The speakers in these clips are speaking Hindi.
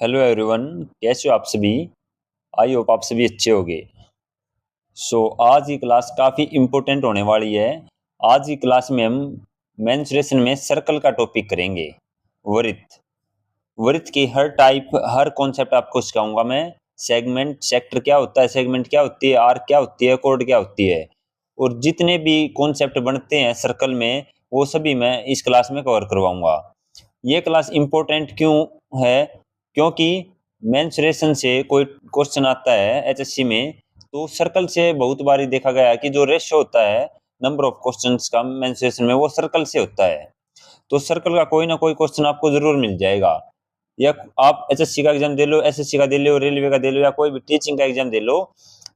Hello everyone. कैसे हो आप सभी? आई होप आप सभी अच्छे होंगे। आज की क्लास काफ़ी इम्पोर्टेंट होने वाली है। आज की क्लास में हम मेंस्ट्रुएशन में सर्कल का टॉपिक करेंगे। वृत्त वृत्त की हर टाइप हर कॉन्सेप्ट आपको सिखाऊंगा मैं। सेगमेंट, सेक्टर क्या होता है, सेगमेंट क्या होती है, आर्क क्या होती है, कोड क्या होती है, और जितने भी कॉन्सेप्ट बनते हैं सर्कल में वो सभी मैं इस क्लास में कवर करवाऊंगा। ये क्लास इम्पोर्टेंट क्यों है? क्योंकि मेंसुरेशन से कोई क्वेश्चन आता है एचएससी में, तो सर्कल से बहुत बारी देखा गया है कि जो रेशियो होता है नंबर ऑफ क्वेश्चंस का मेंसुरेशन में, वो सर्कल से होता है। तो सर्कल का कोई ना कोई क्वेश्चन आपको जरूर मिल जाएगा। या आप एचएससी का एग्जाम दे लो, एसएससी का दे लो, रेलवे का दे लो, या कोई भी टीचिंग का एग्जाम दे लो,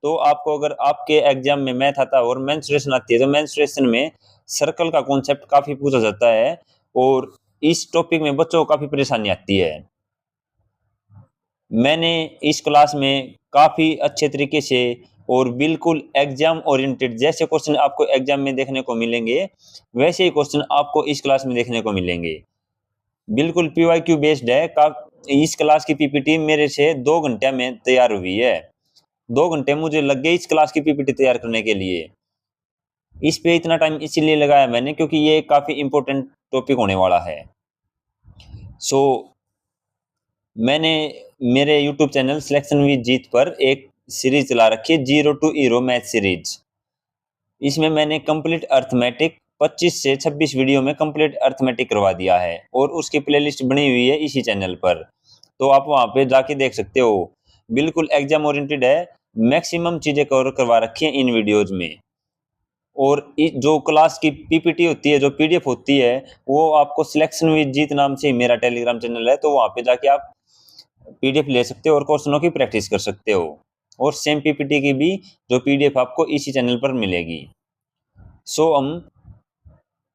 तो आपको अगर आपके एग्जाम में मैथ आता है और मेंसुरेशन आती है, तो मेंसुरेशन में सर्कल का कॉन्सेप्ट काफी पूछा जाता है। और इस टॉपिक में बच्चों को काफी परेशानी आती है। मैंने इस क्लास में काफी अच्छे तरीके से और बिल्कुल एग्जाम ओरिएंटेड, जैसे क्वेश्चन आपको एग्जाम में देखने को मिलेंगे वैसे ही क्वेश्चन आपको इस क्लास में देखने को मिलेंगे। बिल्कुल पीवाईक्यू बेस्ड है। इस क्लास की पीपीटी मेरे से 2 घंटे में तैयार हुई है। 2 घंटे मुझे लग गए इस क्लास की पीपीटी तैयार करने के लिए। इस पे इतना टाइम इसीलिए लगाया मैंने क्योंकि ये काफी इंपॉर्टेंट टॉपिक होने वाला है। सो मैंने मेरे YouTube channel selection with Jeet पर एक सीरीज चला रखी है, zero to hero math series. इसमें मैंने कंप्लीट अर्थमेटिक 25 से 26 वीडियो में कंप्लीट अर्थमेटिक करवा दिया है, और उसकी प्लेलिस्ट बनी हुई है इसी चैनल पर। तो आप वहां पे जाके देख सकते हो। बिल्कुल एग्जाम ओरिएंटेड है। मैक्सिमम चीजें कवर करवा रखी हैं इन वीडियोज में। और जो क्लास की पीपीटी होती है, जो पीडीएफ होती है, वो आपको सिलेक्शन विद जीत नाम से मेरा टेलीग्राम चैनल है, तो वहां पे जाके आप पीडीएफ ले सकते हो और क्वेश्चनों की प्रैक्टिस कर सकते हो। और सेम पीपीटी की भी जो पीडीएफ आपको इसी चैनल पर मिलेगी। हम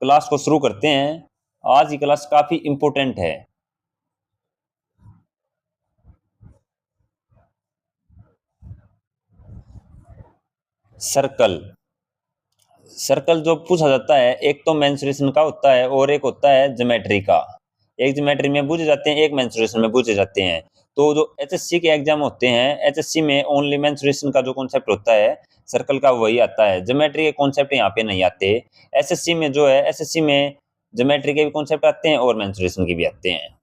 क्लास को शुरू करते हैं। आज की क्लास काफी इंपॉर्टेंट है। सर्कल सर्कल जो पूछा जाता है, एक तो मेंसुरेशन का होता है और एक होता है ज्योमेट्री का। एक ज्योमेट्री में पूछे जाते हैं, एक मेंसुरेशन में पूछे जाते हैं। तो जो एचएससी के एग्जाम होते हैं, एचएससी में ओनली मेंसुरेशन का जो कॉन्सेप्ट होता है सर्कल का, वही आता है। ज्योमेट्री के कॉन्सेप्ट यहाँ पे नहीं आते। एसएससी में जो है, एसएससी में ज्योमेट्री के भी कॉन्सेप्ट आते हैं और मेंसुरेशन के भी आते हैं।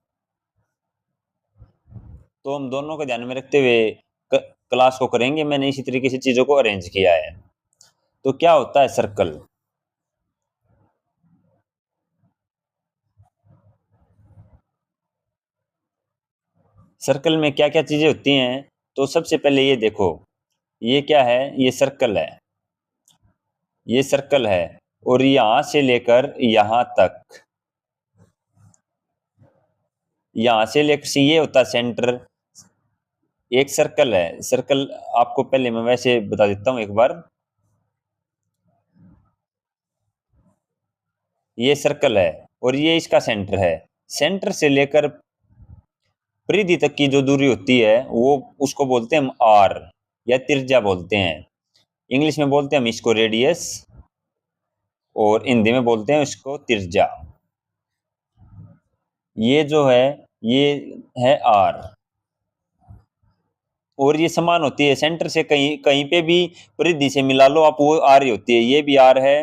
तो हम दोनों को ध्यान में रखते हुए क्लास को करेंगे। मैंने इसी तरीके से चीजों को अरेंज किया है। तो क्या होता है सर्कल? सर्कल में क्या क्या चीजें होती हैं? तो सबसे पहले ये देखो, ये क्या है? ये सर्कल है। ये सर्कल है। और यहां से लेकर यहां तक, यहां से लेकर ये होता है सेंटर। एक सर्कल है। सर्कल आपको पहले मैं वैसे बता देता हूं एक बार। ये सर्कल है और ये इसका सेंटर है। सेंटर से लेकर परिधि तक की जो दूरी होती है, वो उसको बोलते हैं हम आर, या त्रिज्या बोलते हैं। इंग्लिश में बोलते हैं हम इसको रेडियस, और हिंदी में बोलते हैं इसको त्रिज्या। ये जो है, ये है आर। और ये समान होती है सेंटर से, कहीं कहीं पे भी परिधि से मिला लो आप, वो आर ही होती है। ये भी आर है,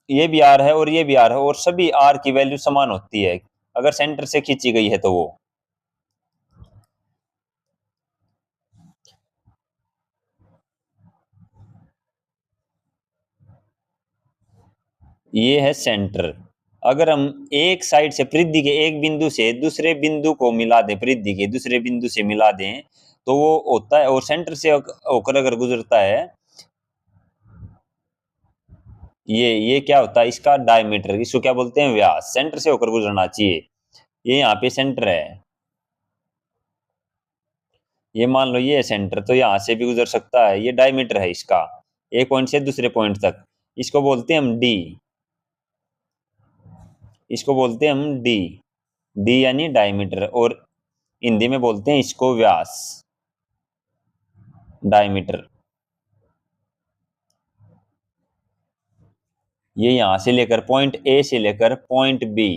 ये भी आर है, और ये भी आर है, और सभी आर की वैल्यू समान होती है अगर सेंटर से खींची गई है तो वो। ये है सेंटर। अगर हम एक साइड से परिधि के एक बिंदु से दूसरे बिंदु को मिला दें, परिधि के दूसरे बिंदु से मिला दें, तो वो होता है, और सेंटर से होकर अगर गुजरता है, ये क्या होता है? इसका डायमीटर, इसको क्या बोलते हैं? व्यास। सेंटर से होकर गुजरना चाहिए। ये यहाँ पे सेंटर है। ये मान लो ये है सेंटर, तो यहाँ से भी गुजर सकता है। ये डायमीटर है इसका, एक पॉइंट से दूसरे पॉइंट तक। इसको बोलते हैं हम डी। इसको बोलते हैं हम डी। डी यानी डायमीटर, और हिंदी में बोलते हैं इसको व्यास, डायमीटर। ये यहां से लेकर पॉइंट ए से लेकर पॉइंट बी,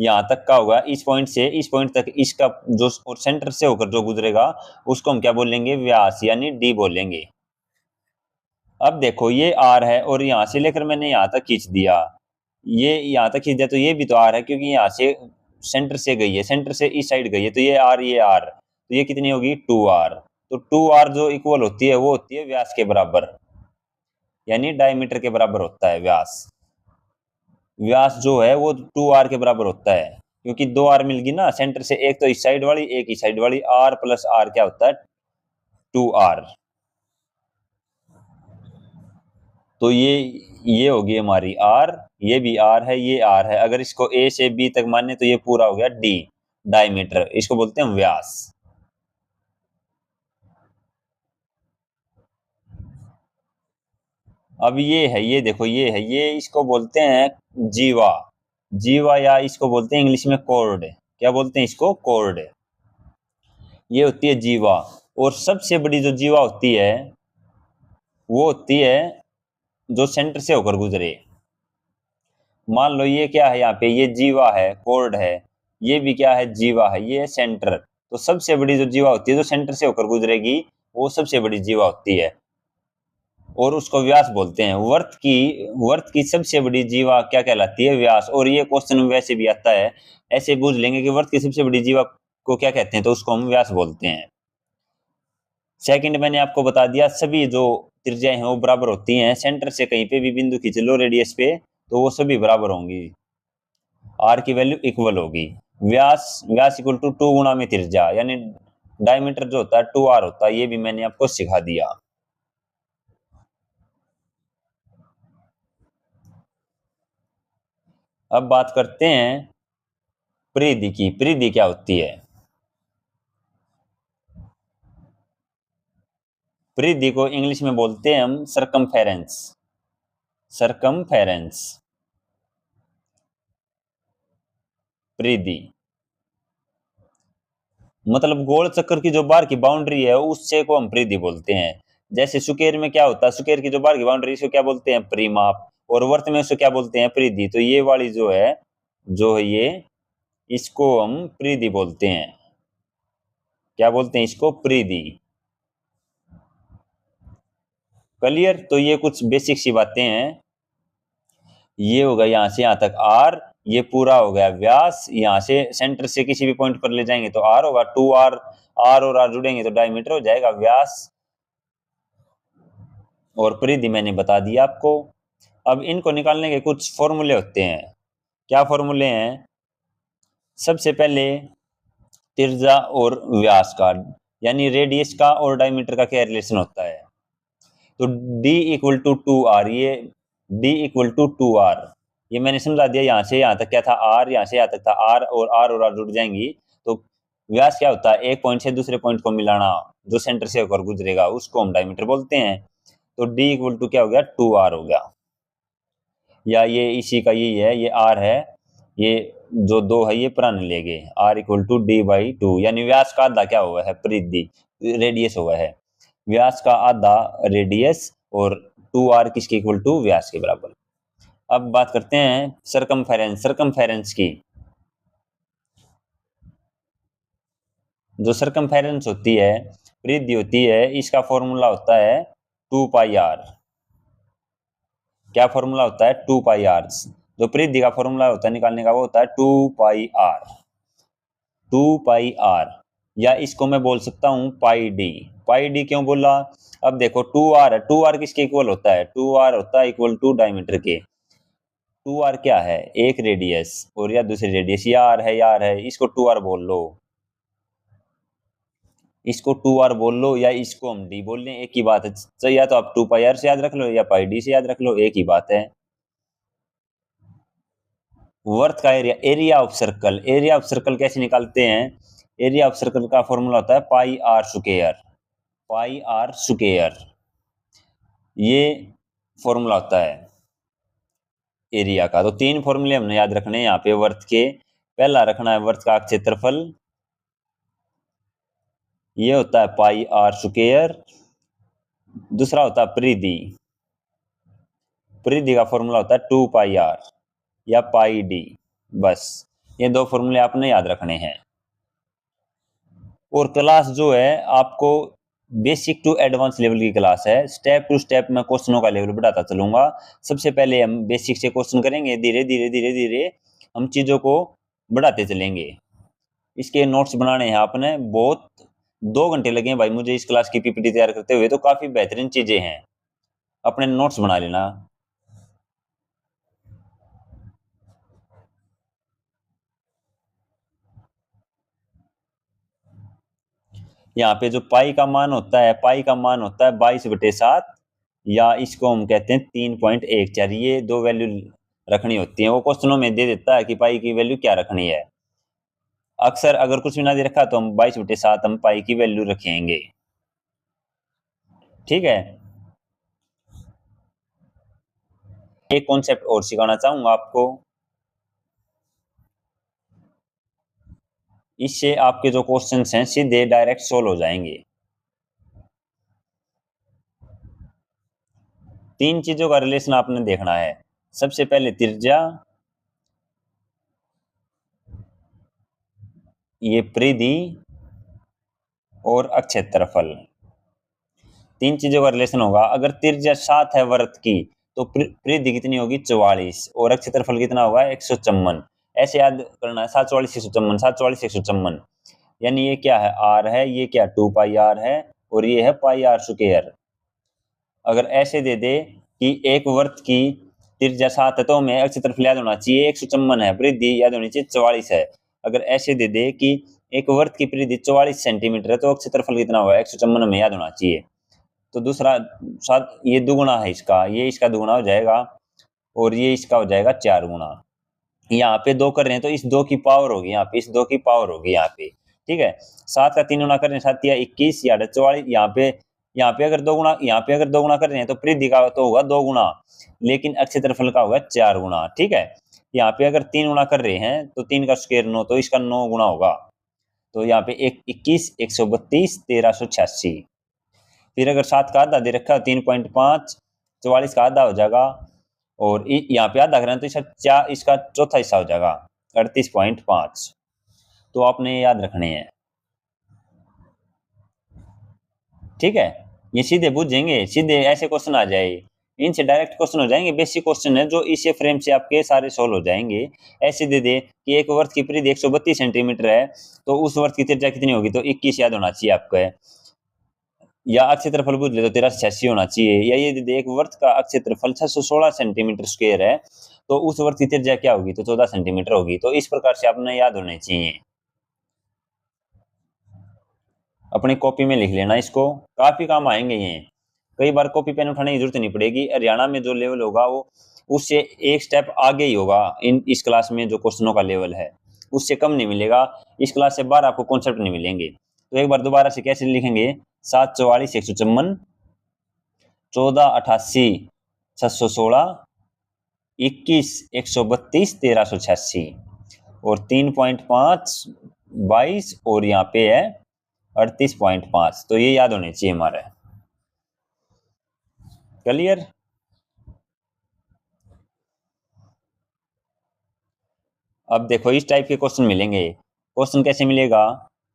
यहाँ तक का होगा, इस पॉइंट से इस पॉइंट तक इसका जो और सेंटर से होकर जो गुजरेगा उसको हम क्या बोलेंगे, व्यास यानी डी बोलेंगे। अब देखो ये आर है और यहाँ से लेकर मैंने यहाँ तक खींच दिया, ये यहाँ तक खींच दिया तो ये भी तो आर है, क्योंकि यहाँ से सेंटर से गई है, सेंटर से इस साइड गई है, तो ये आर तो ये कितनी होगी, 2r। तो 2r जो इक्वल होती है वो होती है व्यास के बराबर, यानी डायमीटर के बराबर होता है व्यास। व्यास जो है वो 2r के बराबर होता है, क्योंकि 2r मिल गई ना सेंटर से, एक तो इस साइड वाली एक इस साइड वाली, r प्लस r क्या होता है, 2r। तो ये होगी हमारी r, ये भी r है, ये r है। अगर इसको a से b तक माने तो ये पूरा हो गया d, डायमीटर, इसको बोलते हैं व्यास। अब ये है, ये देखो ये है, ये इसको बोलते हैं जीवा, जीवा या इसको बोलते हैं इंग्लिश में कॉर्ड। क्या बोलते हैं इसको, कॉर्ड। ये होती है जीवा। और सबसे बड़ी जो जीवा होती है वो होती है जो सेंटर से होकर गुजरे। मान लो ये क्या है, यहाँ पे ये जीवा है, कॉर्ड है, ये भी क्या है, जीवा है, ये है सेंटर। तो सबसे बड़ी जो जीवा होती है जो सेंटर से होकर गुजरेगी वो सबसे बड़ी जीवा होती है और उसको व्यास बोलते हैं। वर्त की सबसे बड़ी जीवा क्या कहलाती है, व्यास। और ये क्वेश्चन में वैसे भी आता है, ऐसे पूछ लेंगे कि वर्त की सबसे बड़ी जीवा को क्या कहते हैं, तो उसको हम व्यास बोलते हैं। सेकंड मैंने आपको बता दिया, सभी जो त्रिज्याएं हैं वो बराबर होती हैं, सेंटर से कहीं पे भी बिंदु खींच लो रेडियस पे तो वो सभी बराबर होंगी, आर की वैल्यू इक्वल होगी। व्यास इक्वल टू 2 गुना में त्रिज्या, यानी डायमीटर जो होता है 2r होता है, ये भी मैंने आपको सिखा दिया। अब बात करते हैं परिधि की। परिधि क्या होती है, परिधि को इंग्लिश में बोलते हैं हम सरकमफेरेंस, सरकमफेरेंस, परिधि मतलब गोल चक्कर की जो बाहर की बाउंड्री है उससे को हम परिधि बोलते हैं। जैसे सुकेर में क्या होता है, सुकेर की जो बाहर की बाउंड्री इसको क्या बोलते हैं, परिमाप, और वर्त में उसको क्या बोलते हैं, परिधि। तो ये वाली जो है ये, इसको हम परिधि बोलते हैं। क्या बोलते हैं इसको, परिधि। क्लियर। तो ये कुछ बेसिक सी बातें हैं। ये होगा यहाँ से यहाँ तक आर, ये पूरा हो गया व्यास। यहाँ से सेंटर से किसी भी पॉइंट पर ले जाएंगे तो आर होगा, 2r, आर और आर जुड़ेंगे तो डायमीटर हो जाएगा व्यास। और परिधि मैंने बता दिया आपको। अब इनको निकालने के कुछ फॉर्मूले होते हैं। क्या फॉर्मूले हैं, सबसे पहले त्रिज्या और व्यास का, यानी रेडियस का और डायमीटर का क्या रिलेशन होता है। तो d इक्वल टू 2r, ये d इक्वल टू 2r, ये मैंने समझा दिया। यहाँ से यहाँ तक क्या था, r, यहाँ से यहाँ तक था r, और r जुड़ जाएंगी तो व्यास क्या होता है, एक पॉइंट से दूसरे पॉइंट को मिलाना, जो सेंटर से होकर गुजरेगा उसको हम डायमीटर बोलते हैं। तो d इक्वल टू क्या हो गया, 2r हो गया। या ये इसी का यही है, ये r है, ये जो दो है ये पुराने ले गए, r इक्वल टू d/2, यानी व्यास का आधा क्या हुआ है, परिधि, रेडियस हुआ है। व्यास का आधा रेडियस और 2r किसके इक्वल टू, व्यास के बराबर। अब बात करते हैं सरकमफेरेंस, सरकमफेरेंस की। जो सरकमफेरेंस होती है, परिधि होती है, इसका फॉर्मूला होता है 2πr। क्या फॉर्मूला होता है, 2πr। जो परिधि का फॉर्मूला होता है निकालने का वो होता है 2πr, 2πr। या इसको मैं बोल सकता हूँ पाई डी। पाई डी क्यों बोला, अब देखो 2r है, 2r किसके इक्वल होता है, 2r होता है इक्वल टू डायमीटर के। 2r क्या है, एक रेडियस और या दूसरी रेडियस, यार है यार है, इसको 2r बोल लो, इसको 2r बोल लो, या इसको हम d बोल लें, एक ही बात है। तो या तो आप 2πr से याद रख लो या पाई डी से याद रख लो, एक ही बात है। वर्थ का area, area of circle, area of circle कैसे निकालते हैं, एरिया ऑफ सर्कल का फॉर्मूला होता है pi R square, pi R square, ये फॉर्मूला होता है एरिया का। तो तीन फॉर्मूले हमने याद रखने हैं यहाँ पे वर्थ के। पहला रखना है वर्थ का क्षेत्रफल, ये होता है पाई आर स्क्वायर। दूसरा होता है परिधि, परिधि का फॉर्मूला होता है 2πr या पाई डी, बस ये दो फॉर्मूले आपने याद रखने हैं। और क्लास जो है आपको बेसिक टू एडवांस लेवल की क्लास है। स्टेप टू स्टेप मैं क्वेश्चनों का लेवल बढ़ाता चलूंगा। सबसे पहले हम बेसिक से क्वेश्चन करेंगे, धीरे धीरे धीरे धीरे हम चीज़ों को बढ़ाते चलेंगे। इसके नोट्स बनाने हैं आपने, बहुत 2 घंटे लगे हैं भाई मुझे इस क्लास की पीपीटी तैयार करते हुए, तो काफ़ी बेहतरीन चीज़ें हैं, अपने नोट्स बना लेना। यहाँ पे जो पाई का मान होता है, पाई का मान होता है 22/7, या इसको हम कहते हैं 3.14। ये दो वैल्यू रखनी होती है, वो क्वेश्चनों में दे देता है कि पाई की वैल्यू क्या रखनी है। अक्सर अगर कुछ भी ना दे रखा तो हम 22/7 हम पाई की वैल्यू रखेंगे। ठीक है, एक कॉन्सेप्ट और सिखाना चाहूंगा आपको, इससे आपके जो क्वेश्चंस हैं सीधे डायरेक्ट सोल्व हो जाएंगे। 3 चीजों का रिलेशन आपने देखना है। सबसे पहले त्रिज्या, ये परिधि और अक्षेत्रफल। 3 चीजों का रिलेशन होगा। अगर त्रिज्या 7 है वृत्त की तो परिधि कितनी होगी 44, और अक्षेत्रफल कितना होगा 154। ऐसे याद करना है, 744 154, 744 154। यानी ये क्या है आर है, ये क्या 2πr है, और ये है πr स्क्वायर। अगर ऐसे दे दे कि एक वृत्त की त्रिज्या 7 है तो हमें अक्षेत्रफल याद होना चाहिए 154 है, परिधि याद होनी चाहिए 44 है। अगर ऐसे दे दे कि एक वृत्त की परिधि 44 सेंटीमीटर है तो अक्षेत्रफल कितना होगा 154 हमें याद होना चाहिए। तो दूसरा साथ ये दुगुना है इसका, ये इसका दुगुना हो जाएगा, और ये इसका हो जाएगा 4 गुना। यहाँ पे 2 कर रहे हैं तो इस 2 की पावर होगी, यहाँ पे इस 2 की पावर होगी यहाँ पे। ठीक है, 7 का 3 गुना कर रहे हैं, 7 या 21 या 44। यहाँ पे अगर 2 गुना, यहाँ पे अगर 2 गुना कर रहे हैं तो परिधि का तो होगा 2 गुना, लेकिन अक्षेत्रफल का होगा 4 गुना। ठीक है, यहाँ पे अगर 3 गुना कर रहे हैं तो 3 का स्क्वायर 9, तो इसका 9 गुना होगा। तो यहाँ पे 21 132 1386। फिर अगर 7 का आधा दे रखा है 3.5, 44 का आधा हो जाएगा, और यहाँ पे आधा करें तो इसका चौथा हिस्सा हो जाएगा 38.5। तो आपने याद रखने हैं। ठीक है, ये सीधे बुझेंगे, सीधे ऐसे क्वेश्चन आ जाए, इनसे डायरेक्ट क्वेश्चन हो जाएंगे। बेसिक क्वेश्चन है जो इसी फ्रेम से आपके सारे सोल्व हो जाएंगे। ऐसे दे दे कि एक वृत्त की परिधि 132 सेंटीमीटर है तो उस वृत्त की त्रिज्या कितनी होगी, तो 21 याद होना चाहिए आपको है। या अक्षेत्रफल पूछ ले तो 1386 होना चाहिए। या ये दे दे एक वृत्त का अक्षेत्रफल 616 सेंटीमीटर स्क्वायर है तो उस वृत्त की त्रिज्या क्या होगी, तो 14 सेंटीमीटर होगी। तो इस प्रकार से आपने याद होने चाहिए। अपनी कॉपी में लिख लेना, इसको काफी काम आएंगे ये। कई बार कॉपी पेन उठाने की जरूरत नहीं पड़ेगी। हरियाणा में जो लेवल होगा वो उससे एक स्टेप आगे ही होगा। इस क्लास में जो क्वेश्चनों का लेवल है उससे कम नहीं मिलेगा। इस क्लास से बाहर आपको कॉन्सेप्ट नहीं मिलेंगे। तो एक बार दोबारा से कैसे लिखेंगे, 744 154, 1488 616, 21 132 1386, और 3.5 22, और यहाँ पे है 38.5। तो ये याद होने चाहिए हमारे। क्लियर। अब देखो इस टाइप के क्वेश्चन मिलेंगे। क्वेश्चन कैसे मिलेगा,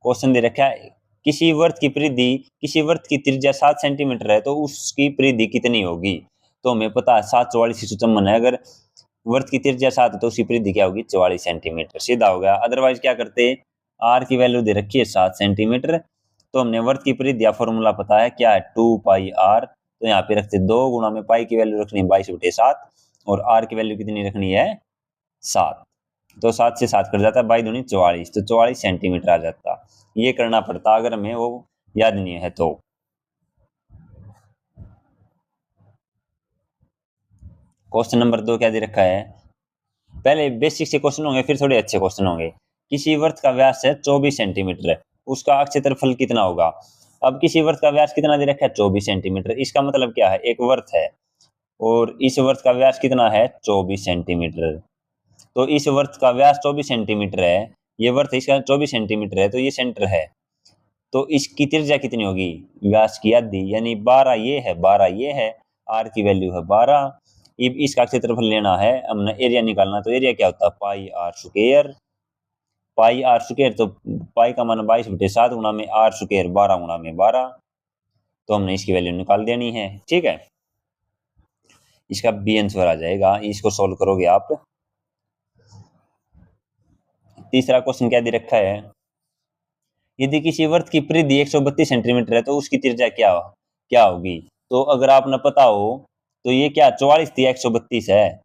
क्वेश्चन दे रखा है किसी वृत्त की परिधि, किसी वृत्त की त्रिज्या 7 सेंटीमीटर है तो उसकी परिधि कितनी होगी। तो हमें पता है 744 154 है। अगर वृत्त की त्रिज्या 7 है तो उसकी परिधि क्या होगी 44 सेंटीमीटर, सीधा हो गया। अदरवाइज क्या करते, आर की वैल्यू दे रखी है 7 सेंटीमीटर, तो हमने वृत्त की परिधि फॉर्मूला पता है क्या है 2πr, तो यहाँ पे रखते 2 गुणा में पाई की वैल्यू रखनी है 22/7, और आर की वैल्यू कितनी रखनी है 7। तो 7 से 7 कट जाता है, 22 दूनी 44, तो 44 सेंटीमीटर आ जाता। ये करना पड़ता अगर हमें वो याद नहीं है तो। क्वेश्चन नंबर 2 क्या दे रखा है, पहले बेसिक से क्वेश्चन होंगे फिर थोड़े अच्छे क्वेश्चन होंगे। किसी वृत्त का व्यास है 24 सेंटीमीटर है, उसका क्षेत्रफल कितना होगा। अब किसी वृत्त का व्यास कितना दे रखा है 24 सेंटीमीटर, इसका मतलब क्या है, एक वृत्त है और इस वृत्त का व्यास कितना है 24 सेंटीमीटर। तो इस वृत्त का व्यास 24 सेंटीमीटर है, ये वृत्त इसका 24 सेंटीमीटर है, तो ये सेंटर है। तो इसकी त्रिज्या कितनी होगी, व्यास की आधी, यानी 12 ये है, 12 ये है, आर की वैल्यू है 12। इसका क्षेत्रफल लेना है हमने, एरिया निकालना, तो एरिया क्या होता है pi R square. Pi R square, तो पाई का मान 22/7 गुणा में आर स्क्वायर 12 गुणा में 12, तो हमने इसकी वैल्यू निकाल देनी है। ठीक है, इसका बी आंसर आ जाएगा, इसको सोल्व करोगे आप। तीसरा क्वेश्चन क्या दे रखा है, यदि किसी वृत्त की परिधि 132 सेंटीमीटर है तो उसकी त्रिज्या क्या होगी। तो अगर आपने पता हो तो ये क्या 44 तिया 132 है,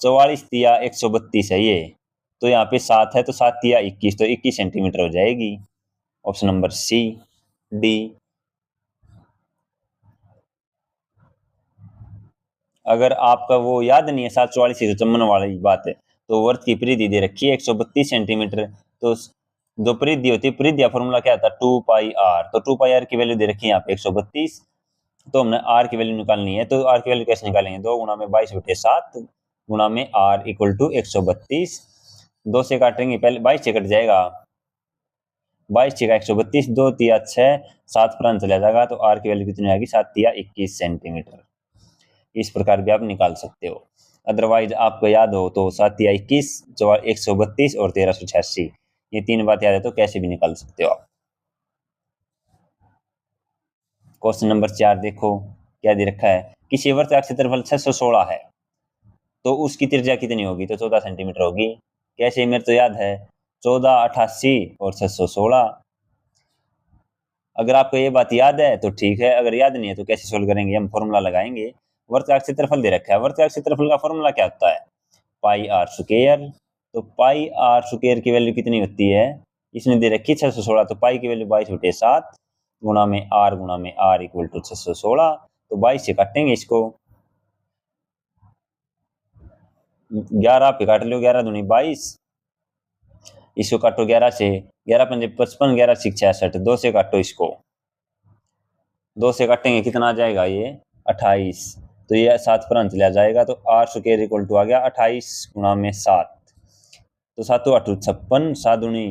44 तिया 132 है ये, तो यहाँ पे 7 है तो 7 तिया 21, तो 21 सेंटीमीटर हो जाएगी। Option number C D. अगर आपका वो याद नहीं है 744 वाली बात है, तो वर्त की परिधि दे रखी है 132 सेंटीमीटर, तो जो परिधि होती है, परिधि का फॉर्मूला क्या था 2 पाई आर, तो 2 पाई आर की वैल्यू दे रखी है यहाँ पे 132, तो हमने आर की वैल्यू निकालनी है, तो आर की वैल्यू कैसे निकालेंगे, 2 गुणा में 22/7 गुणा में आर इक्वल टू 132, 2 से काटेंगे पहले 22 से कट जाएगा, 22 छः 132, 2 तिया 6, 7 प्रांत चला जाएगा, तो आर की वैल्यू कितनी आएगी 7 तिया 21 सेंटीमीटर। इस प्रकार भी आप निकाल सकते हो। अदरवाइज आपको याद हो तो 7 तिया 21, 132 और 1386, ये 3 बात याद है तो कैसे भी निकाल सकते हो आप। क्वेश्चन नंबर 4 देखो क्या दे रखा है, किसी वृत्त का क्षेत्रफल 616 है तो उसकी त्रिज्या कितनी होगी, तो 14 सेंटीमीटर होगी। कैसे, मेरे तो याद है 14, 88 और 616। अगर आपको ये बात याद है तो ठीक है, अगर याद नहीं है तो कैसे सोल्व करेंगे, हम फॉर्मूला लगाएंगे। वृत्त का क्षेत्रफल दे रखा है, वृत्त का क्षेत्रफल का फॉर्मूला क्या होता है, पाई आर स्क्वायर, तो पाई आर स्क्वायर की वैल्यू कितनी होती है, इसने दे रखी 616, तो पाई की वैल्यू 22/7 गुणा में आर इक्वल टू 616, तो 22 से काटेंगे इसको, 11 पे काट लो, 11 दूनी 22, इसको काटो 11 से, 11 पंजे 55, 11 6 66, 2 से काटो इसको, 2 से काटेंगे कितना आ जाएगा ये 28, तो ये 7 पर चला जाएगा, तो आर स्क्वायर इक्वल टू आ गया 28 गुणा में 7, तो 7 8 56, 7 दूनी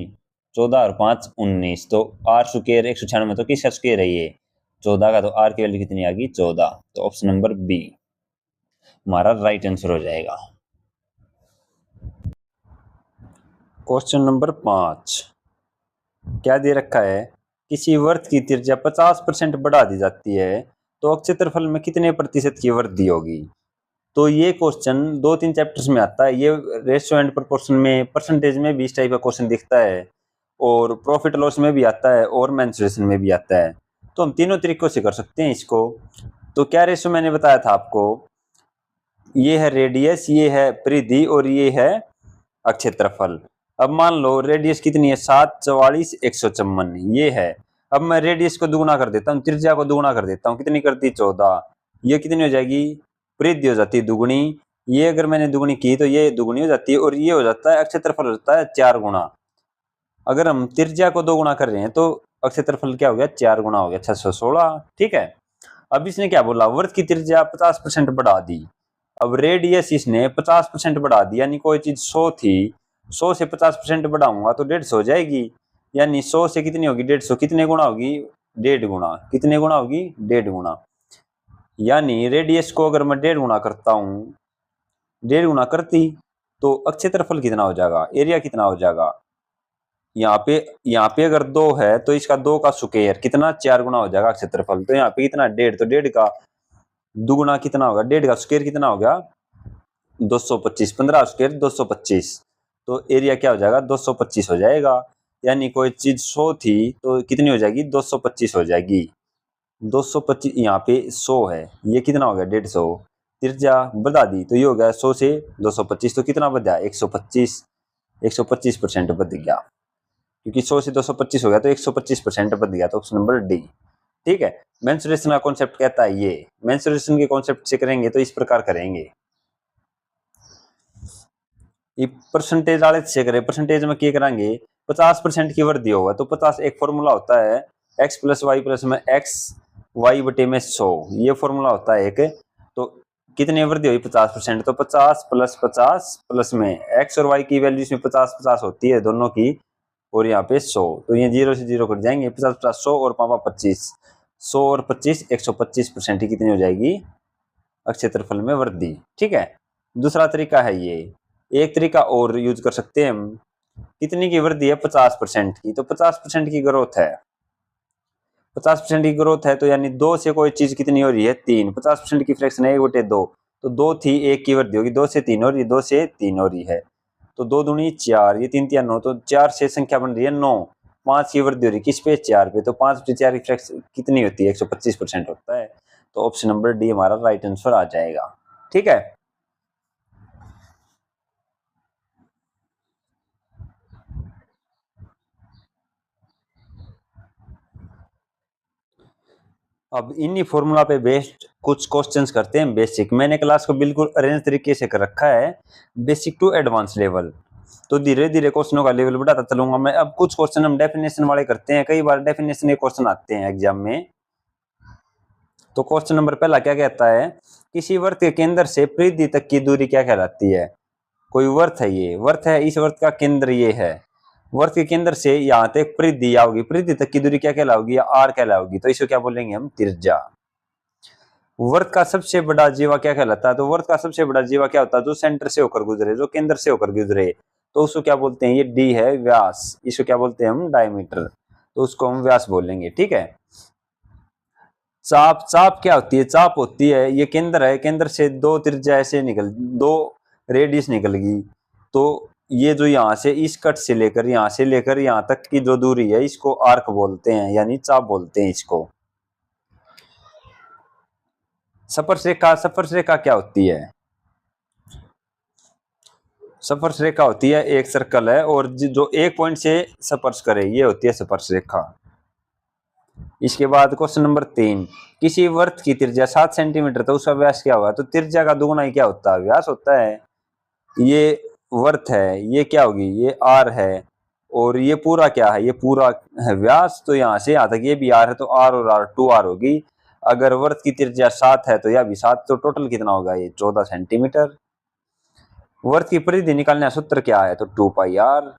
14 और 5 19, तो आर स्क्वायर 196, तो किसका स्क्वायर है ये 14 का, तो आर की वैल्यू कितनी आ गई 14, तो ऑप्शन नंबर बी हमारा राइट आंसर हो जाएगा। क्वेश्चन नंबर 5 क्या दे रखा है, किसी वृत्त की त्रिज्या 50% बढ़ा दी जाती है तो क्षेत्रफल में कितने प्रतिशत की वृद्धि होगी। तो ये क्वेश्चन 2-3 चैप्टर्स में आता है, ये रेशियो एंड प्रोपोर्शन में, परसेंटेज में भी इस टाइप का क्वेश्चन दिखता है, और प्रॉफिट लॉस में भी आता है, और मेंसुरेशन में भी आता है, तो हम तीनों तरीकों से कर सकते हैं इसको। तो क्या रेशियो मैंने बताया था आपको, ये है रेडियस, ये है परिधि, और ये है क्षेत्रफल। अब मान लो रेडियस कितनी है 7, 44, 154 ये है। अब मैं रेडियस को दुगुना कर देता हूँ, त्रिज्या को दुगुना कर देता हूँ, कितनी करती 14, ये कितनी हो जाएगी, परिधि हो जाती है दुगुनी, ये अगर मैंने दुगुनी की तो ये दुगुनी हो जाती है, और ये हो जाता है क्षेत्रफल हो जाता है 4 गुना। अगर हम त्रिज्या को 2 गुना कर रहे हैं तो क्षेत्रफल क्या हो गया 4 गुना हो गया 616। ठीक है, अब इसने क्या बोला, वृत्त की त्रिज्या 50% बढ़ा दी। अब रेडियस इसने 50% बढ़ा दी, यानी कोई चीज 100 थी, 100 से 50% बढ़ाऊंगा तो 150 हो जाएगी, यानी 100 से कितनी होगी 150, कितने गुना होगी 1.5 गुना, कितने गुना होगी 1.5 गुना, यानी रेडियस को अगर मैं 1.5 गुना करता हूँ, 1.5 गुना करती तो क्षेत्रफल कितना हो जाएगा, एरिया कितना हो जाएगा, यहाँ पे अगर 2 है तो इसका 2 का स्क्वायर कितना 4 गुना हो जाएगा क्षेत्रफल, तो यहाँ पे कितना 1.5, तो 1.5 का दुगुना कितना होगा, 1.5 का स्क्वायर कितना होगा 225, 15 स्क्वायर 225, तो एरिया क्या हो जाएगा 225 हो जाएगा, यानी कोई चीज 100 थी तो कितनी हो जाएगी 225 हो जाएगी, 225 यहाँ पे 100 है, ये कितना हो गया 150, त्रिज्या बढ़ा दी तो ये हो गया 100 से 225, तो कितना बढ़ा 125, 125% बढ़ गया, क्योंकि 100 से 225 हो गया तो 125% बढ़ गया, तो ऑप्शन नंबर डी। ठीक है, मेंसुरेशन का कॉन्सेप्ट कहता है, ये मेंसुरेशन के कॉन्सेप्ट से करेंगे तो इस प्रकार करेंगे, ये परसेंटेज वाले से करें, परसेंटेज में क्या करेंगे 50% की वृद्धि होगा, तो 50 एक फॉर्मूला होता है x प्लस वाई प्लस में x y बटे में 100, ये फॉर्मूला होता है एक, तो कितनी वृद्धि हुई 50%, तो 50 प्लस 50 प्लस में x और y की वैल्यू इसमें 50-50 होती है दोनों की, और यहाँ पे 100, तो ये 0 से 0 कट जाएंगे, 50-50 100 और पापा 25, 100 और 25 125% ही कितनी हो जाएगी क्षेत्रफल में वृद्धि। ठीक है, दूसरा तरीका है ये, एक तरीका और यूज कर सकते हैं हम, कितनी की वृद्धि है? 50% की। तो 50% की ग्रोथ है, 50% की ग्रोथ है, तो यानी 2 से कोई चीज कितनी हो रही है? 3। 50% की फ्रैक्शन है 1/2, तो 2 थी, 1 की वृद्धि होगी, 2 से 3 हो रही है, 2 से 3 हो रही है, तो 2 दूनी 4, ये 3 3 9, तो 4 से संख्या बन रही है 9। 5 की वृद्धि हो रही है किस पे? 4 पे, तो 5 पे 4 की फ्रैक्शन कितनी होती है? 125% होता है। तो ऑप्शन नंबर डी हमारा राइट आंसर आ जाएगा। ठीक है। अब इन्हीं फॉर्मूला पे बेस्ड कुछ क्वेश्चंस करते हैं बेसिक। मैंने क्लास को बिल्कुल अरेंज तरीके से कर रखा है, बेसिक टू एडवांस लेवल, तो धीरे धीरे क्वेश्चनों का लेवल बढ़ाता चलूंगा मैं। अब कुछ क्वेश्चन हम डेफिनेशन वाले करते हैं, कई बार डेफिनेशन के क्वेश्चन आते हैं एग्जाम में। तो क्वेश्चन नंबर पहला क्या कहता है? किसी वृत्त के केंद्र से परिधि तक की दूरी क्या कहलाती है? कोई वृत्त है, ये वृत्त है, इस वृत्त का केंद्र ये है, वृत्त के केंद्र से यहाँ तक परिधि आओगी, परिधि तक की दूरी क्या कहलाओगी? या आर कहलाओगी, तो इसको क्या बोलेंगे हम? त्रिज्या। वृत्त का सबसे बड़ा जीवा क्या कहलाता है? तो वृत्त का सबसे बड़ा जीवा क्या होता है? जो सेंटर से होकर गुजरे, जो केंद्र से होकर गुजरे, तो उसको क्या बोलते हैं? ये डी है, व्यास। इसको क्या बोलते हैं हम? डायमीटर। तो उसको हम व्यास बोलेंगे। ठीक है। चाप, चाप क्या होती है? चाप होती है, ये केंद्र है, केंद्र से दो त्रिज्या ऐसे निकल, दो रेडियस निकल गई, तो ये जो यहाँ से इस कट से लेकर यहाँ तक की जो दूरी है, इसको आर्क बोलते हैं, यानी चाप बोलते हैं इसको। स्पर्श रेखा, स्पर्श रेखा क्या होती है? स्पर्श रेखा होती है, एक सर्कल है और जो एक पॉइंट से स्पर्श करे, ये होती है स्पर्श रेखा। इसके बाद क्वेश्चन नंबर 3, किसी वृत्त की त्रिज्या 7 सेंटीमीटर, तो उसका व्यास क्या होगा? तो त्रिज्या का दुगुना ही क्या होता है? व्यास होता है। ये वृत्त है, ये क्या होगी? ये आर है, और ये पूरा क्या है? ये पूरा है व्यास, तो यहाँ से यहाँ तक ये भी आर है, तो आर और आर 2r होगी। अगर वृत्त की त्रिज्या 7 है तो यह भी 7, तो टोटल कितना होगा? ये 14 सेंटीमीटर। वृत्त की परिधि निकालने का सूत्र क्या है? तो 2πr।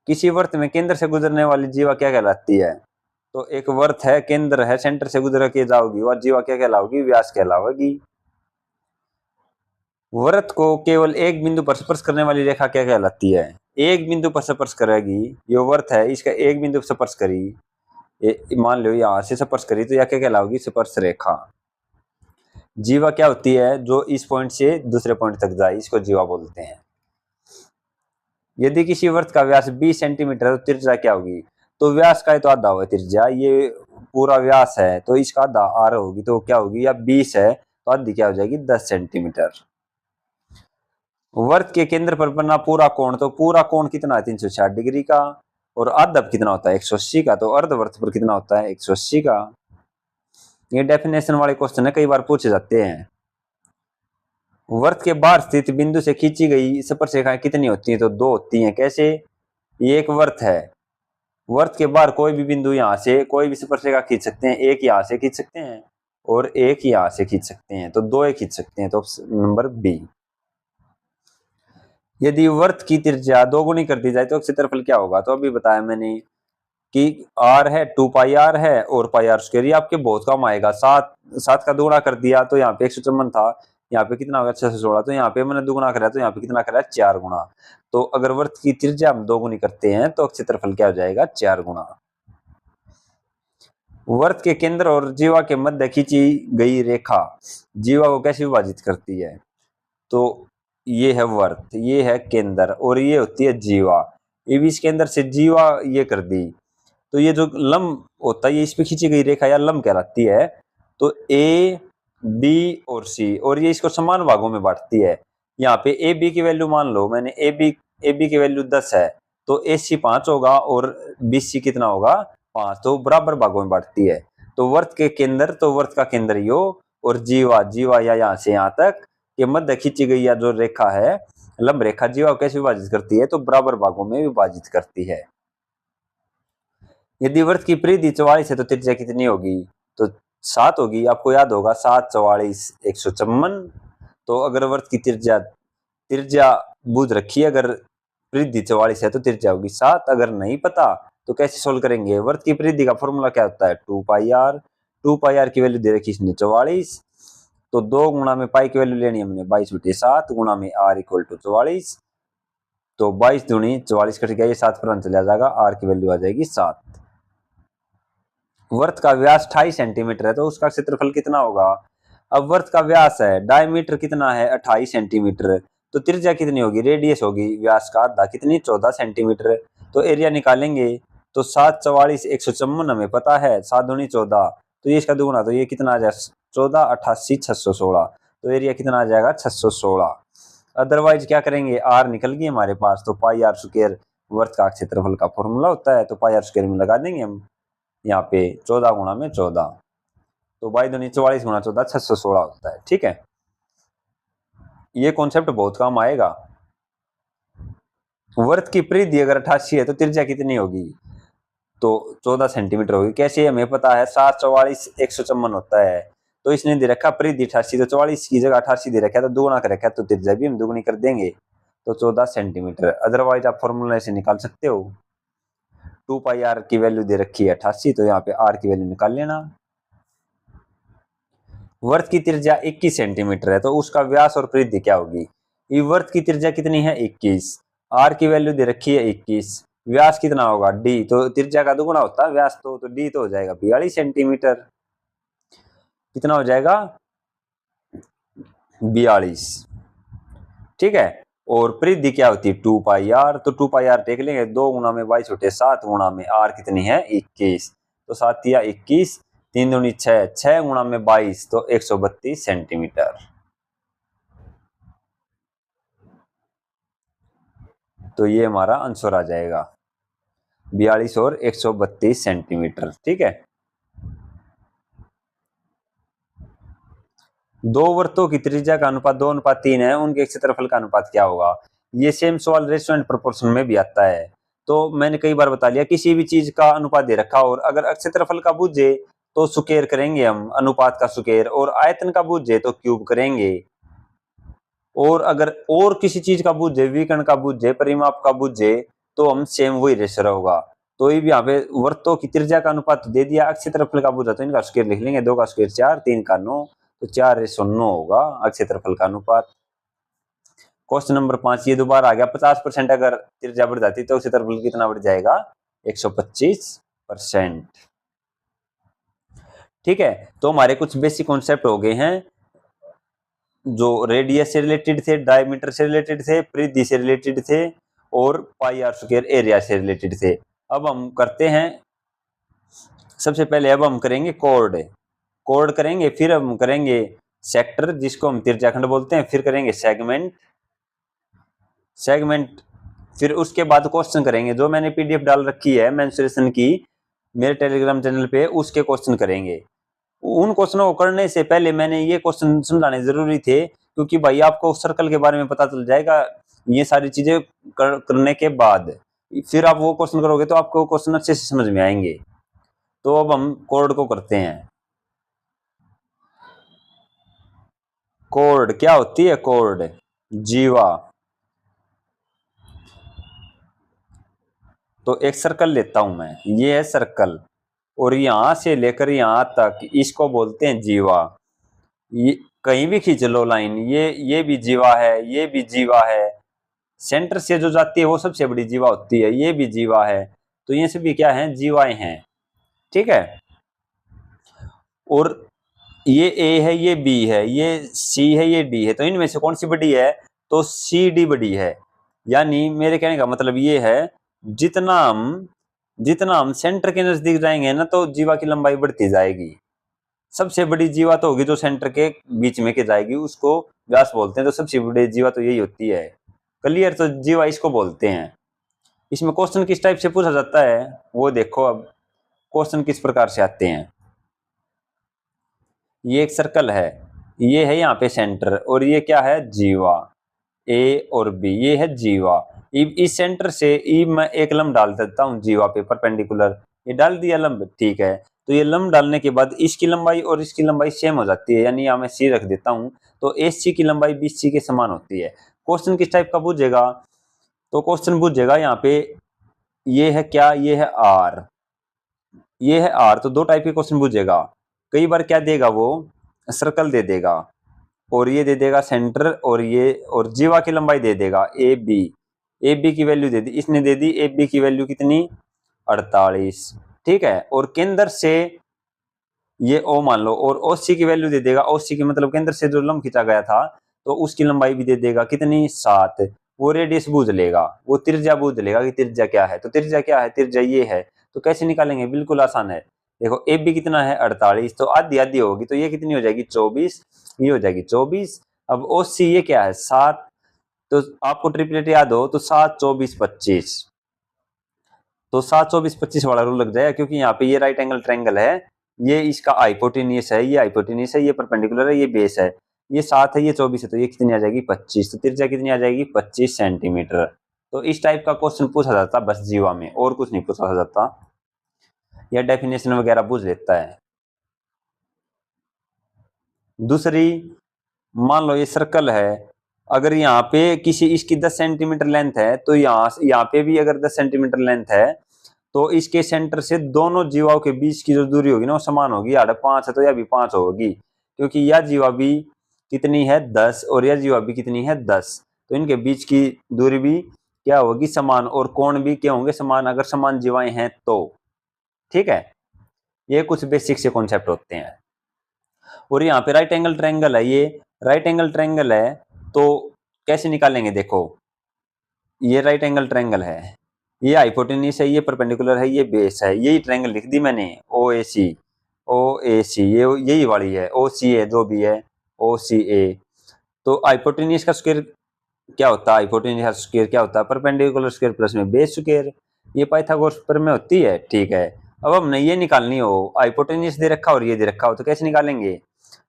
किसी वृत्त में केंद्र से गुजरने वाली जीवा क्या कहलाती है? तो एक वृत्त है, केंद्र है, सेंटर से गुजर के जाओगी, और जीवा क्या कहलाओगी? व्यास कहलाओगी। वृत्त को केवल एक बिंदु पर स्पर्श करने वाली रेखा क्या कहलाती है? एक बिंदु पर स्पर्श करेगी, ये वृत्त है, इसका एक बिंदु पर स्पर्श करी, मान लो यहाँ से स्पर्श करी, तो यह क्या कहलाओगी? स्पर्श रेखा। जीवा क्या होती है? जो इस पॉइंट से दूसरे पॉइंट तक जाए, इसको जीवा बोलते हैं। यदि किसी वृत्त का व्यास 20 सेंटीमीटर है, तो त्रिज्या क्या होगी? तो व्यास का तो आधा हुआ त्रिज्या, ये पूरा व्यास है, तो इसका आधा आर होगी, तो क्या होगी? या 20 है तो आधी क्या हो जाएगी? 10 सेंटीमीटर। वृत्त के केंद्र पर बना पूरा कोण, तो पूरा कोण कितना है? 360 डिग्री का। और आधा कितना होता है? 180 का। तो अर्धवृत्त पर कितना होता है? 180 का। ये डेफिनेशन वाले क्वेश्चन है, कई बार पूछे जाते हैं। वृत्त के बाहर स्थित बिंदु से खींची गई स्पर्श रेखाएं कितनी होती हैं? तो 2 होती हैं। कैसे? ये एक वृत्त है, वृत्त के बाहर कोई भी बिंदु यहाँ से कोई भी स्पर्श रेखा खींच सकते हैं, एक यहाँ से खींच सकते हैं और एक यहाँ से खींच सकते हैं, तो 2 एक खींच सकते हैं। तो ऑप्शन नंबर बी। यदि वृत्त की त्रिज्या 2 गुनी कर दी जाए तो क्षेत्रफल क्या होगा? तो अभी बताया मैंने कि r है, 2πr है, और πr², ये आपके बहुत कम आएगा। 7 का दुगुना कर दिया तो यहाँ पे 154 था, यहाँ पे कितना होगा? 616, तो यहाँ पे मैंने दुगुना कराया, तो यहाँ पे कितना कराया? 4 गुना। तो अगर वृत्त की त्रिज्या हम 2 गुनी करते हैं तो क्षेत्रफल क्या हो जाएगा? 4 गुना। वृत्त के केंद्र और जीवा के मध्य खींची गई रेखा जीवा को कैसे विभाजित करती है? तो ये है वृत्त, ये है केंद्र, और ये होती है जीवा। ये भी इसके अंदर से जीवा ये कर दी, तो ये जो लंब होता है, ये इस पे खींची गई रेखा या लंब कहलाती है। तो ए, बी और सी, और ये इसको समान भागों में बांटती है। यहाँ पे ए बी की वैल्यू मान लो, मैंने ए बी की वैल्यू 10 है, तो ए सी 5 होगा और बी सी कितना होगा? 5, तो बराबर भागों में बांटती है। तो वृत्त के केंद्र, तो वृत्त का केंद्र यो, और जीवा, जीवा या यहाँ से यहाँ तक के मध्य खींची गई या जो रेखा है, लंब रेखा, जीवा कैसे विभाजित करती है? तो बराबर भागों में विभाजित करती है। यदि वृत्त की परिधि 44 है तो त्रिज्या कितनी होगी? तो 7 होगी। आपको याद होगा 7 44 154। तो अगर वृत्त की त्रिज्या त्रिज्या बूझ रखी है, अगर परिधि 44 है तो त्रिज्या होगी 7। अगर नहीं पता तो कैसे सोल्व करेंगे? वृत्त की परिधि का फॉर्मूला क्या होता है? 2πr। 2πr की वैल्यू दे रखी इसने 44, तो 2 गुणा में पाई की वैल्यू लेनी है हमने 22/7 गुणा में r = 44, तो 22 दूनी 44 कट गया, ये 7 पर चला जाएगा, आर की वैल्यू आ जाएगी 7। वर्त का व्यास 28 सेंटीमीटर है तो उसका क्षेत्रफल कितना होगा। अब वर्त का व्यास है, डायमीटर कितना है 28 सेंटीमीटर, तो त्रिज्या कितनी होगी, रेडियस होगी व्यास का आधा, कितनी 14 सेंटीमीटर। तो एरिया निकालेंगे तो 7 44 154 हमें पता है, 7 दूनी 14, तो ये इसका दुगुना, तो ये कितना आ जाएगा 14 88 616, तो एरिया कितना आ जाएगा 616। अदरवाइज क्या करेंगे, आर निकल गई हमारे पास, तो पाई आर स्क्वायर वर्त का क्षेत्रफल का फॉर्मूला होता है, तो पाई आर स्क्वायर में लगा देंगे हम यहाँ पे 14 गुणा में 14, तो 22 दूनी 44 गुणा 14 616 होता है। ठीक है, ये कॉन्सेप्ट बहुत काम आएगा। वर्त की परिधि अगर 88 है तो त्रिज्या कितनी होगी, तो 14 सेंटीमीटर होगी। कैसे, हमें पता है 7 44 154 होता है, तो इसने दे रखा परिधि 88, तो 44 की जगह 88 दे रखा है, तो दुगुना कर रखा है, तो त्रिज्या भी हम दुगुनी कर देंगे, तो 14 सेंटीमीटर। अदरवाइज आप फॉर्मूला से निकाल सकते हो, 2 पाई आर की वैल्यू दे रखी है 88, तो यहाँ पे आर की वैल्यू निकाल लेना। वर्त की त्रिज्या 21 सेंटीमीटर है तो उसका व्यास और परिधि क्या होगी। ये वर्त की त्रिज्या कितनी है 21, आर की वैल्यू दे रखी है 21, व्यास कितना होगा डी, तो त्रिज्या का दुगुना होता है व्यास, तो डी तो हो जाएगा 42 सेंटीमीटर, कितना हो जाएगा 42। ठीक है, और परिधि क्या होती है 2 पाई आर, तो 2 पाई आर टेक लेंगे, 2 गुणा में 22 होते 7 गुणा में आर कितनी है 21, तो 7 या 21, 3 दूनी 6, 6 गुणा में 22, तो 132 सेंटीमीटर। तो ये हमारा आंसर आ जाएगा 42 और 132 सेंटीमीटर। ठीक है, दो वर्तों की त्रिज्या का अनुपात 2:3 है, उनके क्षेत्रफल का अनुपात क्या होगा। ये सेम सवाल रेस्टोरेंट प्रोपोर्शन में भी आता है, तो मैंने कई बार बता लिया, किसी भी चीज का अनुपात दे रखा और अगर क्षेत्रफल का पूछे तो स्क्वायर करेंगे हम, अनुपात का स्क्वायर, और आयतन का पूछे तो क्यूब करेंगे, और अगर और किसी चीज का पूछे, विकर्ण का पूछे, परिमाप का पूछे, तो हम सेम वही रेशो होगा। तो ये भी यहाँ पे वर्तों की त्रिज्या का अनुपात दे दिया, क्षेत्रफल का पूछा तो इनका स्क्वायर लिख लेंगे, 2 का स्क्वायर 4, 3 का 9, तो 4:9 होगा क्षेत्रफल का अनुपात। क्वेश्चन नंबर 5 ये दोबारा आ गया, 50% अगर त्रिज्या बढ़ जाती तो क्षेत्रफल कितना बढ़ जाएगा 125%। ठीक है, तो हमारे कुछ बेसिक कॉन्सेप्ट हो गए हैं जो रेडियस से रिलेटेड थे, डायमीटर से रिलेटेड थे, परिधि से रिलेटेड थे, और पाई आर स्क्वायर एरिया से रिलेटेड थे। अब हम करते हैं, सबसे पहले अब हम करेंगे कोड करेंगे, फिर हम करेंगे सेक्टर जिसको हम त्रिज्याखंड बोलते हैं, फिर करेंगे सेगमेंट, फिर उसके बाद क्वेश्चन करेंगे, जो मैंने पीडीएफ डाल रखी है मेंसुरेशन की मेरे टेलीग्राम चैनल पे, उसके क्वेश्चन करेंगे। उन क्वेश्चनों को करने से पहले मैंने ये क्वेश्चन समझाने जरूरी थे, क्योंकि भाई आपको सर्कल के बारे में पता चल जाएगा ये सारी चीजें करने के बाद, फिर आप वो क्वेश्चन करोगे तो आपको क्वेश्चन अच्छे से समझ में आएंगे। तो अब हम कोड को करते हैं। कोड क्या होती है, कोड जीवा। तो एक सर्कल लेता हूं मैं, ये है सर्कल, और यहां से लेकर यहां तक इसको बोलते हैं जीवा। ये कहीं भी खींच लो लाइन, ये भी जीवा है, ये भी जीवा है, सेंटर से जो जाती है वो सबसे बड़ी जीवा होती है, ये भी जीवा है, तो ये सभी क्या है जीवाएं हैं। ठीक है, और ये ए है, ये बी है, ये सी है, ये डी है, तो इनमें से कौन सी बड़ी है, तो सी डी बड़ी है। यानी मेरे कहने का मतलब ये है, जितना हम सेंटर के नजदीक जाएंगे ना तो जीवा की लंबाई बढ़ती जाएगी। सबसे बड़ी जीवा तो होगी जो सेंटर के बीच में के जाएगी, उसको व्यास बोलते हैं, तो सबसे बड़ी जीवा तो यही होती है। क्लियर, तो जीवा इसको बोलते हैं। इसमें क्वेश्चन किस टाइप से पूछा जाता है वो देखो। अब क्वेश्चन किस प्रकार से आते हैं, ये एक सर्कल है, ये है यहाँ पे सेंटर, और ये क्या है जीवा, ए और बी, ये है जीवा। इस सेंटर से मैं एक लंब डाल देता हूँ जीवा पे परपेंडिकुलर, ये डाल दिया लंब। ठीक है, तो ये लंब डालने के बाद इसकी लंबाई और इसकी लंबाई सेम हो जाती है, यानी यहाँ मैं सी रख देता हूँ, तो एस सी की लंबाई बी सी के समान होती है। क्वेश्चन किस टाइप का पूछेगा, तो क्वेश्चन पूछेगा यहाँ पे, ये है क्या, ये है आर, ये है आर, तो दो टाइप के क्वेश्चन पूछेगा। कई बार क्या देगा वो, सर्कल दे देगा, और ये दे देगा सेंटर, और ये और जीवा की लंबाई दे देगा ए बी, ए बी की वैल्यू दे दी, इसने दे दी ए बी की वैल्यू कितनी 48, ठीक है। और केंद्र से ये ओ मान लो, और ओसी की वैल्यू दे देगा, ओसी की मतलब केंद्र से जो लंब खींचा गया था तो उसकी लंबाई भी दे देगा कितनी 7। वो रेडियस बूझ लेगा, वो त्रिज्या बूझ लेगा कि त्रिज्या क्या है, तो त्रिज्या क्या है, त्रिज्या ये है। तो कैसे निकालेंगे, बिल्कुल आसान है। देखो ए बी कितना है 48, तो आधी आधी होगी, तो ये कितनी हो जाएगी 24, ये हो जाएगी 24। अब ओ सी ये क्या है 7, तो आपको ट्रिपलेट याद हो तो 7 24 25, तो 7 24 25 वाला रूल लग जाएगा, क्योंकि यहाँ पे ये राइट एंगल ट्रायंगल है, ये इसका हाइपोटेन्यूस है, ये हाइपोटेन्यूस है, ये परपेंडिकुलर है, ये बेस है, ये 7 है, ये 24 है, तो ये कितनी आ जाएगी 25, तो त्रिज्या कितनी आ जाएगी 25 सेंटीमीटर। तो इस टाइप का क्वेश्चन पूछा जाता बस जीवा में, और कुछ नहीं पूछा जाता, या डेफिनेशन वगैरह पूछ लेता है। दूसरी, मान लो ये सर्कल है, अगर यहाँ पे किसी इसकी 10 सेंटीमीटर लेंथ है, तो यहाँ पे भी अगर 10 सेंटीमीटर लेंथ है, तो इसके सेंटर से दोनों जीवाओं के बीच की जो दूरी होगी ना वो समान होगी, यहाँ 5 है तो यह भी 5 होगी, क्योंकि यह जीवा भी कितनी है 10 और यह जीवा भी कितनी है 10, तो इनके बीच की दूरी भी क्या होगी समान, और कोण भी क्या होंगे समान, अगर समान जीवाएं हैं तो, ठीक है। ये कुछ बेसिक से कॉन्सेप्ट होते हैं। और यहाँ पे राइट एंगल ट्रायंगल है, ये राइट एंगल ट्रायंगल है, तो कैसे निकालेंगे, देखो ये राइट एंगल ट्रायंगल है, ये हाइपोटेन्यूस है, ये परपेंडिकुलर है, ये बेस है, यही ट्रायंगल लिख दी मैंने, ओ ए सी, ओ ए सी, ये यही वाली है, ओ सी ए जो भी है, ओ सी ए। तो हाइपोटेन्यूस का स्क्वायर क्या होता है, हाइपोटेन्यूस का स्क्वायर क्या होता है, परपेंडिकुलर स्क्वायर प्लस में बेस स्क्वायर, ये पाइथागोरस पर में होती है, ठीक है। अब हमने ये निकालनी हो, हाइपोटेन्यूस दे रखा और ये दे रखा हो, तो कैसे निकालेंगे,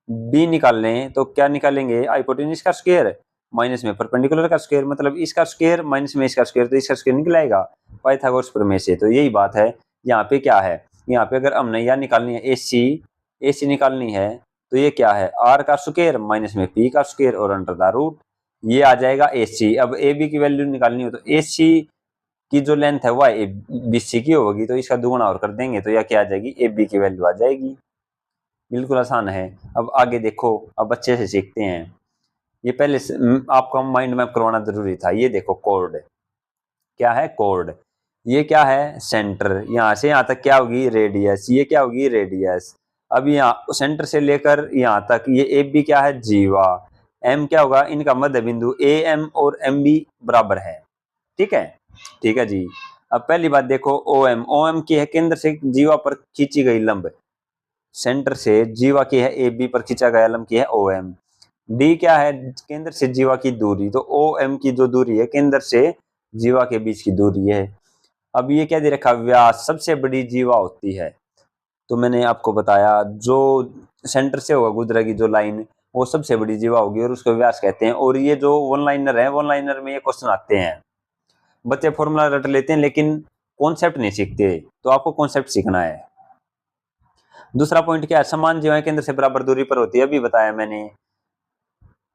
बी निकाल लें, तो क्या निकालेंगे, हाइपोटेन्यूस का स्क्वायर माइनस में परपेंडिकुलर का स्क्वायर, मतलब इसका स्क्वायर माइनस में इसका स्क्वायर, तो इसका स्क्वायर निकल आएगा पाइथागोरस प्रमेय से। तो यही बात है, यहाँ पे क्या है, यहाँ पे अगर हमने यह निकालनी है ए सी निकालनी है, तो ये क्या है आर का स्क्वायर माइनस में पी का स्क्वायर और अंडर द रूट, ये आ जाएगा ए सी। अब ए बी की वैल्यू निकालनी हो, तो ए सी की जो लेंथ है वह बी सी की होगी, तो इसका दुगुना और कर देंगे, तो यह क्या आ जाएगी ए बी की वैल्यू आ जाएगी। बिल्कुल आसान है। अब आगे देखो, अब अच्छे से सीखते हैं, ये पहले आपको माइंड मैप करवाना जरूरी था। ये देखो कोड क्या है, कोड ये क्या है सेंटर, यहाँ से यहाँ तक क्या होगी रेडियस, ये क्या होगी रेडियस। अब यहाँ सेंटर से लेकर यहाँ तक ये ए बी क्या है जीवा, एम क्या होगा इनका मध्य बिंदु, ए एम और एम बी बराबर है, ठीक है, ठीक है जी। अब पहली बात देखो ओ एम की है केंद्र से जीवा पर खींची गई लंब, सेंटर से जीवा की है ए बी पर खींचा गया लंब की है ओ एम। डी क्या है केंद्र से जीवा की दूरी, तो ओ एम की जो दूरी है केंद्र से जीवा के बीच की दूरी है। अब ये क्या दे रखा व्यास, सबसे बड़ी जीवा होती है, तो मैंने आपको बताया जो सेंटर से होगा गुजरेगी जो लाइन वो सबसे बड़ी जीवा होगी और उसको व्यास कहते हैं। और ये जो वन लाइनर है, वन लाइनर में ये क्वेश्चन आते हैं, बच्चे फॉर्मूला रट लेते हैं लेकिन कॉन्सेप्ट नहीं सीखते, तो आपको कॉन्सेप्ट सीखना है। दूसरा पॉइंट क्या है, समान जीवाएं केंद्र से बराबर दूरी पर होती है, अभी बताया मैंने,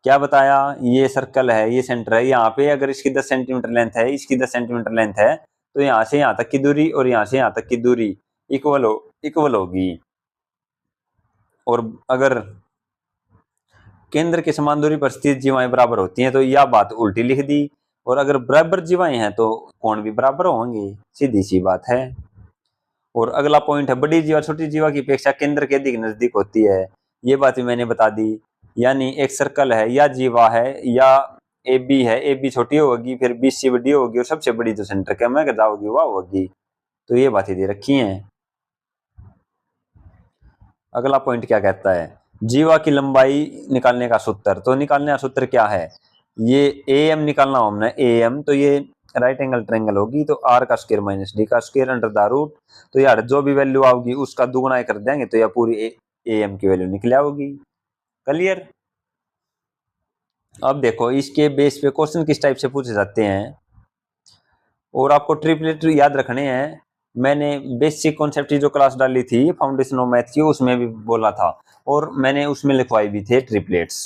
क्या बताया, ये सर्कल है, ये सेंटर है, यहाँ पे अगर इसकी 10 सेंटीमीटर लेंथ है, इसकी 10 सेंटीमीटर लेंथ है, तो यहाँ से यहाँ तक की दूरी और यहाँ से यहाँ तक की दूरी इक्वल होगी। और अगर केंद्र के समान दूरी पर स्थित जीवाएं बराबर होती हैं, तो यह बात उल्टी लिख दी, और अगर बराबर जीवाएं हैं तो कोण भी बराबर होंगे, सीधी सी बात है। और अगला पॉइंट है, बड़ी जीवा छोटी जीवा की अपेक्षा केंद्र के अधिक नजदीक होती है, ये बात भी मैंने बता दी। यानी एक सर्कल है या जीवा है या ए बी है, ए बी छोटी होगी फिर बी सी बड़ी होगी और सबसे बड़ी जो सेंटर के में होगी वह होगी, तो ये बातें दे रखी हैं। अगला पॉइंट क्या कहता है, जीवा की लंबाई निकालने का सूत्र, तो निकालने का सूत्र क्या है, ये ए एम निकालना हो हमने, ए एम तो ये राइट एंगल ट्रायंगल होगी, तो आर का स्क्वायर माइनस डी का स्क्वायर अंडर द रूट, तो यार जो भी वैल्यू आओगी उसका दुगुना कर देंगे तो यह पूरी ए एम की वैल्यू निकल आओगी। क्लियर। अब देखो इसके बेस पे क्वेश्चन किस टाइप से पूछे जाते हैं, और आपको ट्रिपलेट याद रखने हैं। मैंने बेसिक कॉन्सेप्ट की जो क्लास डाली थी फाउंडेशन ऑफ मैथ की, उसमें भी बोला था और मैंने उसमें लिखवाई भी थे ट्रिपलेट्स।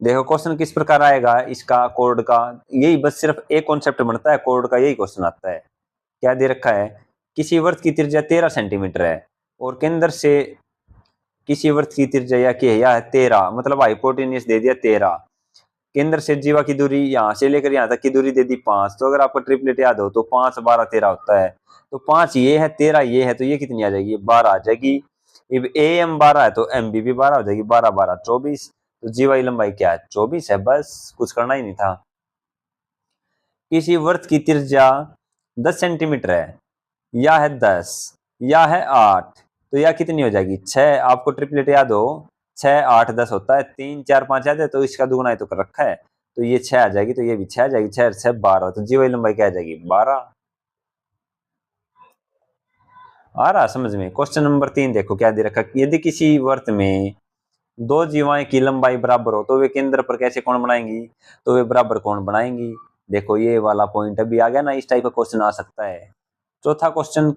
देखो क्वेश्चन किस प्रकार आएगा इसका, कोड का यही बस सिर्फ एक कॉन्सेप्ट बनता है, कोड का यही क्वेश्चन आता है। क्या दे रखा है, किसी वृत्त की त्रिज्या 13 सेंटीमीटर है और केंद्र से किसी वृत्त की त्रिज्या क्या है 13, मतलब हाइपोटेन्यूस दे दिया 13, केंद्र से जीवा की दूरी यहाँ से लेकर यहाँ तक की दूरी दे दी 5, तो अगर आपको ट्रिपलेट याद हो तो 5 12 13 होता है। तो 5 ये है, 13 ये है, तो ये कितनी आ जाएगी? 12 आ जाएगी। अब ए एम 12 है तो एम बी भी 12 हो जाएगी। 12 12 24। तो जीवा की लंबाई क्या है? 24 है। बस कुछ करना ही नहीं था। किसी वृत्त की त्रिज्या 10 सेंटीमीटर है, या है 10, या है 8, तो यह कितनी हो जाएगी? 6। आपको ट्रिपलेट याद हो, 6 8 10 होता है, 3 4 5 याद है, तो इसका दुगुना ही तो कर रखा है, तो ये 6 आ जाएगी, तो ये भी 6 आ जाएगी। 6 6 12, तो जीवा की लंबाई क्या आ जाएगी? 12। आ रहा समझ में? क्वेश्चन नंबर 3 देखो क्या दे रखा। यदि किसी वृत्त में दो जीवाएं की लंबाई बराबर हो तो वे केंद्र पर कैसे कोण बनाएंगी? तो वे बराबर कोण बनाएंगी। देखो ये वाला पॉइंट अभी आ गया ना, इस टाइप का क्वेश्चन आ सकता है। चौथा क्वेश्चन,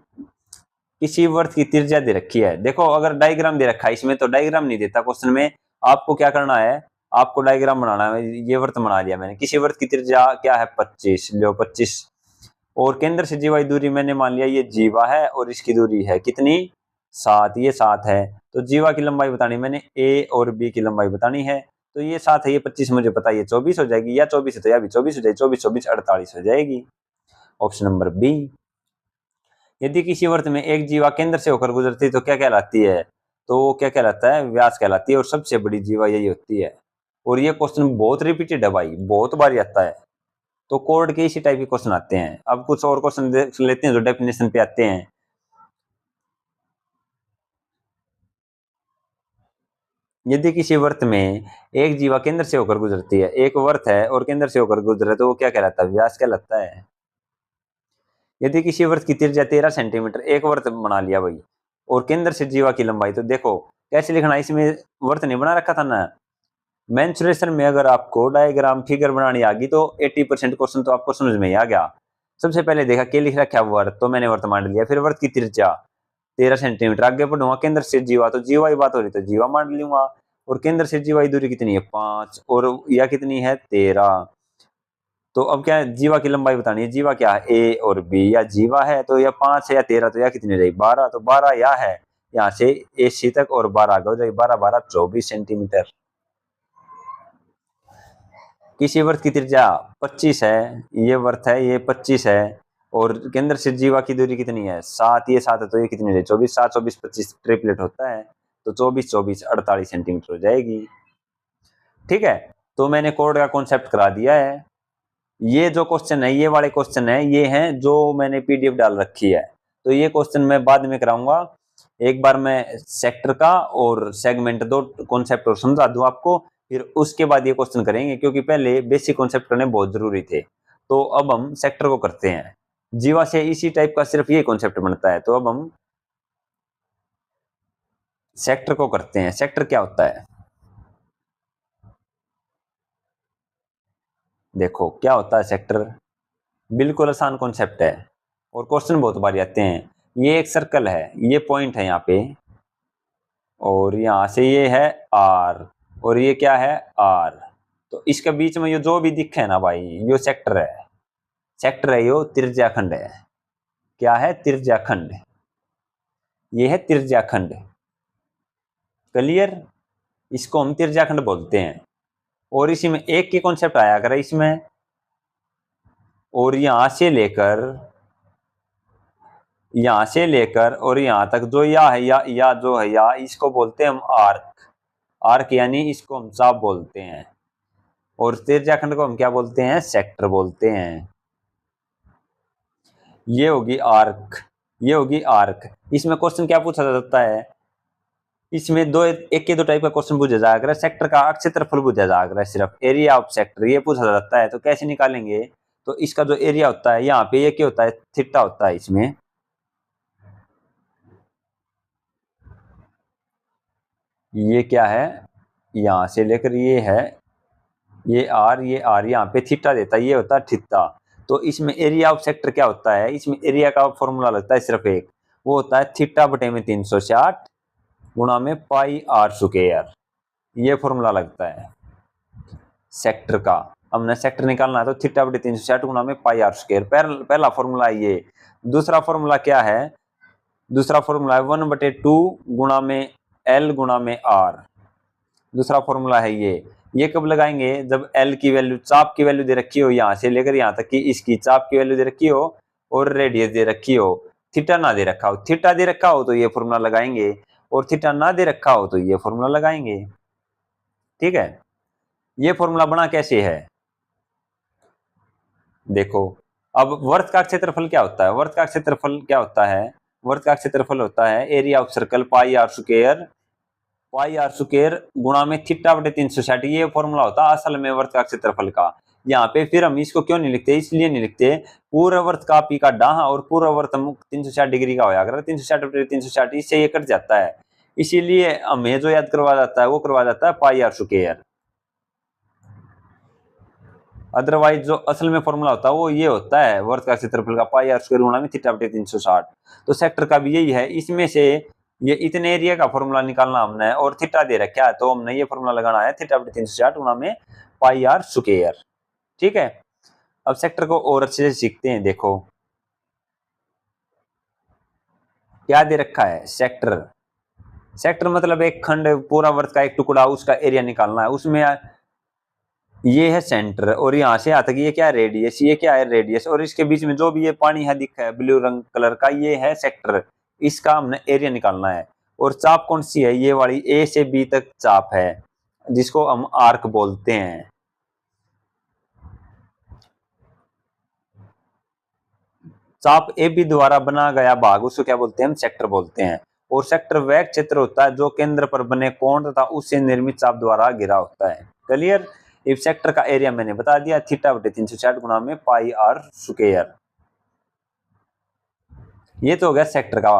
किसी वृत्त की त्रिज्या दे रखी है। देखो अगर डायग्राम दे रखा है इसमें, तो डायग्राम नहीं देता क्वेश्चन में, आपको क्या करना है? आपको डायग्राम बनाना है। ये वृत्त बना लिया मैंने। किसी वृत्त की त्रिज्या क्या है? 25, लो 25, और केंद्र से जीवा की दूरी मैंने मान लिया ये जीवा है, और इसकी दूरी है कितनी? 7, ये 7 है। तो जीवा की लंबाई बतानी मैंने, ए और बी की लंबाई बतानी है। तो ये 7 है, ये 25 मुझे पता है, ये 24 हो जाएगी, या 24 है तो यह भी 24 हो जाएगी। 24 24 48 हो जाएगी। Option number B. यदि किसी वृत्त में एक जीवा केंद्र से होकर गुजरती है तो क्या कहलाती है? तो वो क्या कहलाता है? व्यास कहलाती है, और सबसे बड़ी जीवा यही होती है। और ये क्वेश्चन बहुत रिपीटेड है भाई, बहुत बार आता है। तो कोड के इसी टाइप के क्वेश्चन आते हैं। अब कुछ और क्वेश्चन देख लेते हैं जो डेफिनेशन पे आते हैं। यदि किसी वृत्त में एक जीवा केंद्र से होकर गुजरती है, एक वृत्त है और केंद्र से होकर गुजरे, तो वो क्या कहलाता है? व्यास कहलाता है। यदि किसी वृत्त की त्रिज्या 13 सेंटीमीटर, एक वृत्त बना लिया भाई, और केंद्र से जीवा की लंबाई, तो देखो कैसे लिखना है, इसमें वृत्त नहीं बना रखा था ना। मेंसुरेशन में अगर आपको डायग्राम फिगर बनानी आ गई तो 80% क्वेश्चन तो आपको समझ में ही आ गया। सबसे पहले देखा क्या लिख रखा है? वृत्त, तो मैंने वृत्त मान लिया। फिर वृत्त की त्रिज्या 13 सेंटीमीटर, आगे बढ़ूंगा केंद्र से जीवा, तो जीवा की बात हो रही तो जीवा मान लूंगा। और केंद्र से जीवा की दूरी कितनी है? 5, और यह कितनी है? 13। तो अब क्या है? जीवा की लंबाई बतानी है। जीवा क्या है? ए और बी। या जीवा है तो यह 5 है, या 13, तो यह कितनी हो जाएगी? 12। तो 12 यह है, यहाँ से ए सी तक, और 12 आगे हो जाएगी। 12 12 24 सेंटीमीटर। किसी वृत्त की त्रिज्या 25 है, ये वृत्त है, ये 25 है, और केंद्र से जीवा की दूरी कितनी है? 7, ये 7 है, तो ये कितनी हो जाएगी? 24। 7 24 25 ट्रिपलेट होता है, तो 24 24 48 सेंटीमीटर हो जाएगी। ठीक है, तो मैंने कोड का कॉन्सेप्ट करा दिया है। ये जो क्वेश्चन है, ये वाले क्वेश्चन है, ये हैं जो मैंने पीडीएफ डाल रखी है, तो ये क्वेश्चन मैं बाद में कराऊंगा। एक बार मैं सेक्टर का और सेगमेंट दो कॉन्सेप्ट और समझा दूं आपको, फिर उसके बाद ये क्वेश्चन करेंगे, क्योंकि पहले बेसिक कॉन्सेप्ट करने बहुत जरूरी थे। तो अब हम सेक्टर को करते हैं। जीवा से इसी टाइप का सिर्फ ये कॉन्सेप्ट बनता है, तो अब हम सेक्टर को करते हैं। सेक्टर क्या होता है? देखो क्या होता है सेक्टर, बिल्कुल आसान कॉन्सेप्ट है, और क्वेश्चन बहुत बारी आते हैं। ये एक सर्कल है, ये पॉइंट है यहाँ पे, और यहाँ से ये है आर, और ये क्या है? आर। तो इसके बीच में ये जो भी दिखे है ना भाई, ये सेक्टर है। सेक्टर है, यो त्रिज्याखंड है। क्या है? त्रिज्याखंड। ये है त्रिज्याखंड। क्लियर? इसको हम त्रिज्याखंड बोलते हैं। और इसी में एक की कॉन्सेप्ट आया कर इसमें, और यहां से लेकर और यहां तक जो या है, या जो है, या इसको बोलते हैं हम आर्क। आर्क यानी इसको हम चाप बोलते हैं। और त्रिज्याखंड को हम क्या बोलते हैं? सेक्टर बोलते हैं। ये होगी आर्क, ये होगी आर्क। इसमें क्वेश्चन क्या पूछा जाता है? इसमें दो एक के दो टाइप का क्वेश्चन पूछा जाएगा। सेक्टर का क्षेत्रफल पूछा जाएगा, सिर्फ एरिया ऑफ सेक्टर ये पूछा जाता है। तो कैसे निकालेंगे? तो इसका जो एरिया होता है यहाँ पे, ये क्या होता है? थीटा होता है इसमें। ये क्या है? यहां से लेकर ये है, ये आर, ये आर, यहाँ पे थीटा देता है, ये होता है थीटा। तो इसमें एरिया ऑफ सेक्टर क्या होता है? इसमें एरिया का फॉर्मूला लगता है सिर्फ एक, वो होता है थीटा बटे में 360 गुणा में पाई आर स्क्वायर। ये फॉर्मूला लगता है सेक्टर का। हमने सेक्टर निकालना है तो थीटा बटे 360 गुणा में पाई आर स्क्वायर, पहला फॉर्मूला है ये। दूसरा फॉर्मूला क्या है? दूसरा फॉर्मूला है 1/2 गुणा में एल गुणा में आर। दूसरा फॉर्मूला है ये। ये कब लगाएंगे, जब एल की वैल्यू, चाप की वैल्यू दे रखी हो यहाँ से लेकर यहाँ तक कि इसकी चाप की वैल्यू दे रखी हो और रेडियस दे रखी हो, थीटा ना दे रखा हो। थीटा दे रखा हो तो ये फॉर्मूला लगाएंगे और थीटा ना दे रखा हो तो ये फॉर्मूला लगाएंगे। ठीक है, ये फॉर्मूला बना कैसे है देखो। अब वर्त का क्षेत्रफल क्या होता है, वर्त का क्षेत्रफल क्या होता है, वर्त का क्षेत्रफल होता है area of circle pi R square, pi R square गुणा में थीटा बटे 360। ये फॉर्मूला होता है असल में वर्त का क्षेत्रफल का। यहाँ पे फिर हम इसको क्यों नहीं लिखते, इसलिए नहीं लिखते, पूरा वर्त का पी का डाह और पूरा वर्त मुख 360 डिग्री का होया, अगर 360 बटे 360 इससे ये कट जाता है, इसीलिए हमें जो याद करवा जाता है वो करवा जाता है पाई आर स्क्वायर। अदरवाइज जो असल में फॉर्मूला होता है वो ये होता है वर्त का क्षेत्रफल का पाई आर स्क्वायर गुणा में थीटा बटे 360। तो सेक्टर का भी यही है, इसमें से ये इतने एरिया का फॉर्मूला निकालना हमने और थीटा दे रखा है तो हमने ये फॉर्मूला लगाना है थीटा बटे 360 गुणा में पाई आर स्क्वायर। ठीक है, अब सेक्टर को और अच्छे से सीखते हैं। देखो क्या दे रखा है, सेक्टर, सेक्टर मतलब एक खंड, पूरा वर्त का एक टुकड़ा, उसका एरिया निकालना है। उसमें ये है सेंटर और यहाँ से आता है ये क्या है रेडियस, ये क्या है रेडियस, और इसके बीच में जो भी ये पानी है दिखा है ब्लू रंग कलर का, ये है सेक्टर, इसका हमने एरिया निकालना है। और चाप कौन सी है, ये वाली ए से बी तक चाप है जिसको हम आर्क बोलते हैं। चाप ए बी द्वारा बना गया भाग उसको क्या बोलते हैं, हम सेक्टर बोलते हैं। और सेक्टर वह क्षेत्र होता है जो केंद्र पर बने कोण तथा उससे निर्मित चाप द्वारा घिरा होता है। क्लियर, इस सेक्टर का एरिया मैंने बता दिया थीटा बटे 360 गुणा में पाई आर स्क्वायर। ये तो हो गया सेक्टर का।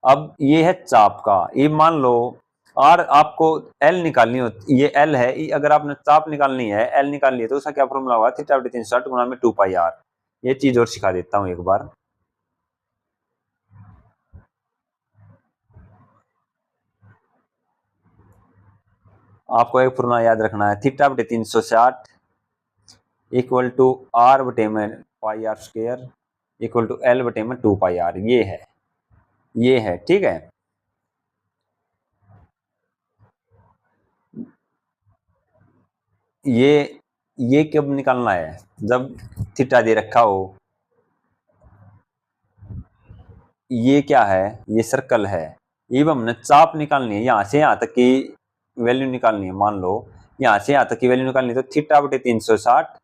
अब ये है चाप का, ये मान लो आर आपको एल निकालनी होती, ये एल है, अगर आपने चाप निकालनी है एल निकालनी है तो उसका क्या फॉर्मूला होगा, थीटा बटे 360 गुणा में 2 पाई आर। ये चीज और सिखा देता हूं एक बार। आपको एक फॉर्मूला याद रखना है, थीटा बटे 360 इक्वल टू आर बटे में pi R square equal to L बटे में 2 पाई आर। ये है, ये है। ठीक है, ये कब निकालना है, जब थीटा दे रखा हो। ये क्या है, ये सर्कल है, ये हमने चाप निकालनी है, यहाँ से यहाँ तक की वैल्यू निकालनी है। मान लो यहाँ से यहाँ तक की वैल्यू निकालनी है तो थीटा बटे 360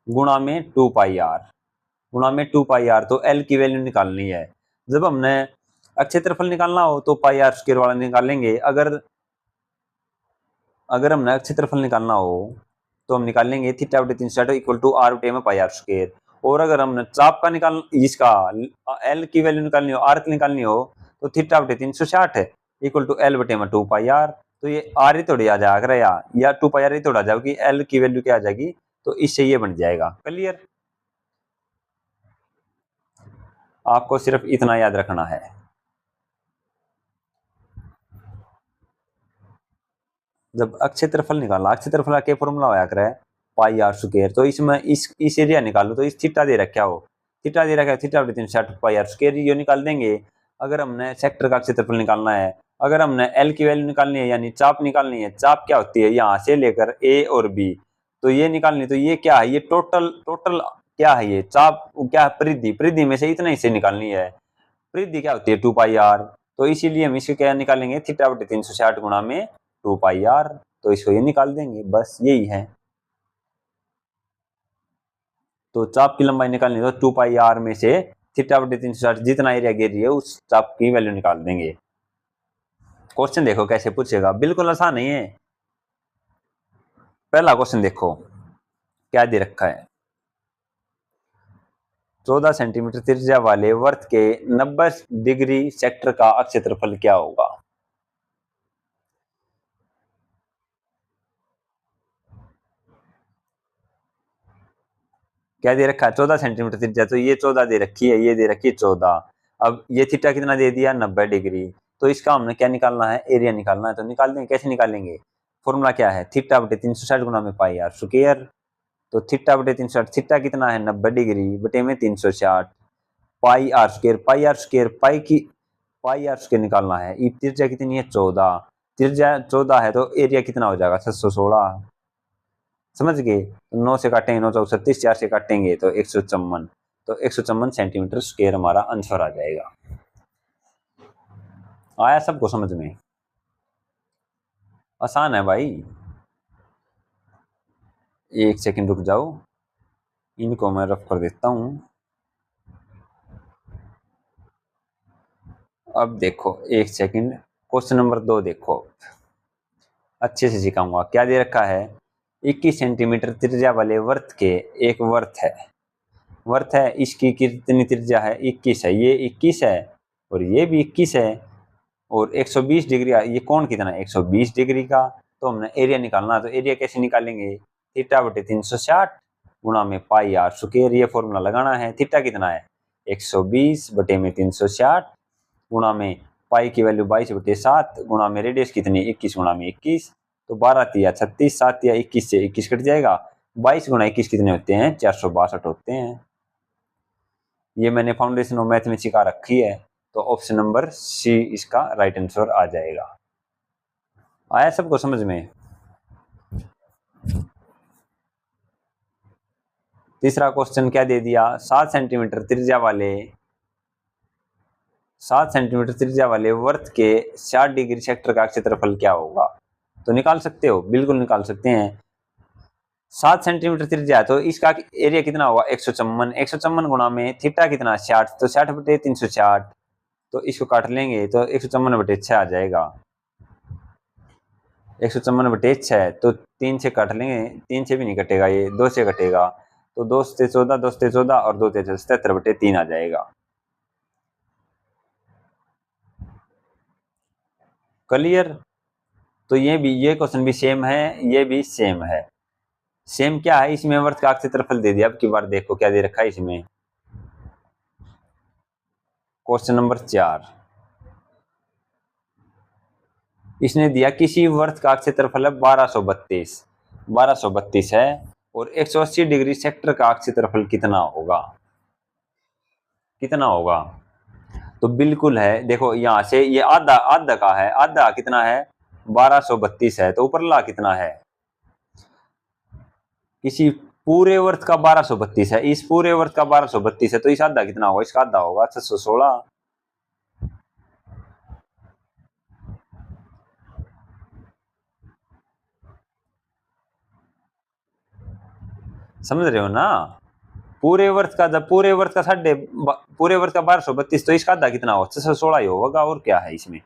गुणा में 2 पाई आर, गुणा में 2 पाई आर, तो एल की वैल्यू निकालनी है। जब हमने क्षेत्रफल निकालना हो तो पाई आर स्क्वायर वाला निकालेंगे, अगर हमने क्षेत्रफल निकालना हो तो हम निकालेंगे थीटा बटे 360 इक्वल टू आर बटे में पाई आर स्क्वायर। और अगर हमने चाप का इसका एल की वैल्यू निकालनी हो, आर की निकालनी हो तो थीटा बटे 360 इक्वल टू एल बटे में 2 पाई आर। तो ये आर ही थोड़ी आ जाएगा या 2 पाई आर ही थोड़ा आ जाएगी, एल की वैल्यू क्या आ जाएगी, तो इससे ये बन जाएगा। क्लियर, आपको सिर्फ इतना याद रखना है। जब क्षेत्रफल निकालना, क्षेत्रफल का फॉर्मूला होया करे पाई आर स्क्वायर, तो इसमें इस एरिया निकालो तो इस थीटा दे रखा हो, थीटा दे रखा है थीटा बटे 360 पाई आर स्क्वायर, ये निकाल देंगे। अगर हमने सेक्टर का क्षेत्रफल निकालना है, अगर हमने एल की वैल्यू निकालनी है यानी चाप निकालनी है, चाप क्या होती है यहाँ से लेकर ए और बी, तो ये निकालनी, तो ये क्या है, ये टोटल टोटल क्या है, ये चाप क्या है, परिधि, परिधि में से इतना हिस्से निकालनी है। परिधि क्या होती है 2 पाई आर, तो इसीलिए हम इसको क्या निकालेंगे थीटा बटे 360 गुणा में 2 पाई आर, तो इसको ये निकाल देंगे, बस यही है। तो चाप की लंबाई निकालनी तो 2 पाई आर में से थीटा बटे 360 जितना एरिया घेर रही है उस चाप की वैल्यू निकाल देंगे। क्वेश्चन देखो कैसे पूछेगा, बिल्कुल आसान नहीं है। पहला क्वेश्चन देखो क्या दे रखा है, 14 सेंटीमीटर त्रिज्या वाले वर्त के 90 डिग्री सेक्टर का क्षेत्रफल क्या होगा। क्या दे रखा है, 14 सेंटीमीटर त्रिज्या, तो ये 14 दे रखी है, ये दे रखी है 14। अब ये थीटा कितना दे दिया 90 डिग्री, तो इसका हमने क्या निकालना है, एरिया निकालना है। तो निकाल देंगे, कैसे निकालेंगे, फॉर्मूला क्या है, थीटा बटे 360 गुणा में पाई आर स्क्वायर। तो थीटा बटे 360, थीटा कितना है 90 डिग्री बटे में 360 pi R square, pi R square, pi R square निकालना है। ये त्रिज्या कितनी है 14, त्रिज्या 14 है तो एरिया कितना हो जाएगा 716। समझ गए। 9 से काटेंगे 9 चौक 36, 4 से काटेंगे तो 154, तो 154 सेंटीमीटर स्क्वायर हमारा आंसर आ जाएगा। आया सबको समझ में? आसान है भाई। एक सेकंड रुक जाओ, इनको मैं रफ कर देता हूँ। अब देखो एक सेकंड, क्वेश्चन नंबर 2 देखो, अच्छे से सिखाऊंगा। क्या दे रखा है? 21 सेंटीमीटर त्रिज्या वाले वर्त के, एक वर्त है, इसकी कितनी त्रिज्या है? 21 है, ये 21 है और ये भी 21 है, और 120 डिग्री, ये कौन कितना है? 120 डिग्री का। तो हमने एरिया निकालना है, तो एरिया कैसे निकालेंगे? थीटा बटे 360 गुणा में पाई आर स्क्वायर, ये फॉर्मूला लगाना है। थीटा कितना है? 120 बटे में 360 गुणा में पाई की वैल्यू 22/7 गुणा में रेडियस कितनी? 21 गुणा में 21, तो 12 तिया 36, 7 तिया 21 से 21 कट जाएगा। 22 गुणा 21 कितने होते हैं? 462 होते हैं। ये मैंने फाउंडेशन ऑफ मैथ में सिखा रखी है, तो ऑप्शन नंबर सी इसका राइट आंसर आ जाएगा। आया सबको समझ में? तीसरा क्वेश्चन क्या दे दिया? 7 सेंटीमीटर त्रिज्या वाले वर्त के 60 डिग्री सेक्टर का क्षेत्रफल क्या होगा? तो निकाल सकते हो, बिल्कुल निकाल सकते हैं। 7 सेंटीमीटर त्रिज्या है तो इसका एरिया कितना होगा? 154 गुणा में थीटा कितना? 60, तो 60 बटे 360, तो इसको काट लेंगे तो 154 बटे 6 आ जाएगा। 154 बटे 6, तो 3 से काट लेंगे, 3 से भी नहीं कटेगा, ये 2 से कटेगा, तो 2 से 14, 2 से 14 और 2 से 77 बटे 3 आ जाएगा। क्लियर? तो ये क्वेश्चन भी सेम है, ये भी सेम है। सेम क्या है? इसमें वर्त का क्षेत्रफल दे दिया। अब की बार देखो क्या दे रखा है इसमें। क्वेश्चन नंबर 4, इसने दिया किसी वर्त का क्षेत्रफल है 1232 है और 180 डिग्री सेक्टर का क्षेत्रफल कितना होगा? कितना होगा? तो बिल्कुल है, देखो यहाँ से ये आधा आधा का है, आधा कितना है? 1232 है, तो ऊपरला कितना है? किसी पूरे वर्त का 1232 है, इस पूरे वर्त का 1232 है, तो इस आधा कितना होगा? इसका आधा होगा 616। समझ रहे हो ना? पूरे वर्त का, जब पूरे वर्त का पूरे वर्त का 1232, तो इसका आधा कितना होगा? 616 ही होगा, और क्या है इसमें।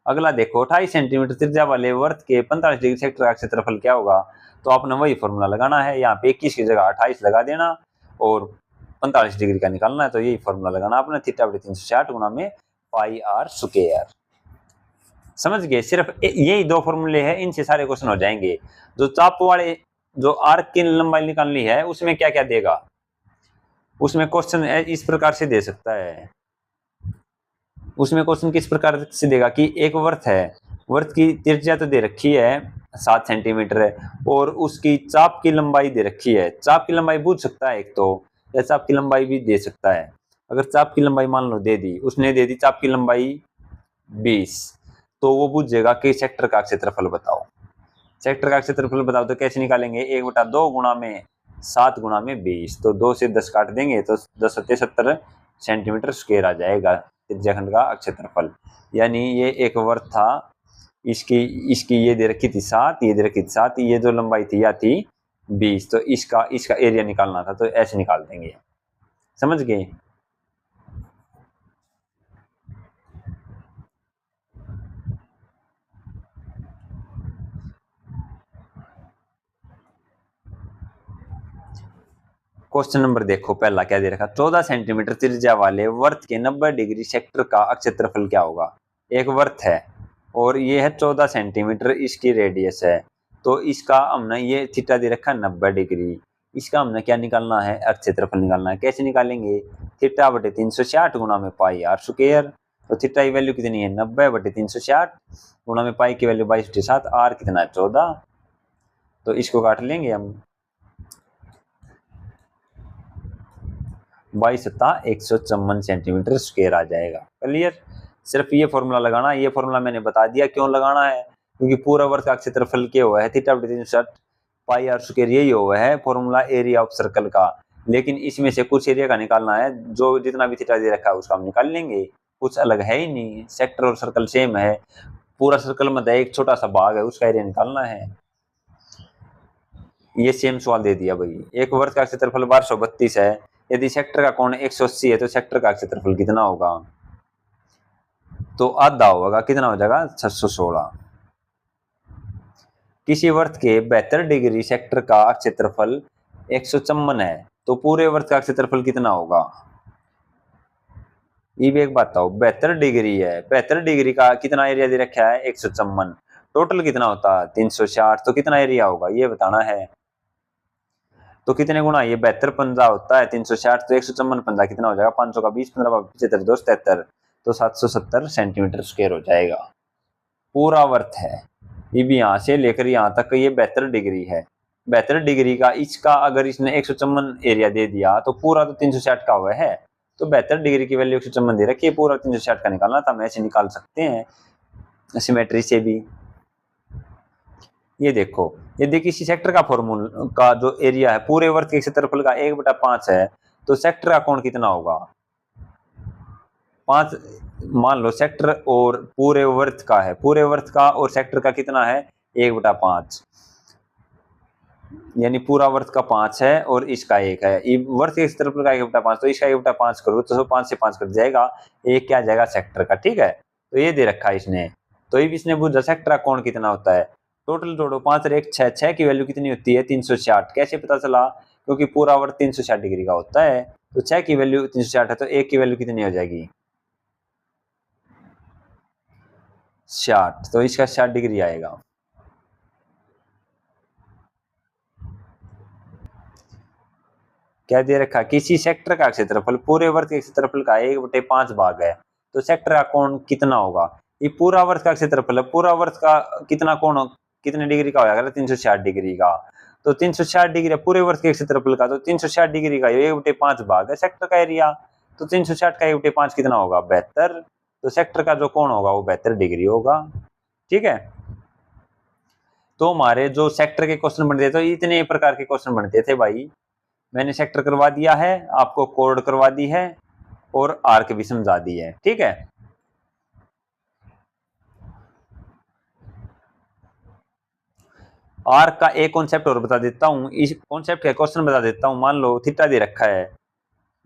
अगला देखो, 28 सेंटीमीटर त्रिज्या वाले वर्त के 45 डिग्री सेक्टर का क्षेत्रफल क्या होगा? तो आपने वही फॉर्मूला लगाना है, यहाँ पे 21 की जगह 28 लगा देना और 45 डिग्री का निकालना है, तो यही फॉर्मूला लगाना आपने, थीटा बटे 360 गुणा में पाई आर स्क्वायर। समझ गए? सिर्फ यही 2 फॉर्मूले हैं, इनसे सारे क्वेश्चन हो जाएंगे। जो चाप वाले, जो आर्क की लंबाई निकालनी है, उसमें क्या क्या देगा? उसमें क्वेश्चन इस प्रकार से दे सकता है। उसमें क्वेश्चन किस प्रकार से देगा कि एक वर्त है, वर्त की त्रिज्या तो दे रखी है 7 सेंटीमीटर है, और उसकी चाप की लंबाई दे रखी है। चाप की लंबाई पूछ सकता है एक तो, या चाप की लंबाई भी दे सकता है। अगर चाप की लंबाई मान लो दे दी, उसने दे दी चाप की लंबाई 20, तो वो पूछेगा कि सेक्टर का क्षेत्रफल बताओ। सेक्टर का क्षेत्रफल बताओ तो कैसे निकालेंगे? 1/2 गुणा में 7 गुणा में 20, तो 2 से 10 काट देंगे तो 10 × 70 सेंटीमीटर स्क्वायर आ जाएगा त्रिज्याखंड का क्षेत्रफल। यानी ये एक वर्त था, इसकी इसकी ये दे रखी थी 7, ये दे रखी थी 7, ये जो लंबाई थी या थी 20, तो इसका एरिया निकालना था, तो ऐसे निकाल देंगे। समझ गए? क्वेश्चन नंबर देखो, पहला क्या दे रखा? 14 सेंटीमीटर त्रिज्या वाले वर्त के 90 डिग्री सेक्टर का क्षेत्रफल क्या होगा? एक वर्त है और ये है 14 सेंटीमीटर, इसकी रेडियस है, तो इसका हमने ये थीटा दे रखा है 90 डिग्री, इसका हमने क्या निकालना है? क्षेत्रफल निकालना है। कैसे निकालेंगे? थीटा बटे 360 गुणा में पाई आर स्क्वायर, तो थीटा की वैल्यू कितनी है? 90 बटे 360 गुणा में पाई की वैल्यू 22/7, आर कितना है? 14, तो इसको काट लेंगे हम, 22/154 सेंटीमीटर स्क्वायर आ जाएगा। क्लियर? सिर्फ ये फॉर्मूला लगाना, ये फॉर्मूला मैंने बता दिया क्यों लगाना है, क्योंकि पूरा वर्ग का क्षेत्रफल क्या हुआ है? थीटा बटे 360 पाई आर स्क्वायर यही हुआ है फॉर्मूला एरिया ऑफ सर्कल का। लेकिन इसमें से कुछ एरिया का निकालना है, जो जितना भी थीटा दे रखा है उसका हम निकाल लेंगे, कुछ अलग है ही नहीं। सेक्टर और सर्कल सेम है, पूरा सर्कल मतलब एक छोटा सा भाग है उसका एरिया निकालना है। ये सेम सवाल दे दिया भाई। एक वर्ग का क्षेत्रफल 1232 है, यदि सेक्टर का कोण 180 है तो सेक्टर का क्षेत्रफल कितना होगा? तो आधा होगा, कितना हो जाएगा? 616। किसी वृत्त के 72 डिग्री सेक्टर का क्षेत्रफल 154 है तो पूरे वृत्त का क्षेत्रफल कितना होगा? ये भी एक बात बताओ, 72 डिग्री है, 72 डिग्री का कितना एरिया दे रखा है? 154। टोटल कितना होता है? 360। तो कितना एरिया होगा ये बताना है। तो कितने गुना? ये 72 पंजा होता है 360, तो 154 पंजा कितना हो जाएगा? 500 का 20, 15 75 2 73, तो 770 सेंटीमीटर स्क्वायर हो जाएगा। पूरा वर्थ है। ये भी यहाँ से लेकर यहाँ तक ये 72 डिग्री है। 72 डिग्री का इसका अगर इसने 154 एरिया दे दिया तो पूरा तो 360 का हुआ है। तो 72 डिग्री की वैल्यू 154 दे रखी है, पूरा 360 का निकालना था। हम ऐसे निकाल सकते हैं सिमेट्री से भी। ये देखो, यदि किसी सेक्टर का फॉर्मूला का जो एरिया है पूरे वर्ग के क्षेत्रफल का 1/5 है तो सेक्टर का कोण कितना होगा? 5 मान लो सेक्टर और पूरे वर्ग का है, पूरे वर्ग का और सेक्टर का कितना है? 1/5, यानी पूरा वर्ग का 5 है और इसका 1 है। वर्ग के क्षेत्रफल का 1/5, तो इसका 1/5 करो तो 5 से 5 कट जाएगा, एक क्या जाएगा? सेक्टर का। ठीक है, तो ये दे रखा है इसने। तो ये इसने पूछा सेक्टर का कोण कितना होता है। टोटल जोड़ो, 5 और 1 6, 6 की वैल्यू कितनी होती है? 360। कैसे पता चला? क्योंकि पूरा वर्ग 360 डिग्री का होता है, तो 6 की वैल्यू 360 है, तो 1 की वैल्यू कितनी हो जाएगी? 60, तो इसका 60 डिग्री आएगा। क्या दे रखा? किसी सेक्टर का क्षेत्रफल पूरे वर्ग के क्षेत्रफल का 1/5 भाग है तो सेक्टर का कोण कितना होगा? ये पूरा वर्ग का क्षेत्रफल है, पूरा वर्ग का कितना कोण कितने डिग्री का हो जाएगा? 360 डिग्री का। तो 360 डिग्री पूरे वर्ग के क्षेत्रफल का, तो 360 डिग्री का 1/5 भाग है सेक्टर का एरिया। तो 360 का 1/5 कितना होगा? 72। तो सेक्टर का जो कोण होगा वो 72 डिग्री होगा। ठीक है, तो हमारे जो सेक्टर के क्वेश्चन बनते थे, तो इतने प्रकार के क्वेश्चन बनते थे भाई। मैंने सेक्टर करवा दिया है, आपको कोड करवा दी है और आर्क भी समझा दी है। ठीक है, आर्क का एक कॉन्सेप्ट और बता देता हूं, इस कॉन्सेप्ट का क्वेश्चन बता देता हूं। मान लो थीटा दे रखा है,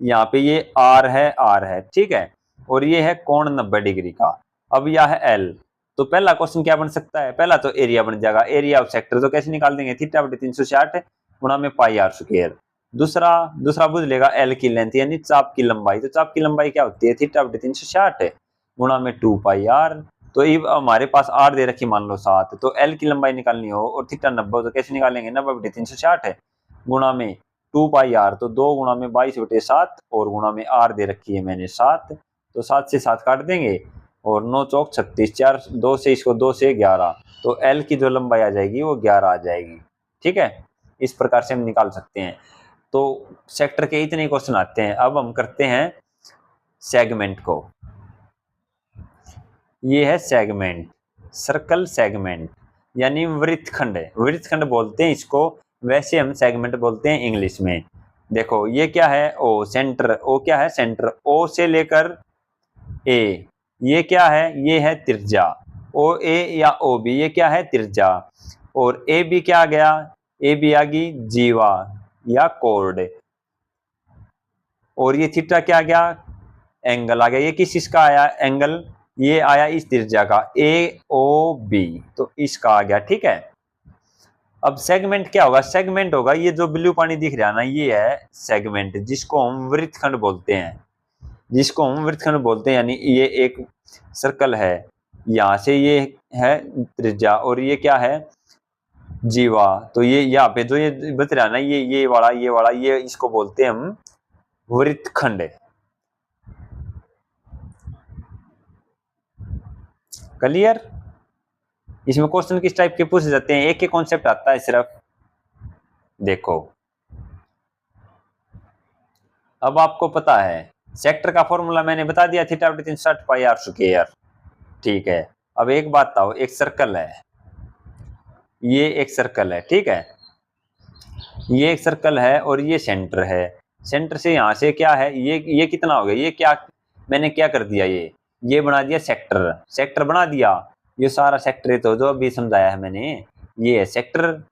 यहाँ पे ये आर है, ठीक है, और ये है कोण 90 डिग्री का। अब यह है एल। तो पहला क्वेश्चन क्या बन सकता है? पहला तो एरिया बन जाएगा, एरिया ऑफ सेक्टर। तो कैसे निकाल देंगे? थीटा बटे 360 गुणा में पाई आर स्क्वायर। दूसरा बुझ लेगा एल की लेंथ यानी चाप की लंबाई। तो चाप की लंबाई क्या होती है? थीटा बटे 360 गुणा में 2 पाई आर। तो ये हमारे पास आर दे रखी मान लो 7, तो एल की लंबाई निकालनी हो और थीटा 90, तो कैसे निकालेंगे? 90 बटे 360 गुणा में 2 पाई आर, तो 2 गुणा में 22/7 और गुणा में आर दे रखी है मैंने 7। तो 7 से 7 काट देंगे और 9 चौक 36, 4 2 से इसको 2 से 11, तो एल की जो लंबाई आ जाएगी वो 11 आ जाएगी। ठीक है, इस प्रकार से हम निकाल सकते हैं। तो सेक्टर के इतने क्वेश्चन आते हैं। अब हम करते हैं सेगमेंट को। ये है सेगमेंट, सर्कल सेगमेंट यानी वृत्तखंड। वृत्तखंड बोलते हैं इसको, वैसे हम सेगमेंट बोलते हैं इंग्लिश में। देखो ये क्या है? ओ सेंटर। ओ क्या है? सेंटर। ओ से लेकर ए, ये क्या है? ये है त्रिज्या। ओ ए या ओ बी, ये क्या है? त्रिज्या। और ए बी क्या आ गया? ए बी आ गई जीवा या कोर्ड। और ये थीटा क्या आ गया? एंगल आ गया। ये किस इसका आया? एंगल ये आया इस त्रिज्या का, ए ओ बी, तो इसका आ गया। ठीक है, अब सेगमेंट क्या होगा? सेगमेंट होगा ये जो ब्लू पानी दिख रहा है ना, ये है सेगमेंट, जिसको हम वृत्तखंड बोलते हैं। जिसको हम वृत्तखंड बोलते हैं, यानी ये एक सर्कल है, यहाँ से ये है त्रिज्या और ये क्या है? जीवा। तो ये यहाँ पे जो ये बच रहा है ना, ये वाला ये इसको बोलते हैं हम वृत्तखंड। क्लियर? इसमें क्वेश्चन किस टाइप के पूछे जाते हैं? एक ही कॉन्सेप्ट आता है सिर्फ। देखो अब आपको पता है सेक्टर का फॉर्मूला मैंने बता दिया, थीटा बटे 360 पाई आर स्क्वायर। ठीक है, अब एक बात बताओ, एक सर्कल है, ये एक सर्कल है, ठीक है, ये एक सर्कल है और ये सेंटर है। सेंटर से यहाँ से क्या है, ये कितना हो गया, ये क्या मैंने क्या कर दिया, ये बना दिया सेक्टर, सेक्टर बना दिया। ये सारा सेक्टर है तो जो अभी समझाया है मैंने, ये है सेक्टर।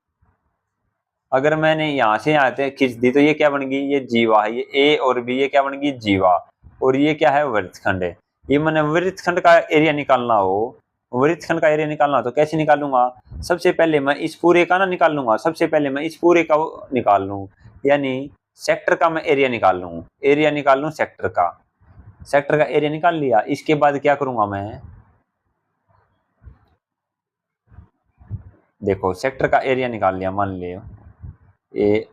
अगर मैंने यहाँ से यहाँ तक खींच दी तो ये क्या बन गई, ये जीवा है, ये ए और बी, ये क्या बन गई जीवा। और ये क्या है, वृत्तखंड है। ये मैंने वृत्तखंड का एरिया निकालना हो, वृत्तखंड का एरिया निकालना हो तो कैसे निकाल लूंगा, सबसे पहले मैं इस पूरे का ना निकाल लूंगा, सबसे पहले मैं इस पूरे का निकाल लूं, यानी सेक्टर का मैं एरिया निकाल लूं, एरिया निकाल लूं सेक्टर का। सेक्टर का एरिया निकाल लिया, इसके बाद क्या करूंगा मैं, देखो सेक्टर का एरिया निकाल लिया, मान लियो ये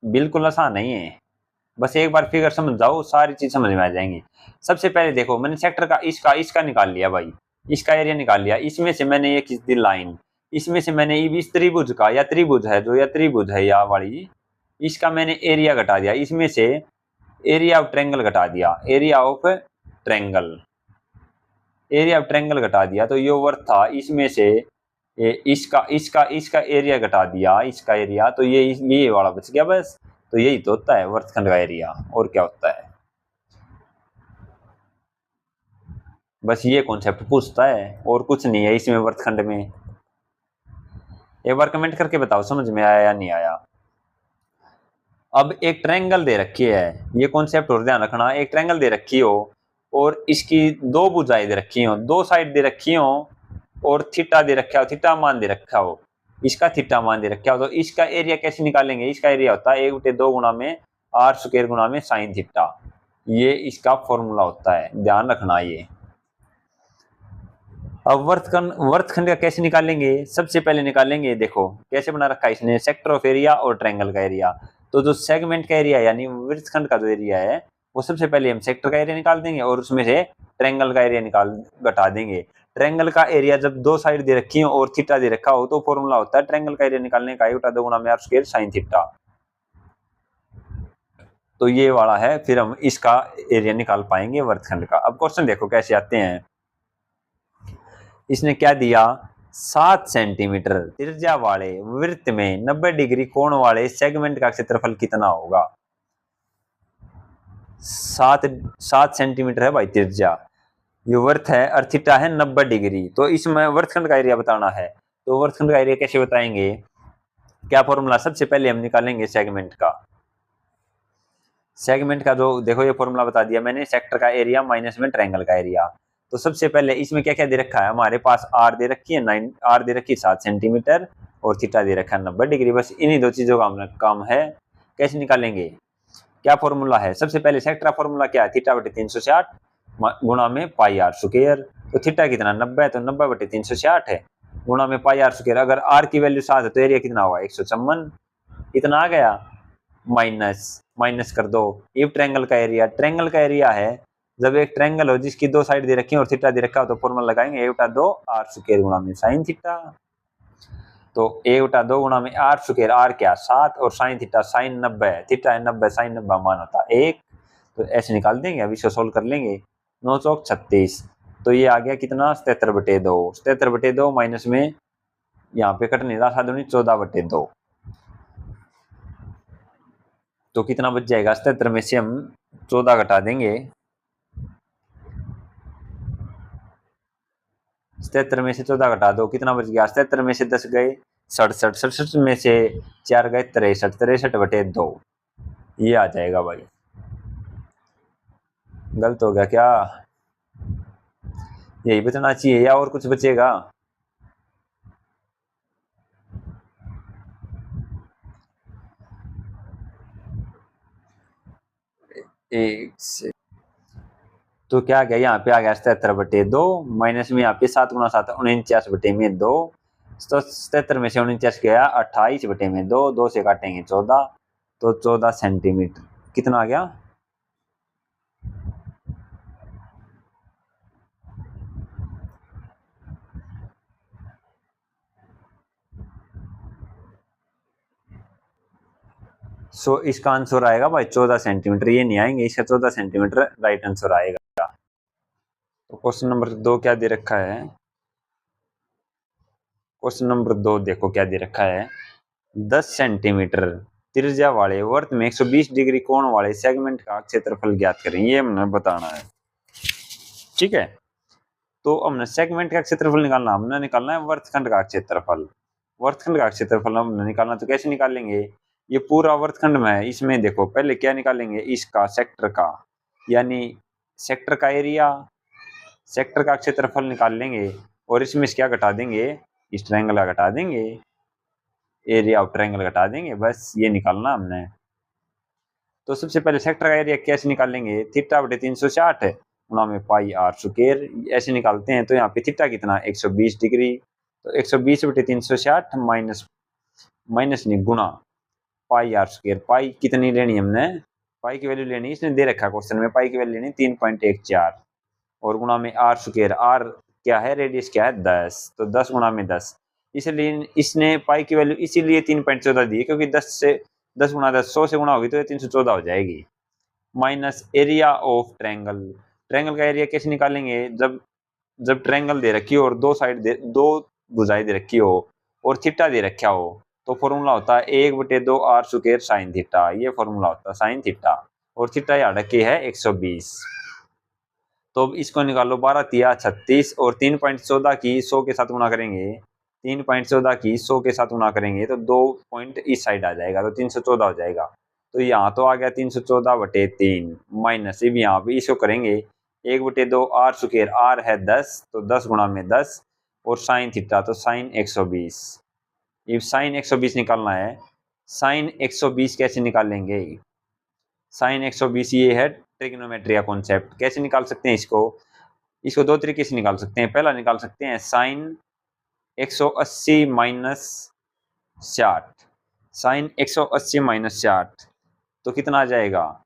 बिल्कुल आसान नहीं है, बस एक बार फिगर समझ जाओ सारी चीज समझ में आ जाएंगी। सबसे पहले देखो मैंने सेक्टर का इसका निकाल लिया भाई, इसका एरिया निकाल लिया। इसमें से मैंने ये खींच दी लाइन, इसमें से मैंने इस त्रिभुज का, या त्रिभुज है जो, या त्रिभुज है या वाली, इसका मैंने एरिया घटा दिया, इसमें से एरिया ऑफ ट्रायंगल घटा दिया, area of triangle, area of triangle घटा दिया। तो ये वर्थ था, इसमें से इसका इसका इसका एरिया घटा दिया, इसका एरिया, तो ये वाला बच गया बस। तो यही तो होता है वर्तखंड का एरिया, और क्या होता है, बस ये कॉन्सेप्ट पूछता है और कुछ नहीं है इसमें वर्तखंड में। एक बार कमेंट करके बताओ समझ में आया या नहीं आया। अब एक ट्रायंगल दे रखी है, ये कॉन्सेप्ट और ध्यान रखना, एक ट्रायंगल दे रखी हो और इसकी दो भुजाएं दे रखी हो, दो साइड दे रखी हो, और थीटा दे रखा हो, थीटा मान दे रखा हो, इसका थीटा मान दे रखा हो, तो इसका एरिया कैसे निकालेंगे, इसका एरिया होता है 1/2 गुणा में आर स्क्वायर गुणा में साइन थीटा, ये इसका फॉर्मूला होता है, ध्यान रखना ये। अब वर्तखंड का कैसे निकालेंगे, सबसे पहले निकालेंगे, देखो कैसे बना रखा है इसने, सेक्टर ऑफ एरिया और ट्रायंगल का एरिया। तो जो सेगमेंट का एरिया यानी वृत्तखंड का जो एरिया है, वो सबसे पहले हम सेक्टर का एरिया निकाल देंगे और उसमें से ट्रायंगल का एरिया निकाल घटा देंगे। ट्रायंगल का एरिया जब दो साइड दे रखी हो और थीटा दे रखा हो तो फॉर्मूला होता है ट्रायंगल का एरिया निकालने का 1/2 गुणा में आर स्क्वायर साइन थीटा। तो ये वाला है, फिर हम इसका एरिया निकाल पाएंगे वर्तखंड का। अब क्वेश्चन देखो कैसे आते हैं, इसने क्या दिया, 7 सेंटीमीटर त्रिज्या वाले वृत्त में 90 डिग्री कोण वाले सेगमेंट का क्षेत्रफल कितना होगा। 7 सेंटीमीटर है भाई त्रिज्या, ये वर्त है और थीटा है 90 डिग्री, तो इसमें वर्तखंड का एरिया बताना है। तो वर्तखंड का एरिया कैसे बताएंगे, क्या फॉर्मूला, सबसे पहले हम निकालेंगे सेगमेंट का। सेगमेंट का जो देखो ये फॉर्मूला बता दिया मैंने, सेक्टर का एरिया माइनस में ट्रायंगल का एरिया। तो सबसे पहले इसमें क्या क्या दे रखा है, हमारे पास आर दे रखी है 9, आर दे रखी है 7 सेंटीमीटर और थीटा दे रखा है 90 डिग्री। बस इन्हीं दो चीजों का काम है। कैसे निकालेंगे, क्या फॉर्मूला है, सबसे पहले सेक्टर का फॉर्मूला क्या है, थीटा बटे 360 गुणा में पाई आर स्क्वायर। तो थीटा कितना 90 है, तो 90 बटे 360 है गुणा में पाई आर स्क्वायर। अगर आर की वैल्यू 7 है तो एरिया कितना होगा 154, इतना आ गया, माइनस कर दो। इफ ट्रायंगल का एरिया, ट्रायंगल का एरिया है जब एक ट्रायंगल हो जिसकी दो साइड दे रखी है और थीटा दे रखा हो तो फॉर्मूला लगाएंगे 1/2 आर स्क्वायर गुणा में साइन थीटा। तो 1/2 गुणा में आर स्क्वायर, आर क्या 7 और साइन थीटा, साइन 90 थीटा है 90, साइन 90 मान होता है 1। तो ऐसे निकाल देंगे, अभी इसको सोल्व कर लेंगे, 9 चौक 36, तो ये आ गया कितना 77/2, 77/2 माइनस में यहाँ पे कटने का 14/2, तो कितना बच जाएगा, 77 में से हम 14 घटा देंगे, 77 में से 14 घटा दो, कितना बच गया, 77 में से 10 गए 67, 67 में से 4 गए 63, 63/2, ये आ जाएगा भाई। गलत हो गया क्या, यही बचना चाहिए या और कुछ बचेगा। एक से तो क्या गया, यहाँ पे आ गया 77/2 माइनस में यहाँ पे 7 गुणा 7 49/2, तो 77 में से 49 गया 28/2, 2 से काटेंगे 14, तो 14 सेंटीमीटर कितना आ गया, इसका आंसर आएगा भाई 14 सेंटीमीटर, ये नहीं आएंगे, इसका 14 सेंटीमीटर राइट आंसर आएगा। तो क्वेश्चन नंबर 2 क्या दे रखा है, क्वेश्चन नंबर 2 देखो क्या दे रखा है, 10 सेंटीमीटर त्रिज्या वाले वर्त में 120 डिग्री कोण वाले सेगमेंट का क्षेत्रफल ज्ञात करें, ये हमने बताना है। ठीक है, तो हमने सेगमेंट का क्षेत्रफल निकालना, हमने निकालना है वर्तखंड का क्षेत्रफल। वर्तखंड का क्षेत्रफल हमने निकालना, तो कैसे निकालेंगे, ये पूरा वर्तखंड में है, इसमें देखो पहले क्या निकालेंगे, इसका सेक्टर का, यानी सेक्टर का एरिया, सेक्टर का क्षेत्रफल निकाल लेंगे और इसमें से क्या घटा देंगे, इस ट्रायंगल का घटा देंगे, एरिया ऑफ ट्रायंगल घटा देंगे, बस ये निकालना हमने। तो सबसे पहले सेक्टर का एरिया कैसे निकालेंगे, थीटा बटे 360 गुणा में पाई आर स्क्वायर, ऐसे निकालते हैं। तो यहाँ पे थीटा कितना 120 डिग्री, तो 120 बटे 360 माइनस माइनस नहीं गुणा पाई आर स्क्वायर, पाई कितनी लेनी हमने, पाई की वैल्यू लेनी, इसने दे रखा क्वेश्चन में, पाई की वैल्यू लेनी 3.14 और गुणा में आर स्क्वायर, आर क्या है, रेडियस क्या है 10, तो 10 गुणा में 10, इसलिए इसने पाई की वैल्यू इसीलिए 3.14 दी, क्योंकि 10 गुणा 10 100 से गुणा होगी तो ये 314 हो जाएगी। Minus area of triangle, triangle का एरिया कैसे निकालेंगे, जब जब ट्रायंगल दे रखी हो और दो साइड दो भुजाएं दे रखी हो और थीटा दे रखा हो, तो फॉर्मूला होता है 1/2 आर स्क्वायर साइन थीटा, ये फॉर्मूला होता है साइन थीटा, और थीटा यहाँ रखी है 120। तो अब इसको निकालो, 12 तिया 36 और 3.14 की 100 के साथ गुणा करेंगे, 3.14 की 100 के साथ गुणा करेंगे तो 2 पॉइंट इस साइड आ जाएगा, तो 314 हो जाएगा। तो यहाँ तो आ गया 314/3 माइनस, ये भी यहाँ पे इसको करेंगे 1/2 आर स्क्वायर, आर है 10, तो 10 गुणा में 10 और साइन थीटा, तो साइन 120। ये साइन 120 निकालना है, साइन 120 कैसे निकालेंगे, साइन 120 ये है ट्रिग्नोमेट्री का कॉन्सेप्ट, कैसे निकाल सकते हैं इसको, इसको दो तरीके से निकाल सकते हैं। पहला निकाल सकते हैं साइन 180 माइनस 60, साइन 180 माइनस 60 तो कितना आ जाएगा,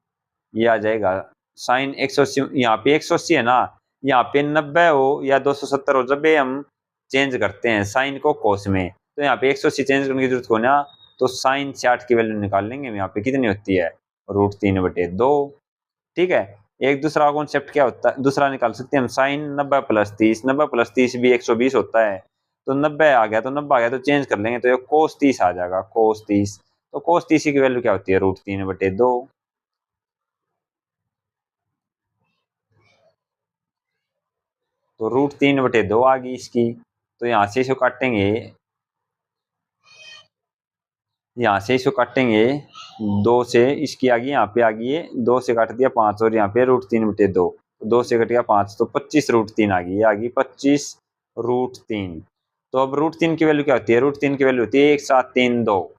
ये आ जाएगा साइन 180, यहाँ पे 180 है ना, यहाँ पे 90 हो या 270 हो, जब हम चेंज करते हैं साइन को कोस में, तो यहाँ पे 180 चेंज करने की जरूरत को ना, तो साइन 60 की वैल्यू निकाल लेंगे, यहाँ पे कितनी होती है √3/2। ठीक है, एक दूसरा कॉन्सेप्ट क्या होता है, दूसरा निकाल सकते हैं हम साइन 90 + 30, 90 + 30 भी 120 होता है, तो 90 आ गया तो 90 आ गया तो चेंज कर लेंगे, तो ये कोस 30 आ जाएगा, कोस 30, तो कोस 30 की वैल्यू क्या होती है √3/2। तो √3/2 आ गई इसकी, तो यहाँ से इसको काटेंगे, यहाँ से इसको काटेंगे 2 से, इसकी आ गई यहाँ पे आ गई है 2 से काट दिया 5 और यहाँ पे √3/2, 2 से कट गया 5, तो 25√3 आ गई, ये आ गई 25√3। तो अब √3 की वैल्यू क्या होती है, √3 की वैल्यू होती है 1732,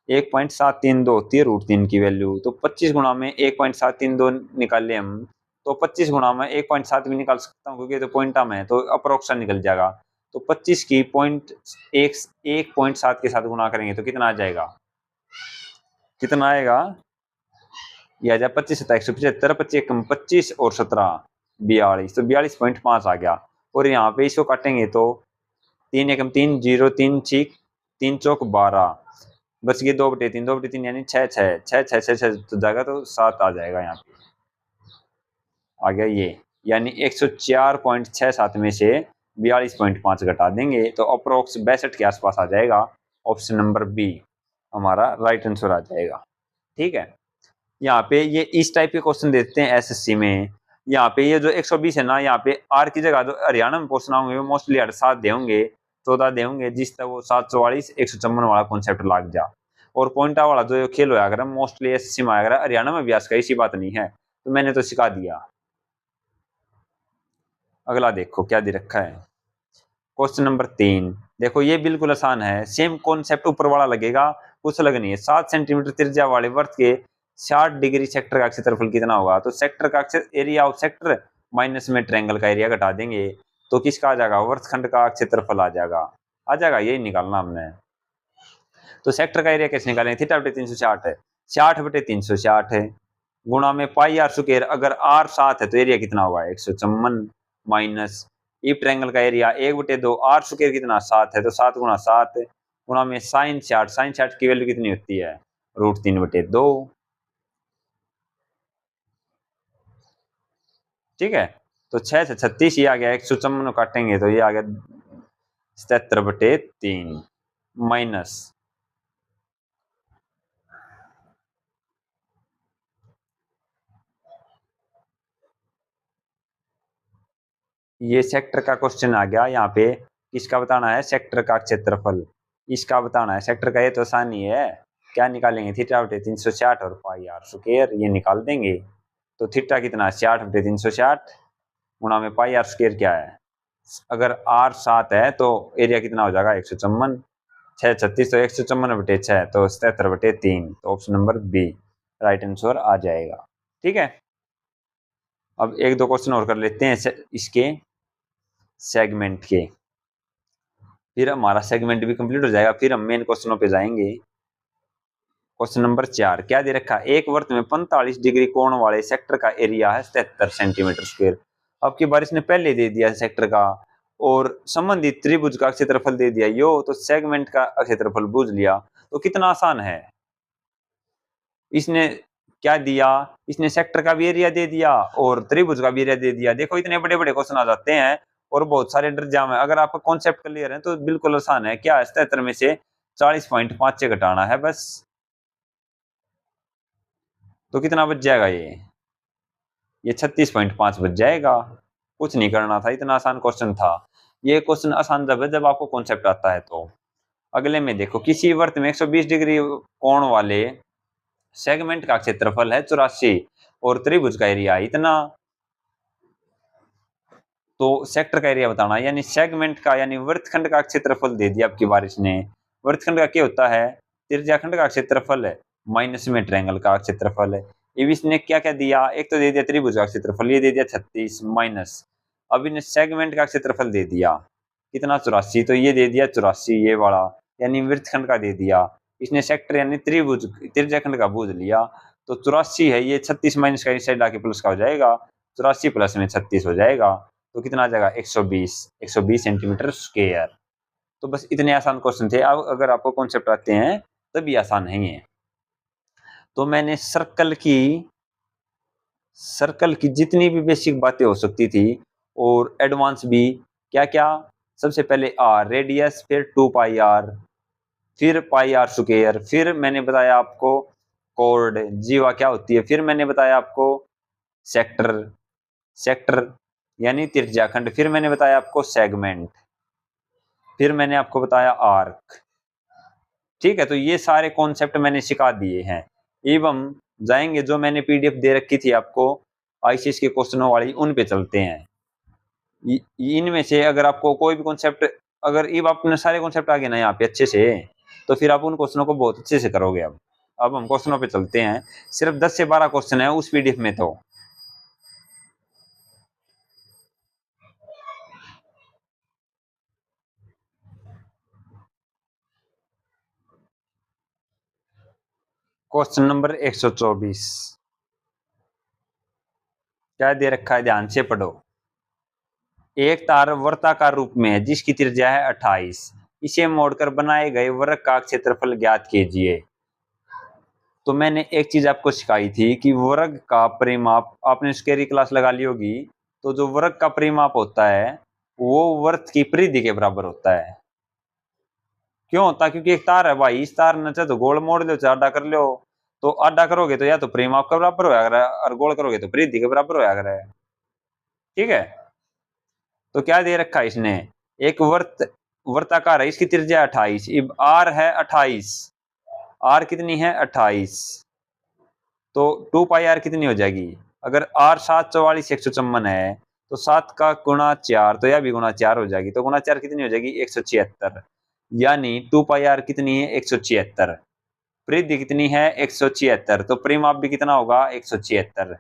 1.732 होती है √3 की वैल्यू, तो 25 गुणा में 1.732 निकाले हम, तो 25 गुणा में 1.7 भी निकाल सकता हूँ क्योंकि तो पॉइंटा में है, तो अप्रोक्सा निकल जाएगा, तो 25 की 1.7 के साथ गुणा करेंगे तो कितना आ जाएगा, कितना आएगा, ये आ जाए 25 × 175, 25 कम 25 और 17 42, तो 42.5 आ गया। और यहाँ पे इसको काटेंगे तो 3 एकम 3 0 3 6 3 चौक 12, बच गए 2/3, 2/3 यानी 6 6 6 6 6 6 तो जाएगा, तो 7 आ जाएगा, यहाँ पे आ गया ये, यानी 104.67 में से 42.5 घटा देंगे तो अप्रोक्स 62 के आसपास आ जाएगा, ऑप्शन नंबर बी हमारा राइट आंसर आ जाएगा। ठीक है, यहाँ पे ये इस टाइप के क्वेश्चन देते हैं एसएससी में, यहाँ पे ये जो 120 है ना, यहाँ पे आर की जगह जो हरियाणा में क्वेश्चन होंगे वो मोस्टली 7 दे होंगे, 14 दे होंगे, जिस तक वो 744 154 वाला कॉन्सेप्ट लाग जा, और पॉइंटा वाला जो खेल होया अगर मोस्टली एसएससी में आया, हरियाणा में भी आज का इसी बात नहीं है, तो मैंने तो सिखा दिया। अगला देखो क्या दे रखा है, क्वेश्चन नंबर 3, देखो ये बिल्कुल आसान है, सेम कॉन्सेप्ट ऊपर वाला लगेगा, कुछ अलग नहीं है। 7 सेंटीमीटर त्रिज्या वाले वर्त के 60 डिग्री सेक्टर का क्षेत्रफल कितना होगा, तो सेक्टर का एरिया ऑफ सेक्टर माइनस में ट्रायंगल का एरिया घटा देंगे, तो किसका आ जाएगा, वर्तखंड का क्षेत्रफल आ जाएगा, यही निकालना हमने। तो सेक्टर का एरिया कैसे निकालेंगे, थीटा बटे 360 है, 60/360 है, गुणा में पाई आर स्क्वायर, अगर आर 7 है तो एरिया कितना होगा 154, माइनस ई ट्रायंगल का एरिया 1/2 आर स्क्वायर कितना 7 है, तो 7 गुणा 7 गुणा में साइन 60, साइन 60 की वैल्यू कितनी होती है √3/2। ठीक है, तो 6 से 36 ये आ गया, 154 काटेंगे तो ये आ गया 77/3 माइनस ये सेक्टर का क्वेश्चन आ गया। यहाँ पे किसका बताना है, सेक्टर का क्षेत्रफल इसका बताना है। सेक्टर का ये तो आसान ही है, क्या निकालेंगे, थीटा बटे 360 और पाई आर स्क्वायर ये निकाल देंगे। तो थीटा कितना है, 60 बटे 360 गुणा में पाई आर स्क्वायर क्या है, अगर आर 7 है तो एरिया कितना हो जाएगा 154, 6 36 तो 154 बटे 6 तो 77 बटे 3। तो option number B right answer आ जाएगा। ठीक है, अब एक दो क्वेश्चन और कर लेते हैं इसके सेगमेंट के, फिर हमारा सेगमेंट भी कंप्लीट हो जाएगा, फिर हम मेन क्वेश्चनों पे जाएंगे। क्वेश्चन नंबर 4 क्या दे रखा है, एक वृत्त में 45 डिग्री कोण वाले सेक्टर का एरिया है 77 सेंटीमीटर स्क्वायर। अब की बार इसने पहले दे दिया सेक्टर का और संबंधित त्रिभुज का क्षेत्रफल दे दिया यो, तो सेगमेंट का क्षेत्रफल बूझ लिया। तो कितना आसान है, इसने क्या दिया, इसने सेक्टर का भी एरिया दे दिया और त्रिभुज का भी एरिया दे दिया। देखो इतने बड़े बड़े क्वेश्चन आ जाते हैं और बहुत सारे डर जाम है। अगर आपका कॉन्सेप्ट क्लियर है तो बिल्कुल आसान है। क्या है, 77 में से 40.5 से घटाना है बस, तो कितना बच जाएगा, ये 36.5 बच जाएगा। कुछ नहीं करना था, इतना आसान क्वेश्चन था। ये क्वेश्चन आसान जब है जब आपको कॉन्सेप्ट आता है। तो अगले में देखो, किसी वृत्त में 120 डिग्री कोण वाले सेगमेंट का क्षेत्रफल है 84 और त्रिभुज का एरिया इतना। तो सेक्टर का एरिया बताना, यानी सेगमेंट का यानी वृत्तखंड का क्षेत्रफल दे दिया आपकी बारिश ने। वृत्तखंड का क्या होता है, त्रिज्याखंड का क्षेत्रफल है माइनस में ट्रायंगल का क्षेत्रफल है। अब इसने क्या क्या दिया, एक तो दे दिया त्रिभुज का क्षेत्रफल, ये दे दिया 36 माइनस, अब इन्हें सेगमेंट का क्षेत्रफल दे दिया कितना 84, तो ये दे दिया 84 ये वाला, यानी वृत्तखंड का दे दिया। इसने सेक्टर यानी त्रिभुज त्रिज्याखंड का बूझ लिया। तो 84 है, ये 36 माइनस का इस साइड आके प्लस का हो जाएगा, 84 प्लस में 36 हो जाएगा। तो कितना आ जाएगा 120 सेंटीमीटर स्क्वायर। तो बस इतने आसान क्वेश्चन थे। अब अगर आपको कॉन्सेप्ट आते हैं तभी आसान नहीं है। तो मैंने सर्कल की जितनी भी बेसिक बातें हो सकती थी और एडवांस भी, क्या क्या, सबसे पहले आर रेडियस, फिर 2 पाई आर, फिर पाई आर स्क्वायर, फिर मैंने बताया आपको कोड जीवा क्या होती है, फिर मैंने बताया आपको सेक्टर सेक्टर यानी त्रिज्याखंड, फिर मैंने बताया आपको सेगमेंट, फिर मैंने आपको बताया आर्क। ठीक है, तो ये सारे कॉन्सेप्ट मैंने सिखा दिए हैं। एवं जाएंगे जो मैंने पीडीएफ दे रखी थी आपको आईसीएस के क्वेश्चनों वाली, उन पे चलते हैं। इनमें से अगर आपको कोई भी कॉन्सेप्ट, अगर अब आपने सारे कॉन्सेप्ट आ गए ना यहाँ पे अच्छे से, तो फिर आप उन क्वेश्चनों को बहुत अच्छे से करोगे। अब हम क्वेश्चनों पे चलते हैं। सिर्फ 10 से 12 क्वेश्चन है उस पीडीएफ में। तो क्वेश्चन नंबर 124 क्या दे रखा है, ध्यान से पढ़ो। एक तार वर्ताकार रूप में है जिसकी त्रिज्या है 28, इसे मोड़कर बनाए गए वृत्त का क्षेत्रफल ज्ञात कीजिए। तो मैंने एक चीज आपको सिखाई थी कि वर्ग का परिमाप, आपने स्क्वायर की क्लास लगा ली होगी, तो जो वर्ग का परिमाप होता है वो वृत्त की परिधि के बराबर होता है। क्यों होता है, क्योंकि एक तार है भाई, इस तार ने चाहे तो गोल मोड़ लो चाहे आधा कर लो, तो आधा करोगे तो या तो परिमाप का बराबर होगा और गोल करोगे तो परिधि के बराबर होगा। ठीक है, तो क्या दे रखा है इसने, एक वर्ताकार है, इसकी त्रिज्या 28, अब आर है 28, आर कितनी है 28, तो 2 पाई आर कितनी हो जाएगी, अगर आर 7 44 154 है तो 7 का गुणा 4, तो यह भी गुणा 4 हो जाएगी, तो गुणा 4 कितनी हो जाएगी 176, यानी 2 पाई आर कितनी है 176, परिधि कितनी है 176, तो परिमाप भी कितना होगा 176।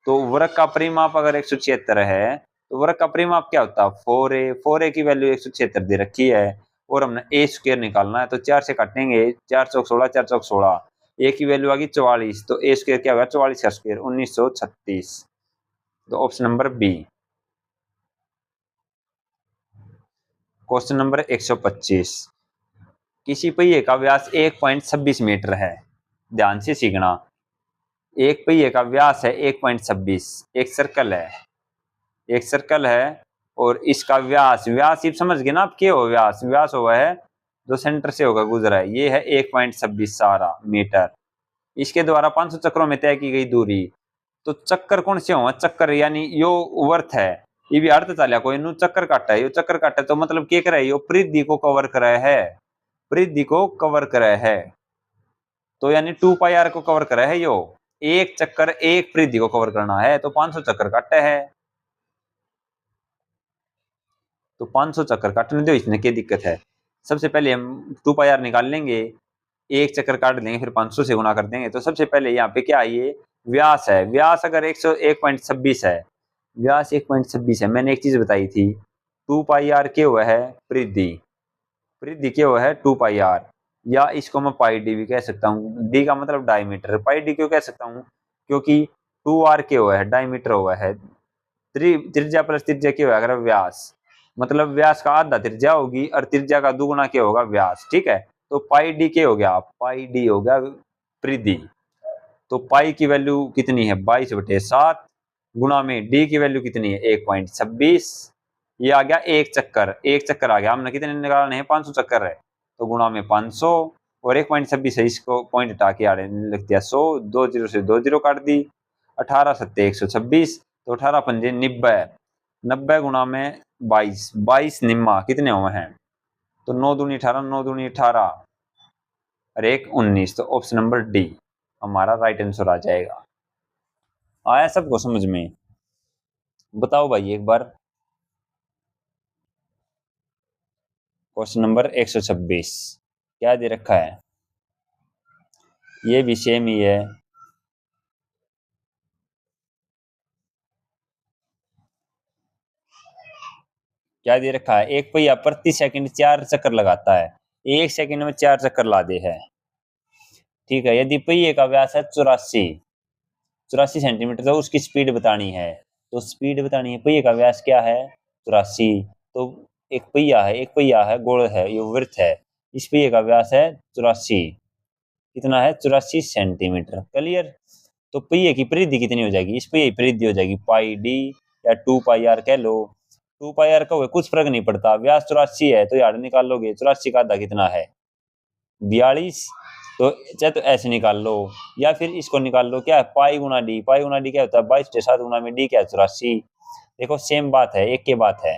तो वृत्त का परिमाप अगर 176 है तो वृत्त का परिमाप क्या होता है 4a, 4a की वैल्यू 176 दे रखी है और हमने ए स्क्वायर निकालना है, तो 4 से काटेंगे 4 चौक 16, 4 चौक 16, ए की वैल्यू आ गई 44, तो ए स्क्वायर क्या होगा 44 का स्क्वायर 1936। तो option number B. Question number 125 किसी पहिए का व्यास 1.26 मीटर है, ध्यान से सीखना। एक पहिए का व्यास है 1.26, एक सर्कल है और इसका व्यास ये समझ गए ना आप, क्या हो व्यास हुआ है जो सेंटर से होगा गुजरा है, ये है 1.26 सारा मीटर, इसके द्वारा 500 चक्रों में तय की गई दूरी। तो चक्कर कौन से होगा, चक्कर यानी यो वर्थ है, ये भी अर्थ चालिया कोई नु चक्कर काटा है, यो चक्कर काटा तो मतलब क्या करे, यो परिधि को कवर करे है, परिधि को कवर करे है, तो यानी 2 पाई आर को कवर करे है। यो एक चक्कर एक परिधि को कवर करना है, तो 500 चक्कर काटे है, तो 500 चक्कर काटने दो, इसमें क्या दिक्कत है। सबसे पहले हम 2 पाई आर निकाल लेंगे, एक चक्कर काट लेंगे, फिर 500 से गुणा कर देंगे। तो सबसे पहले यहाँ पे क्या है, ये व्यास है, व्यास अगर 101.26 है, व्यास 1.26 है, मैंने एक चीज बताई थी, 2 पाई आर क्या हुआ है, परिधि, परिधि क्या हुआ है 2 पाई आर, या इसको मैं पाई डी भी कह सकता हूँ, डी का मतलब डायमीटर, पाई डी क्यों कह सकता हूँ, क्योंकि 2 आर क्या हुआ है, डायमीटर हुआ है, त्रिज्या प्लस त्रिज्या क्या होगा, अगर व्यास, मतलब व्यास का आधा त्रिज्या होगी और त्रिज्या का दुगुना क्या होगा, व्यास, ठीक है। तो पाई डी क्या हो गया, पाई डी हो गया परिधि, तो पाई की वैल्यू कितनी है 22/7, गुणा में डी की वैल्यू कितनी है 1.26, ये आ गया एक चक्कर, एक चक्कर आ गया, हमने कितने निकालने हैं 500 चक्कर है, तो गुणा में 500 और 1.26 है, इसको पॉइंट हटा के आड़े लिख दिया 100, 2 जीरो से 2 जीरो काट दी, 18 सत्ते 126, तो 18 पंजे 90, 90 गुणा में 22, 22 निम्मा कितने हुए हैं, तो 9 दूनी 18, 9 दूनी 18 और 1 19, तो ऑप्शन नंबर डी हमारा राइट आंसर आ जाएगा। आया सबको समझ में? बताओ भाई एक बार। क्वेश्चन नंबर 126 क्या दे रखा है, ये भी सेम ही है। क्या दे रखा है, एक पहिया प्रति सेकंड 4 चक्कर लगाता है, 1 सेकंड में 4 चक्कर ला दे है, ठीक है। यदि पहिए का व्यास है 84 सेंटीमीटर, तो उसकी स्पीड बतानी है, तो स्पीड बतानी है, पहिए का व्यास क्या है 84, तो एक पहिया है गोल है, ये वृत्त है, इस पहिए का व्यास है 84, कितना है 84 सेंटीमीटर, क्लियर। तो पहिए की परिधि कितनी हो जाएगी, इस पहिए की परिधि हो जाएगी पाई डी या 2 पाई आर कह लो, 2 पाई आर का हुए कुछ फर्क नहीं पड़ता, व्यास 84 है तो यार निकाल लोगे, 84 का आधा कितना है 42, तो चाहे तो ऐसे निकाल लो या फिर इसको निकाल लो, क्या है पाई गुना डी, पाई गुना डी क्या होता है 22/7 गुना में डी क्या है 84, देखो सेम बात है, एक के बात है,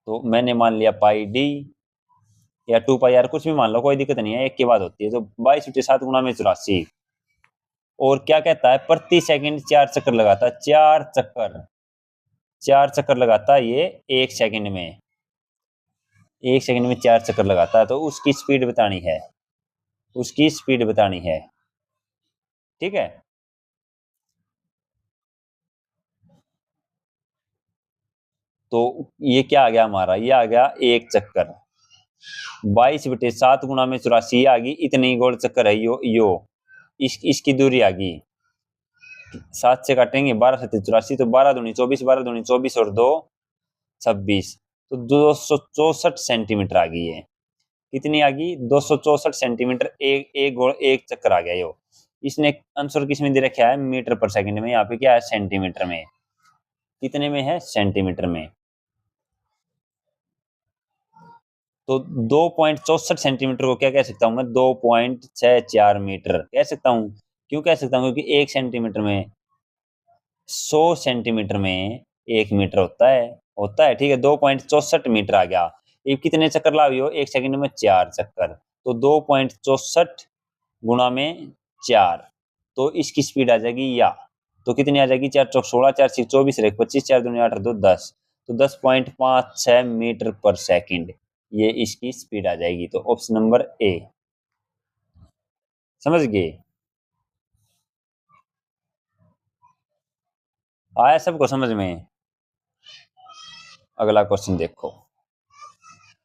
तो मैंने मान लिया पाई डी या 2 पाई आर कुछ भी मान लो, कोई दिक्कत नहीं है, एक की बात होती है, तो 22/7 गुना में 84, और क्या कहता है प्रति सेकंड 4 चक्कर लगाता है, 4 चक्कर लगाता है ये एक सेकंड में, एक सेकंड में 4 चक्कर लगाता है, तो उसकी स्पीड बतानी है, उसकी स्पीड बतानी है, ठीक है। तो ये क्या आ गया हमारा, ये आ गया एक चक्कर, 22/7 गुना में 84 आ गई, इतनी गोल चक्कर है यो इसकी दूरी आ गई, 7 से काटेंगे 12 7 84, तो 12 दूनी 24, 12 दूनी 24 और 2 26, तो 264 सेंटीमीटर आ गई है, कितनी आ गई 264 सेंटीमीटर, एक गोल एक चक्कर आ गया यो। इसने आंसर किसमें दे रखा है मीटर पर सेकंड में, यहाँ पे क्या है सेंटीमीटर में, कितने में है सेंटीमीटर में, तो 2.64 सेंटीमीटर को क्या कह सकता हूँ मैं 2.64 मीटर कह सकता हूँ, क्यों कह सकता हूँ क्योंकि 1 सेंटीमीटर में 100 सेंटीमीटर में 1 मीटर होता है, ठीक है। 2.64 मीटर आ गया, ये कितने चक्कर लाओ, एक सेकंड में 4 चक्कर, तो 2.64 गुणा में 4, तो इसकी स्पीड आ जाएगी या, तो कितनी आ जाएगी 4 चौक 16, 4 6 24, 25, 4 दूनी 8 2 10, तो 10.56 मीटर पर सेकंड, ये इसकी स्पीड आ जाएगी, तो ऑप्शन नंबर ए, समझ गए। आया सबको समझ में? अगला क्वेश्चन देखो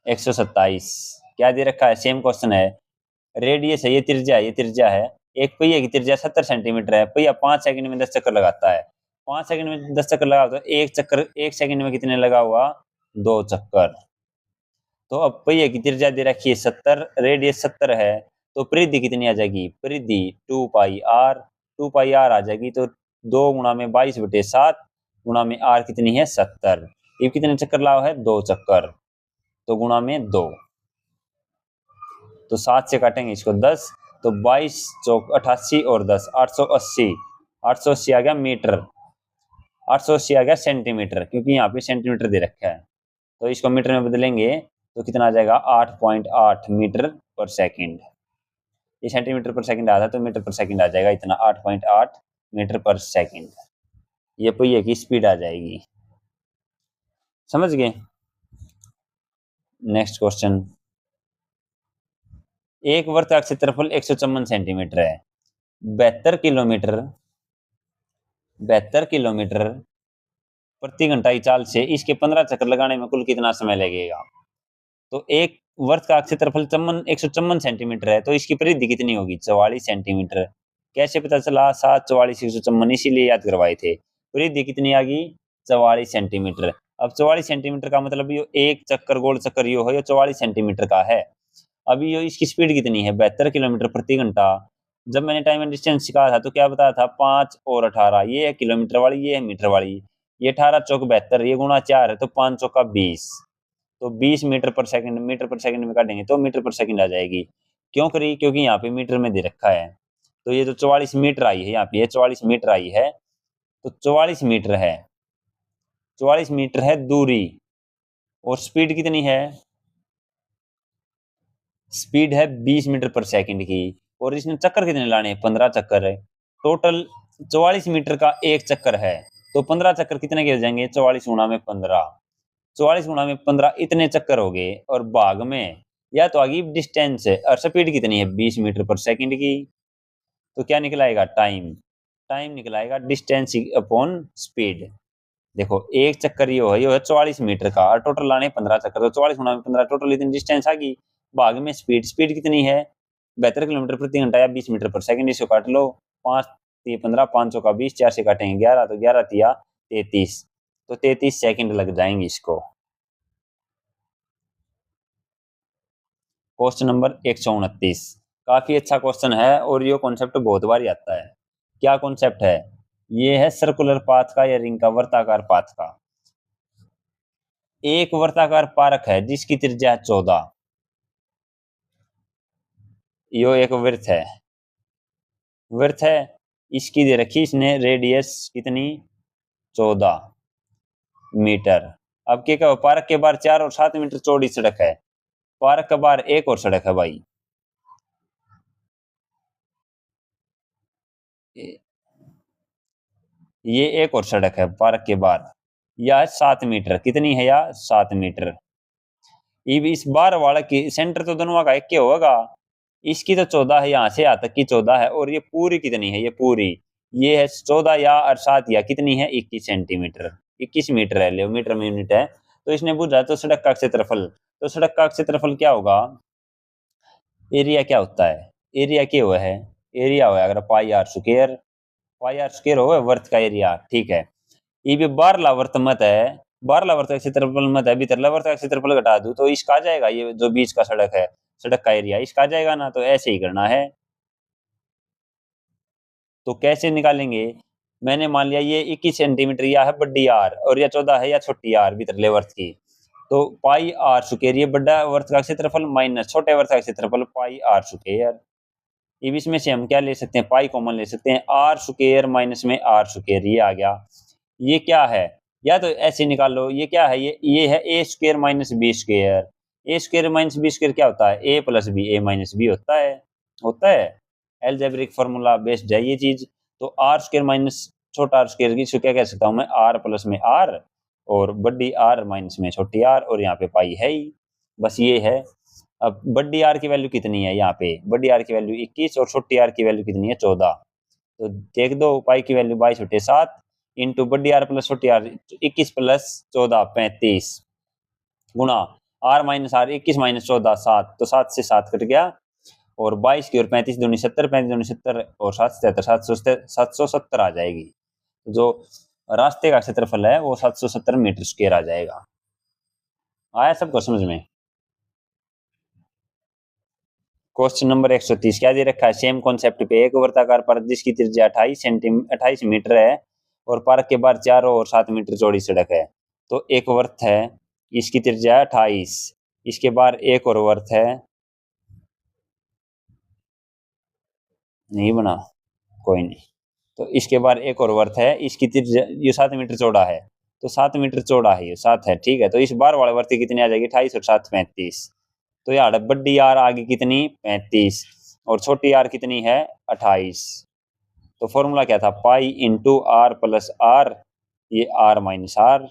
127 क्या दे रखा है, सेम क्वेश्चन है, रेडियस है, ये त्रिज्या है, एक पहिए की त्रिज्या 70 सेंटीमीटर है, पहिया 5 सेकंड में 10 चक्कर लगाता है, 5 सेकंड में 10 चक्कर लगा तो एक चक्कर एक सेकंड में कितने लगा हुआ 2 चक्कर, तो अब पहिए की त्रिज्या दे रखी है 70, रेडियस 70 है, तो परिधि कितनी आ जाएगी, परिधि 2 पाई आर आ जाएगी, तो 2 गुणा में 22/7 गुणा में आर कितनी है 70, ये कितने चक्कर लाओ है 2 चक्कर, तो गुणा में 2, तो 7 से काटेंगे इसको 10, तो 22 चौक 88 और 10 880, 880 आ गया मीटर, 880 आ गया सेंटीमीटर, क्योंकि यहाँ पे सेंटीमीटर दे रखा है, तो इसको मीटर में बदलेंगे तो कितना आ जाएगा 8.8 मीटर पर सेकंड। ये सेंटीमीटर पर सेकंड आता है तो मीटर पर सेकंड आ जाएगा इतना 8.8 मीटर पर सेकंड। ये पहिए की स्पीड आ जाएगी। समझ गए? नेक्स्ट क्वेश्चन, एक वृत्त का क्षेत्रफल 154 सेंटीमीटर है। 72 किलोमीटर प्रति घंटा की चाल से इसके 15 चक्कर लगाने में कुल कितना समय लगेगा? तो एक वर्ग का क्षेत्रफल 154 सेंटीमीटर है, तो इसकी परिधि कितनी होगी? 44 सेंटीमीटर। कैसे पता चला? 7 44 154, इसीलिए याद करवाए थे। परिधि कितनी आ गई? 44 सेंटीमीटर। अब 44 सेंटीमीटर का मतलब यो एक चक्कर गोल चक्कर यो है, यो 44 सेंटीमीटर का है। अभी यो इसकी स्पीड कितनी है? 72 किलोमीटर प्रति घंटा। जब मैंने टाइम एंड डिस्टेंस सिखाया था तो क्या बताया था? 5 और 18, ये है किलोमीटर वाली, ये है मीटर वाली। ये 18 चौक 72, ये गुणा 4 है तो 5 चौका 20, तो 20 मीटर पर सेकंड, मीटर पर सेकंड में काटेंगे तो मीटर पर सेकंड आ जाएगी। क्यों करी? क्योंकि यहाँ पे मीटर में दे रखा है। तो ये जो 44 मीटर आई है, यहाँ पे 44 मीटर आई है, तो 44 मीटर है, 44 मीटर है दूरी। और स्पीड कितनी है? स्पीड है 20 मीटर पर सेकंड की। और इसने चक्कर कितने लाने हैं? 15 चक्कर है। टोटल 44 मीटर का एक चक्कर है, तो 15 चक्कर कितने के हो जाएंगे? 44 गुणा में 15, 44 गुणा में 15 इतने चक्कर हो गए। और भाग में या तो आगे डिस्टेंस है और स्पीड कितनी है? 20 मीटर पर सेकंड की। तो क्या निकलाएगा? टाइम। टाइम निकलाएगा डिस्टेंस अपॉन स्पीड। देखो एक चक्कर ये है 44 मीटर का, और टोटल लाने 15 चक्कर, तो 44 गुणा में 15, टोटल इतनी डिस्टेंस आ गई। भाग में स्पीड, स्पीड कितनी है? 72 किलोमीटर प्रति घंटा या 20 मीटर पर सेकंड। इसको काट लो, 5 3 15, 5 का 20, 4 से काटेंगे 11, तो 11 तिया 33, तो 33 सेकंड लग जाएंगे इसको। क्वेश्चन नंबर 129, काफी अच्छा क्वेश्चन है और ये कॉन्सेप्ट बहुत बार आता है। क्या कॉन्सेप्ट है? ये है सर्कुलर पाथ का या रिंग का, वर्ताकार पाथ का। एक वर्ताकार पारक है जिसकी त्रिज्या है 14। यो एक वृत्त है, वृत्त है, इसकी दे रखी इसने रेडियस कितनी? 14 मीटर। अब क्या कहो, पार्क के बाहर 4 और 7 मीटर चौड़ी सड़क है। पार्क के बाहर एक और सड़क है भाई, ये एक और सड़क है पार्क के बाहर। या 7 मीटर, कितनी है? या 7 मीटर। इस बार वाला की सेंटर तो दोनों का एक होगा। इसकी तो 14 है, यहाँ से यहाँ तक की 14 है, और ये पूरी कितनी है? ये पूरी ये है 14 या और 7 या कितनी है? 21 सेंटीमीटर, 21 मीटर है, ले मीटर में यूनिट है। तो इसने पूछा तो सड़क का क्षेत्रफल, तो सड़क का क्षेत्रफल क्या होगा? एरिया क्या होता है? एरिया क्या हुआ है? एरिया हुआ है अगर pi R square, pi R square हो वर्त का एरिया, ठीक है। ये भी बारला वर्त मत है, बारला वर्त का क्षेत्रफल मत है, भीतरला वर्त का क्षेत्रफल घटा दूं तो इसका आ जाएगा, ये जो बीच का सड़क है, सड़क का एरिया इसका आ जाएगा ना। तो ऐसे ही करना है। तो कैसे निकालेंगे? मैंने मान लिया ये 21 सेंटीमीटर या है बड्डी आर, और या 14 है या छोटी आर भीतरले वर्त की। तो पाई आर स्क्वायर, ये बड़ा वर्त का क्षेत्रफल माइनस छोटे वर्त का क्षेत्रफल पाई आर स्क्वायर। अब इसमें से हम क्या ले सकते हैं? पाई कॉमन ले सकते हैं, आर स्क्वायर माइनस में आर स्क्वायर, ये आ गया। ये क्या है? या तो ऐसे निकाल लो, ये क्या है? ये है ए स्क्वायर माइनस बी स्क्वायर। ए स्क्वायर माइनस बी स्क्वायर क्या होता है? ए प्लस बी, ए माइनस बी होता है, होता है। एल्जेब्रिक फॉर्मूला बेस्ड है ये चीज। तो आर स्क्वायर माइनस छोटा आर स्क्वायर, इसको क्या कह सकता हूँ मैं? आर प्लस में आर, और बड़ी आर माइनस में छोटी आर, और यहाँ पे पाई है ही, बस ये है। अब बड़ी आर की वैल्यू कितनी है? यहाँ पे बड़ी आर की वैल्यू 21 और छोटी आर की वैल्यू कितनी है? 14। तो देख दो, पाई की वैल्यू 22/7 इंटू बड़ी आर प्लस छोटी आर, 21 प्लस 14 35, गुणा आर माइनस आर 21 माइनस 14 7, तो 7 से 7 कट गया, और 22 की और 35 दूनी 70, 35 दूनी 70 और 7 77, 770 आ जाएगी। जो रास्ते का क्षेत्रफल है वो 770 मीटर स्क्वायर आ जाएगा। आया सबको समझ में? क्वेश्चन नंबर 130 क्या दे रखा है? सेम कॉन्सेप्ट पे एक वर्ताकार पार्क जिसकी त्रिज्या 28 मीटर है, और पार्क के बाहर 4 और 7 मीटर चौड़ी सड़क है। तो एक वर्त है, इसकी त्रिज्या 28, इसके बाहर एक और वर्त है, नहीं बना, कोई नहीं। तो इसके बाद एक और वर्त है, इसकी ये 7 मीटर चौड़ा है, तो 7 मीटर चौड़ा है, ये 7 है, ठीक है। तो इस बार वाले वर्त की कितनी आ जाएगी, 28 और 7 35। तो यार बड़ी आर आगे कितनी 35 और छोटी आर कितनी है 28। तो फॉर्मूला क्या था, pi into R plus R, ये आर माइनस आर।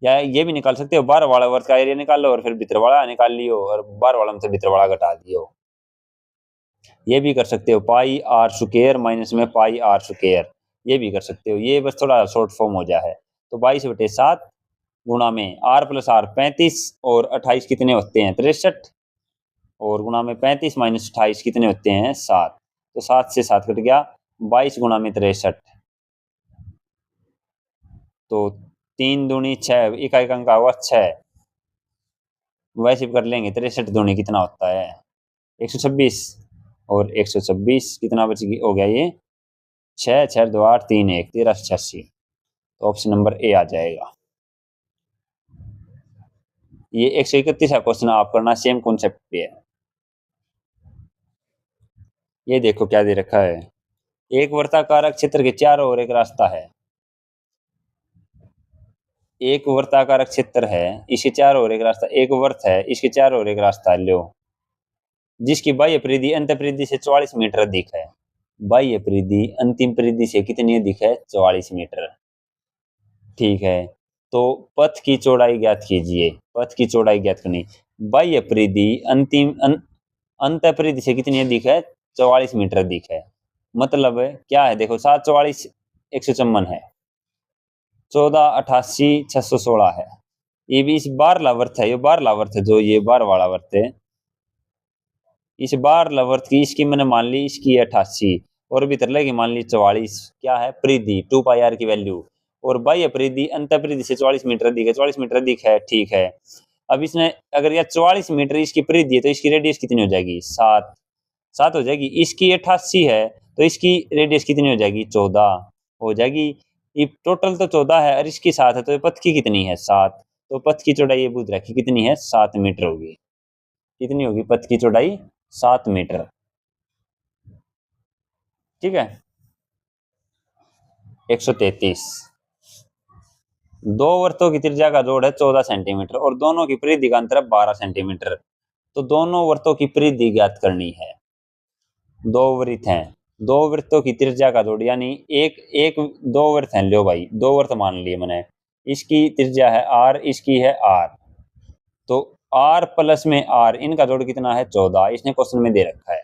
या ये भी निकाल सकते हो, बाहर वाला वर्ग का एरिया निकाल लो और फिर भीतर वाला निकाल लियो और बाहर वाला में से भीतर वाला घटा दियो। ये भी कर सकते हो, पाई आर स्क्वायर माइनस में पाई आर स्क्वायर, ये भी कर सकते हो। ये बस थोड़ा शॉर्ट फॉर्म हो जाए। तो 22/7 गुणा में आर प्लस आर 35 और 28 कितने होते हैं 63, और गुणा में 35 माइनस 28 कितने होते हैं 7। तो 7 से 7 कट गया, 22 गुणा में 63, तो 3 दूनी 6, इकाई अंक का हुआ 6। वैसे कर लेंगे, 63 दूनी कितना होता है 126, और 126 कितना बच हो गया ये 6 6 2 8 3 1 1386। तो ऑप्शन नंबर ए आ जाएगा। ये 131 का क्वेश्चन आप करना, सेम कॉन्सेप्ट पे है। ये देखो क्या दे रखा है, एक वर्ताकार क्षेत्र के चारों ओर एक रास्ता है। एक वर्ताकार क्षेत्र है, इसके चारों ओर एक रास्ता, एक वर्त है, इसके चारों ओर एक रास्ता लो, जिसकी बाह्य परिधि अंत परिधि से 44 मीटर अधिक है। बाह्य परिधि अंतिम परिधि से कितनी अधिक है 44 मीटर, ठीक है। तो पथ की चौड़ाई ज्ञात कीजिए, पथ की चौड़ाई ज्ञात करनी। बाह्य परिधि अंत परिधि से कितनी अधिक है 44 मीटर अधिक है। मतलब क्या है, देखो 7 44 154 है, 14 88 616 है। ये भी इस बार लावर्थ है, ये बार लावर्थ है, जो ये बार वाला वर्त है, इस बार लावर्थ की इसकी मैंने मान ली इसकी 88 और भीतर लगी मान ली 44, क्या है परिधि 2 पाई आर की वैल्यू, और बाह्य परिधि अंत परिधि से 44 मीटर अधिक है, 44 मीटर अधिक है, ठीक है। अब इसने अगर यह 44 मीटर इसकी परिधि है तो इसकी रेडियस कितनी हो जाएगी 7, 7 हो जाएगी। इसकी 88 है तो इसकी रेडियस कितनी हो जाएगी 14 हो जाएगी। ये टोटल तो 14 है और इसकी 7 है, तो पथ की कितनी है 7। तो पथ की चौड़ाई ये पूछ रखी कितनी है 7 मीटर होगी। कितनी होगी पथ की चौड़ाई 7 मीटर, ठीक है। 133, दो वृत्तों की त्रिज्या का जोड़ है 14 सेंटीमीटर और दोनों की परिधि का अंतर 12 सेंटीमीटर। तो दोनों वृत्तों की परिधि ज्ञात करनी है। दो वृत्त हैं, दो वृत्तों की त्रिज्या का जोड़, यानी एक एक दो वृत्त हैं, लो भाई दो वृत्त मान लिए मैंने, इसकी त्रिज्या है आर, इसकी है आर, तो आर प्लस में आर इनका जोड़ कितना है 14, इसने क्वेश्चन में दे रखा है,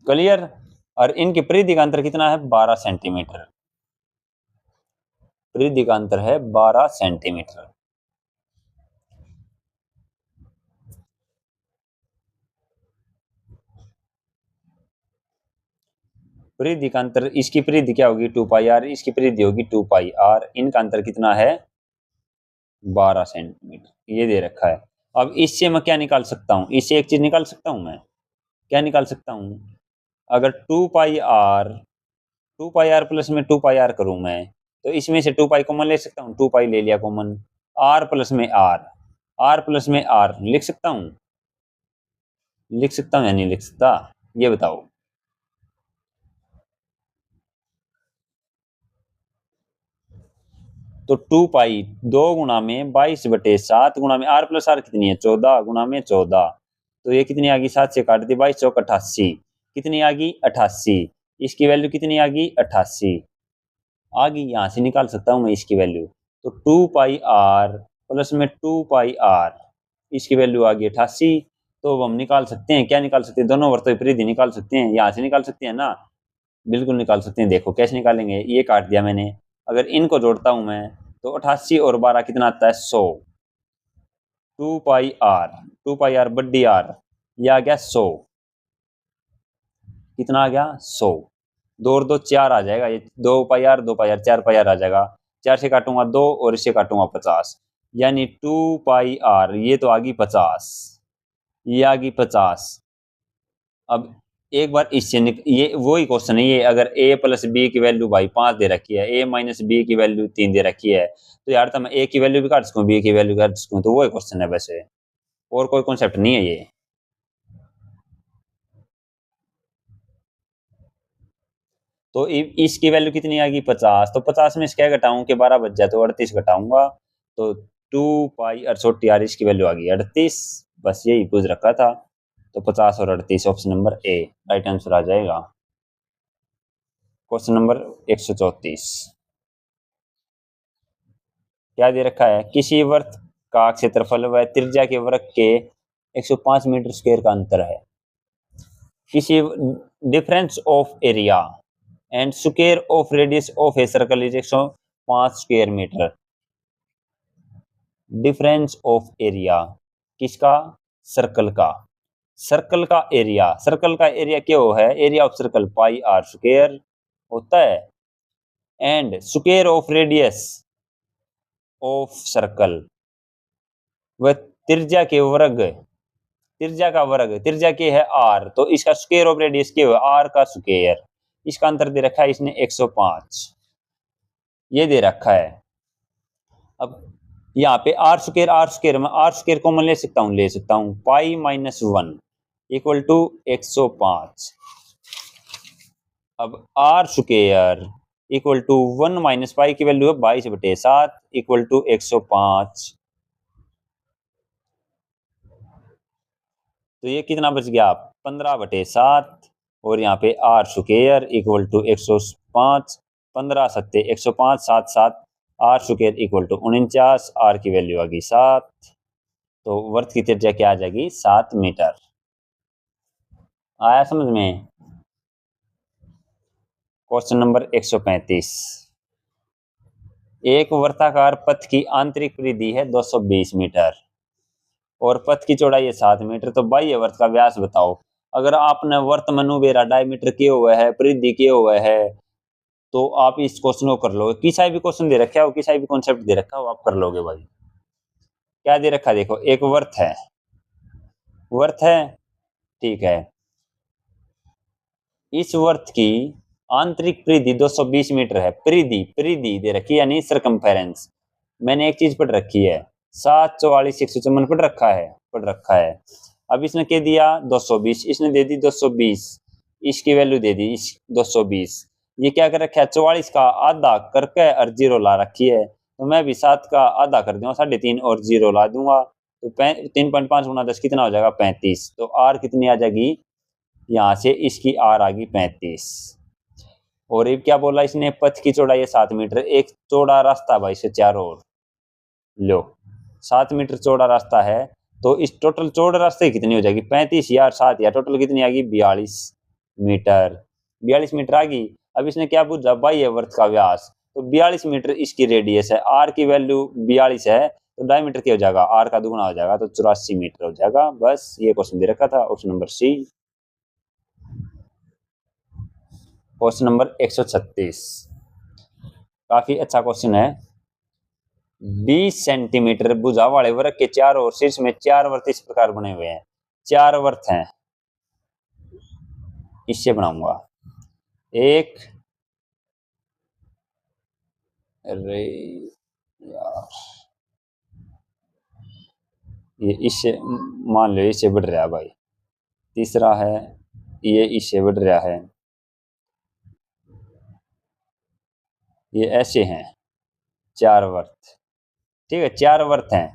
क्लियर। और इनकी परिधि का अंतर कितना है 12 सेंटीमीटर, परिधि का अंतर है 12 सेंटीमीटर। परिधि का अंतर, इसकी परिधि क्या होगी 2 पाई आर, इसकी परिधि होगी 2 पाई आर, इनका अंतर कितना है 12 सेंटीमीटर, ये दे रखा है। अब इससे मैं क्या निकाल सकता हूँ, इससे एक चीज निकाल सकता हूँ मैं, क्या निकाल सकता हूँ, अगर 2 पाई आर प्लस में 2 पाई आर करूँ मैं, तो इसमें से 2 पाई कॉमन ले सकता हूँ, 2 पाई ले लिया कॉमन, आर प्लस में आर, आर प्लस में आर लिख सकता हूँ, लिख सकता हूँ या नहीं लिख सकता, ये बताओ। तो 2 पाई 2 गुणा में 22/7 गुणा में आर प्लस आर कितनी है 14 गुणा में 14, तो ये कितनी आ गई 7 से काट दी, 22 चौक 88, कितनी आ गई 88, इसकी वैल्यू कितनी आ गई 88 आ गई, यहाँ से निकाल सकता हूँ मैं इसकी वैल्यू। तो 2 पाई आर प्लस में 2 पाई आर, इसकी वैल्यू आ गई 88। तो अब हम निकाल सकते हैं, क्या निकाल सकते हैं, दोनों वर्तों की परिधि निकाल सकते हैं, यहाँ से निकाल सकते हैं ना, बिल्कुल निकाल सकते हैं। देखो कैसे निकालेंगे, ये काट दिया मैंने, अगर इनको जोड़ता हूं मैं तो 88 और 12 कितना आता है 100, 2 पाई आर, 2 पाई आर बड्डी आर, ये आ गया 100, कितना आ गया 100, 2 और 2 4 आ जाएगा, ये 2 pi R 2 pi R 4 pi R आ जाएगा, 4 से काटूंगा 2 और इससे काटूंगा 50, यानी 2 पाई आर, ये तो आ गई 50, ये आ गई 50। अब एक बार इससे ये वही क्वेश्चन है ये, अगर a प्लस बी की वैल्यू भाई 5 दे रखी है, a माइनस बी की वैल्यू 3 दे रखी है, तो यार तो मैं a की वैल्यू भी काट सकूं b की वैल्यू काट सकूं, तो वही क्वेश्चन है वैसे, और कोई कॉन्सेप्ट नहीं है ये। तो इसकी वैल्यू कितनी आ गई 50। तो 50 में से क्या घटाऊं कि 12 बच जाए, तो 38 घटाऊंगा तो 2 पाई 68 यार, इसकी वैल्यू आ गई 38। बस यही पूछ रखा था। तो 50 और 38 option number A right answer आ जाएगा। क्वेश्चन नंबर 134 क्या दे रखा है, किसी वृत्त का क्षेत्रफल व त्रिज्या के वर्ग के 105 मीटर स्क्वायर का अंतर है। किसी difference of area and square of radius of a circle is 105 square metre. Difference of area किसका, सर्कल का। सर्कल का एरिया क्या है, area of circle pi R square होता है। And square of radius of circle व त्रिज्या के वर्ग, त्रिज्या के है आर, तो इसका स्क्वायर ऑफ रेडियस क्या है, आर का स्क्वायर। इसका अंतर दे रखा है इसने 105, ये दे रखा है। अब यहाँ पे आर स्क्वायर में आर स्क्वायर कॉमन ले सकता हूँ पाई माइनस 1 इक्वल टू 105। अब R square equal to 1 minus pi की वैल्यू है 22/7 इक्वल टू 105। तो ये कितना बच गया, 15/7 और यहाँ पे आर स्क्वायर इक्वल टू 105, 15 सत्ते 105, 7 7 R square equal to 49, R की वैल्यू आ गई 7। तो वर्त की त्रिज्या क्या आ जाएगी, 7 मीटर। आया समझ में। क्वेश्चन नंबर 135 एक वर्ताकार पथ की आंतरिक परिधि है 220 मीटर और पथ की चौड़ाई है 7 मीटर, तो बाह्य वर्त का व्यास बताओ। अगर आपने वर्त मनुबेरा डायमीटर किए हुए है, परिधि किए हुए है, तो आप इस क्वेश्चन को कर लोगे। किसी भी क्वेश्चन दे रखा हो, किसी भी कॉन्सेप्ट दे रखा हो, आप कर लोगे भाई। क्या दे रखा, देखो एक वर्त है, ठीक है। इस वर्त की आंतरिक परिधि 220 मीटर है। परिधि दे रखी है यानी सरकमफेरेंस। मैंने एक चीज पढ़ रखी है 744 154 पढ़ रखा है। अब इसने क्या दिया 220, इसने दे दी 220, इसकी वैल्यू दे दी 220। ये क्या कर रखा है 44 का आधा करके और जीरो ला रखी है, तो मैं भी 7 का आधा कर दूंगा 3.5 और जीरो ला दूंगा, तो 3.5 गुना 10 कितना हो जाएगा 35। तो आर कितनी आ जाएगी, यहाँ से इसकी आर आ गई 35। और ये क्या बोला इसने, पथ की चौड़ाई है 7 मीटर, एक चौड़ा रास्ता भाई से चारों ओर लो 7 मीटर चौड़ा रास्ता है, तो इस टोटल चौड़े रास्ते की कितनी हो जाएगी 35 यार 7 यार, टोटल कितनी आ गई 42 मीटर। 42 मीटर आ गई। अब इसने क्या पूछा, बाह्य वर्त का व्यास, तो 42 मीटर इसकी रेडियस है, आर की वैल्यू 42 है, तो डायमीटर क्या हो जाएगा, आर का दुगुना हो जाएगा, तो 84 मीटर हो जाएगा। बस ये क्वेश्चन दे रखा था, option number C. Question number 136 काफी अच्छा क्वेश्चन है। 20 सेंटीमीटर भुजा वाले वृत्त के चारों ओर शीर्ष में 4 वर्त इस प्रकार बने हुए हैं। 4 वर्त हैं, इससे बनाऊंगा एक, अरे यार ये इससे मान लो इससे बढ़ रहा है भाई। तीसरा है ये इससे बढ़ रहा है, ये ऐसे हैं 4 वर्त, ठीक है 4 वर्त हैं।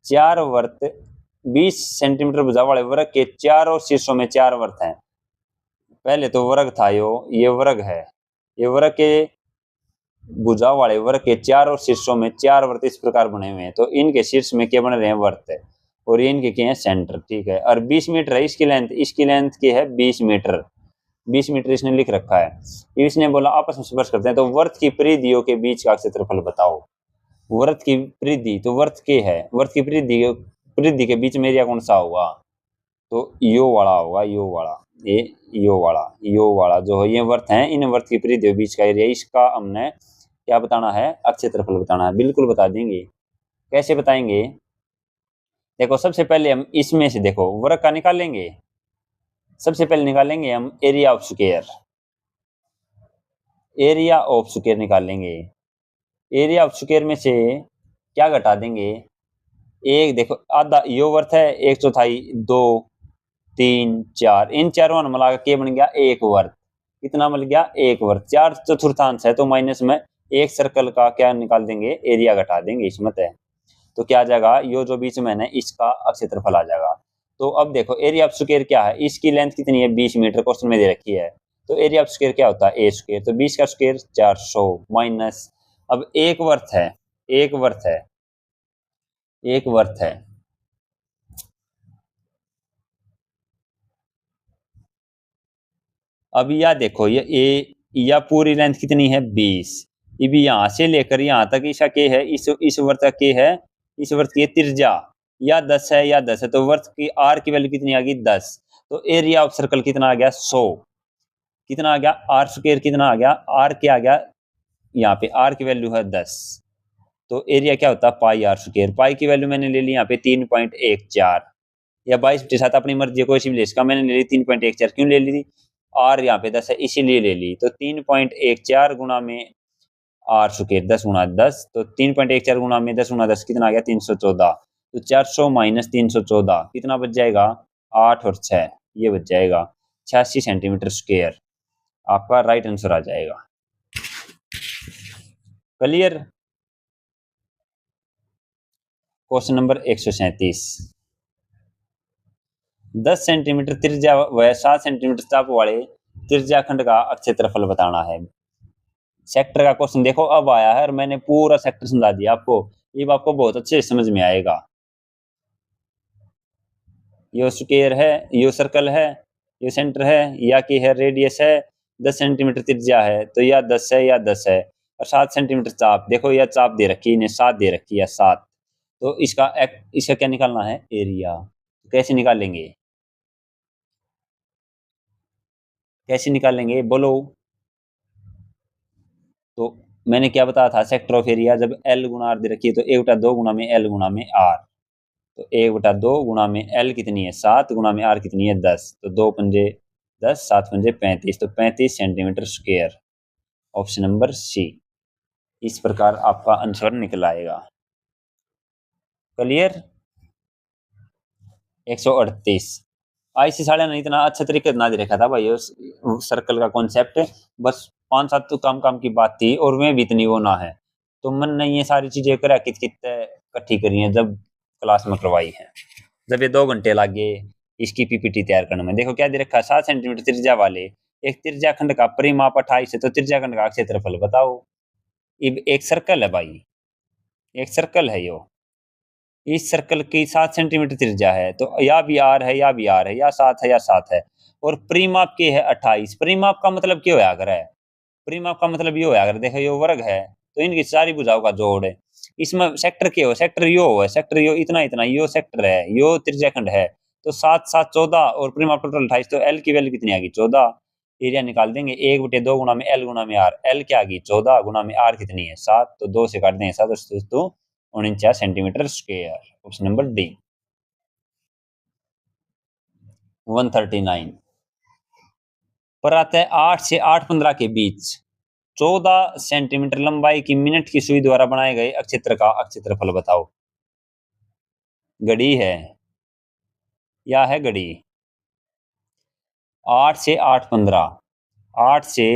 4 वर्त 20 सेंटीमीटर भुजा वाले वर्ग के चारों शीर्षों में 4 वर्त हैं। पहले तो वर्ग था ये वर्ग है, ये वर्ग के भुजा वाले वर्ग के चारों शीर्षों में 4 वर्त इस प्रकार बने हुए हैं, तो इनके शीर्ष में क्या बन रहे हैं वर्त है, और ये इनके क्या है सेंटर, ठीक है। और 20 मीटर है इसकी लेंथ की है 20 मीटर, 20 मीटर इसने लिख रखा है। इसने बोला आपस में स्पर्श करते हैं, तो वर्त की परिधियों के बीच का क्षेत्रफल बताओ। वर्त की परिधि, तो वर्त के है, वर्त की परिधि के बीच में एरिया कौन सा होगा, तो यो वाला होगा, ये यो वाला जो है, ये वर्त है, इन वर्त की परिधि के बीच का एरिया, इसका हमने क्या बताना है, क्षेत्रफल बताना है। बिल्कुल बता देंगे। कैसे बताएंगे, देखो सबसे पहले हम इसमें से देखो वर्ग का निकालेंगे। सबसे पहले निकालेंगे हम एरिया ऑफ स्क्वायर, निकालेंगे। एरिया ऑफ स्क्वायर में से क्या घटा देंगे, एक देखो आधा यो वर्थ है, 1/4 2 3 4, इन चारों मिला के बन गया 1 वर्थ। कितना मिल गया, 1 वर्ग। 4/4 है तो माइनस में एक सर्कल का क्या निकाल देंगे, एरिया घटा देंगे, इसमें है। तो क्या आ जाएगा, ये जो बीच में है इसका क्षेत्रफल आ जाएगा। तो अब देखो एरिया ऑफ स्क्वायर क्या है, इसकी लेंथ कितनी है, 20 मीटर क्वेश्चन में दे रखी है। तो एरिया ऑफ स्क्वायर क्या होता है, ए स्क्वायर। तो 20 का स्क्वायर 400 माइनस, अब एक वर्थ है, एक वर्थ है, एक वर्थ है। अब यह देखो ये ए, या पूरी लेंथ कितनी है 20। ये भी यहाँ से लेकर यहाँ तक इसका के है, इस वर्त का के है, इस वर्त की त्रिज्या या 10 है, या 10 है, तो वर्त की आर की वैल्यू कितनी आ गई 10। तो एरिया ऑफ सर्कल कितना आ गया 100। कितना आ गया, आर स्क्वायर कितना आ गया, आर क्या आ गया, यहाँ पे आर की वैल्यू है 10। तो एरिया क्या होता है पाई आर स्क्वायर। पाई की वैल्यू मैंने ले ली यहाँ पे 3.14 या 22/7, अपनी मर्जी कोई सी भी ले, इसका मैंने ले ली 3.14। क्यों ले ली थी, आर यहाँ पे 10 है इसीलिए ले ली। तो 3.14 गुना में आर स्क्वायर 10 गुना 10, तो 3.14 गुना में 10 गुना 10 कितना आ गया 314। तो 400 माइनस 314 कितना बच जाएगा, 8 और 6, ये बच जाएगा 86 सेंटीमीटर स्क्वायर। आपका राइट आंसर आ जाएगा। क्लियर। Question number 137। 10 सेंटीमीटर त्रिज्या व 7 सेंटीमीटर चाप वाले त्रिज्याखंड का क्षेत्रफल बताना है। सेक्टर का क्वेश्चन देखो अब आया है और मैंने पूरा सेक्टर समझा दिया आपको, ये आपको बहुत अच्छे से समझ में आएगा। यो स्क्वायर है, यो सर्कल है, यो सेंटर है, या की है रेडियस है, 10 सेंटीमीटर त्रिज्या है, तो या 10 है या 10 है, और 7 सेंटीमीटर चाप, देखो यह चाप दे रखी है, इन्हें 7 दे रखी है 7। तो इसका क्या निकालना है, एरिया। तो कैसे निकालेंगे, कैसे निकालेंगे बोलो। तो मैंने क्या बताया था, सेक्टर ऑफ एरिया जब एल गुना आर दे रखी है तो 1/2 गुना में एल गुना में आर। तो 1/2 गुना में एल कितनी है 7 गुना में आर कितनी है 10। तो 2 पंजे 10, 7 पंजे 35, तो 35 centimetre square. Option number C. इस प्रकार आपका आंसर निकल आएगा। क्लियर। 138। ऐसे साढ़े ना इतना अच्छा तरीके से ना दे रखा था भाई उस सर्कल का कॉन्सेप्ट। बस 5-7 तो काम काम की बात थी और में भी इतनी वो ना है। तो मन ने ये सारी चीजें करा कित कित इकट्ठी करी है जब क्लास में करवाई है। जब ये 2 घंटे लगे इसकी पीपीटी तैयार करने में। देखो क्या दे रखा है, 7 सेंटीमीटर त्रिज्या वाले एक त्रिज्याखंड का परिमाप 28 है, तो त्रिज्याखंड का क्षेत्रफल बताओ। एक सर्कल है भाई, एक सर्कल है यो, इस सर्कल की 7 सेंटीमीटर त्रिज्या है, तो या भी आर है या भी आर है, या 7 है या 7 है, और परिमाप के है 28। परिमाप का मतलब क्या होया करे, परिमाप का मतलब ये होया करे, देखो ये वर्ग है तो इनकी सारी भुजाओं का जोड़ है। इसमें सेक्टर क्या हो, सेक्टर यो है, सेक्टर यो इतना इतना यो सेक्टर है, यो त्रिज्याखंड है। तो 7 7 14 और परिमाप टोटल 28, तो एल की वैल्यू कितनी आ गई 14। एरिया निकाल देंगे 1/2 गुना में एल गुना में आर। एल क्या आ गई 14 गुना में आर कितनी है 7, तो 2 से काट देंगे 7 तो 49 centimetre square. Option number D. 139। प्रातः 8 से 8:15 के बीच 14 सेंटीमीटर लंबाई की मिनट की सुई द्वारा बनाए गए अक्षेत्र का क्षेत्रफल बताओ। घड़ी है या है घड़ी। 8 से 8:15, 8 से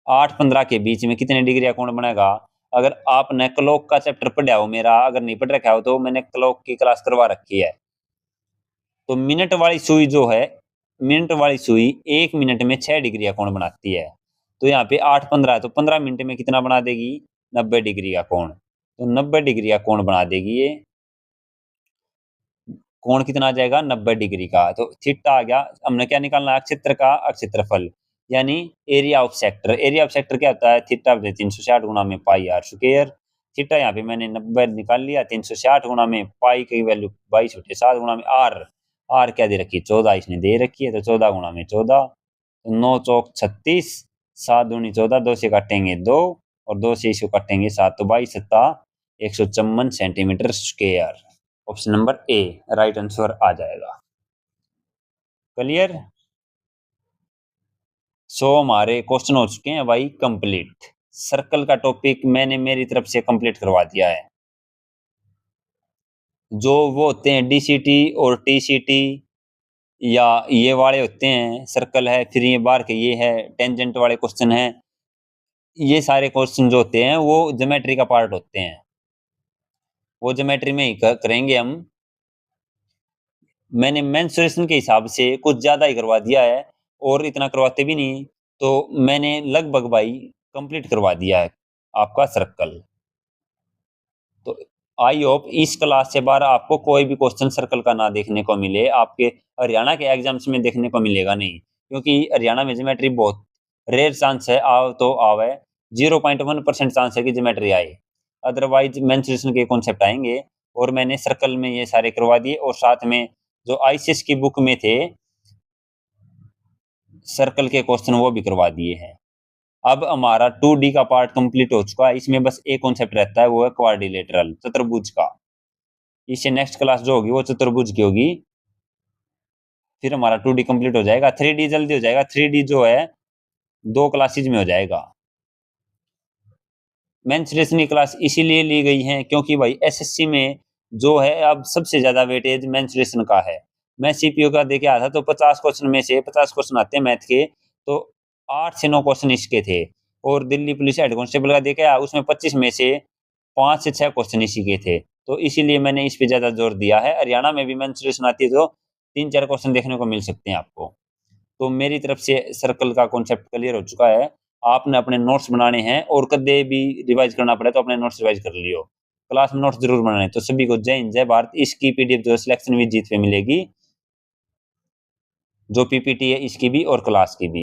8:15 के बीच में कितने डिग्री कोण बनेगा। अगर आपने क्लॉक का चैप्टर पढ़ा हो, मेरा अगर नहीं पढ़ रखा हो तो मैंने क्लॉक की क्लास करवा रखी है। तो मिनट वाली सुई जो है, मिनट वाली सुई 1 मिनट में 6 डिग्री कोण बनाती है। तो यहाँ पे 8:15 है तो 15 मिनट में कितना बना देगी 90 डिग्री का कोण। तो 90 डिग्री का कोण बना देगी ये। कोण कितना आ जाएगा 90 डिग्री का। तो थीटा आ गया। हमने क्या निकालना है, क्षेत्र का क्षेत्रफल यानी area of sector. Area of sector क्या होता है, थीटा 360 गुना में पाई आर स्क्वायर। थीटा यहाँ पे मैंने 90 निकाल लिया, 360 गुना में पाई की वैल्यू 22/7 गुना में आर। आर क्या दे रखी है 14 इसने दे रखी है, तो 14 गुना में 14, तो 9 चौक 36, 7 दूनी 14, 2 से काटेंगे 2 और 2 से इसको काटेंगे 7, तो 22 सत्ता 154 centimetre square. Option number A right answer आ जाएगा। क्लियर। सो हमारे क्वेश्चन हो चुके हैं भाई कंप्लीट। सर्कल का टॉपिक मैंने मेरी तरफ से कंप्लीट करवा दिया है। जो वो होते हैं डीसीटी और टीसीटी या ये वाले होते हैं, सर्कल है, फिर ये बार के ये है, टेंजेंट वाले क्वेश्चन हैं। ये सारे क्वेश्चन जो होते हैं वो ज्योमेट्री का पार्ट होते हैं। वो ज्योमेट्री में ही करेंगे हम। मैंने मेंसुरेशन के हिसाब से कुछ ज़्यादा ही करवा दिया है और इतना करवाते भी नहीं, तो मैंने लगभग भाई कंप्लीट करवा दिया है आपका सर्कल। तो आई होप इस क्लास से बाहर आपको कोई भी क्वेश्चन सर्कल का ना देखने को मिले, आपके हरियाणा के एग्जाम्स में देखने को मिलेगा नहीं, क्योंकि हरियाणा में ज्योमेट्री बहुत रेयर चांस है, आओ तो आवे, 0.1% चांस है कि ज्योमेट्री आए। अदरवाइज मेंसुरेशन के कॉन्सेप्ट आएंगे, और मैंने सर्कल में ये सारे करवा दिए, और साथ में जो आईसीएस की बुक में थे सर्कल के क्वेश्चन वो भी करवा दिए हैं। अब हमारा 2D का पार्ट कंप्लीट हो चुका है, इसमें बस एक कॉन्सेप्ट रहता है, वो है क्वाड्रिलेटरल, चतुर्भुज का। इससे नेक्स्ट क्लास जो होगी वो चतुर्भुज की होगी, फिर हमारा 2D कंप्लीट हो जाएगा। 3D जल्दी हो जाएगा, 3D जो है 2 क्लासेज में हो जाएगा। मेंसुरेशन की क्लास इसीलिए ली गई है क्योंकि भाई एसएससी में जो है अब सबसे ज्यादा वेटेज मेंसुरेशन का है। मैं सीपीयू का देके आया था, तो 50 क्वेश्चन में से 50 क्वेश्चन आते हैं मैथ के, तो 8 से 9 क्वेश्चन इसके थे। और दिल्ली पुलिस हेड कांस्टेबल का देके आया, उसमें 25 में से 5 से 6 क्वेश्चन इसी के थे। तो इसीलिए मैंने इस पे ज्यादा जोर दिया है। हरियाणा में भी मेंसुरेशन आती है तो 3-4 क्वेश्चन देखने को मिल सकते हैं आपको। तो मेरी तरफ से सर्कल का कॉन्सेप्ट क्लियर हो चुका है। आपने अपने नोट्स बनाने हैं, और कदे भी रिवाइज करना पड़े तो अपने नोट्स रिवाइज कर लियो। क्लास में नोट्स जरूर बनाने। तो सभी को जय हिंद, जय भारत। इसकी पीडीएफ जो सिलेक्शन विद जीत पे मिलेगी, जो पीपीटी है इसकी भी और क्लास की भी।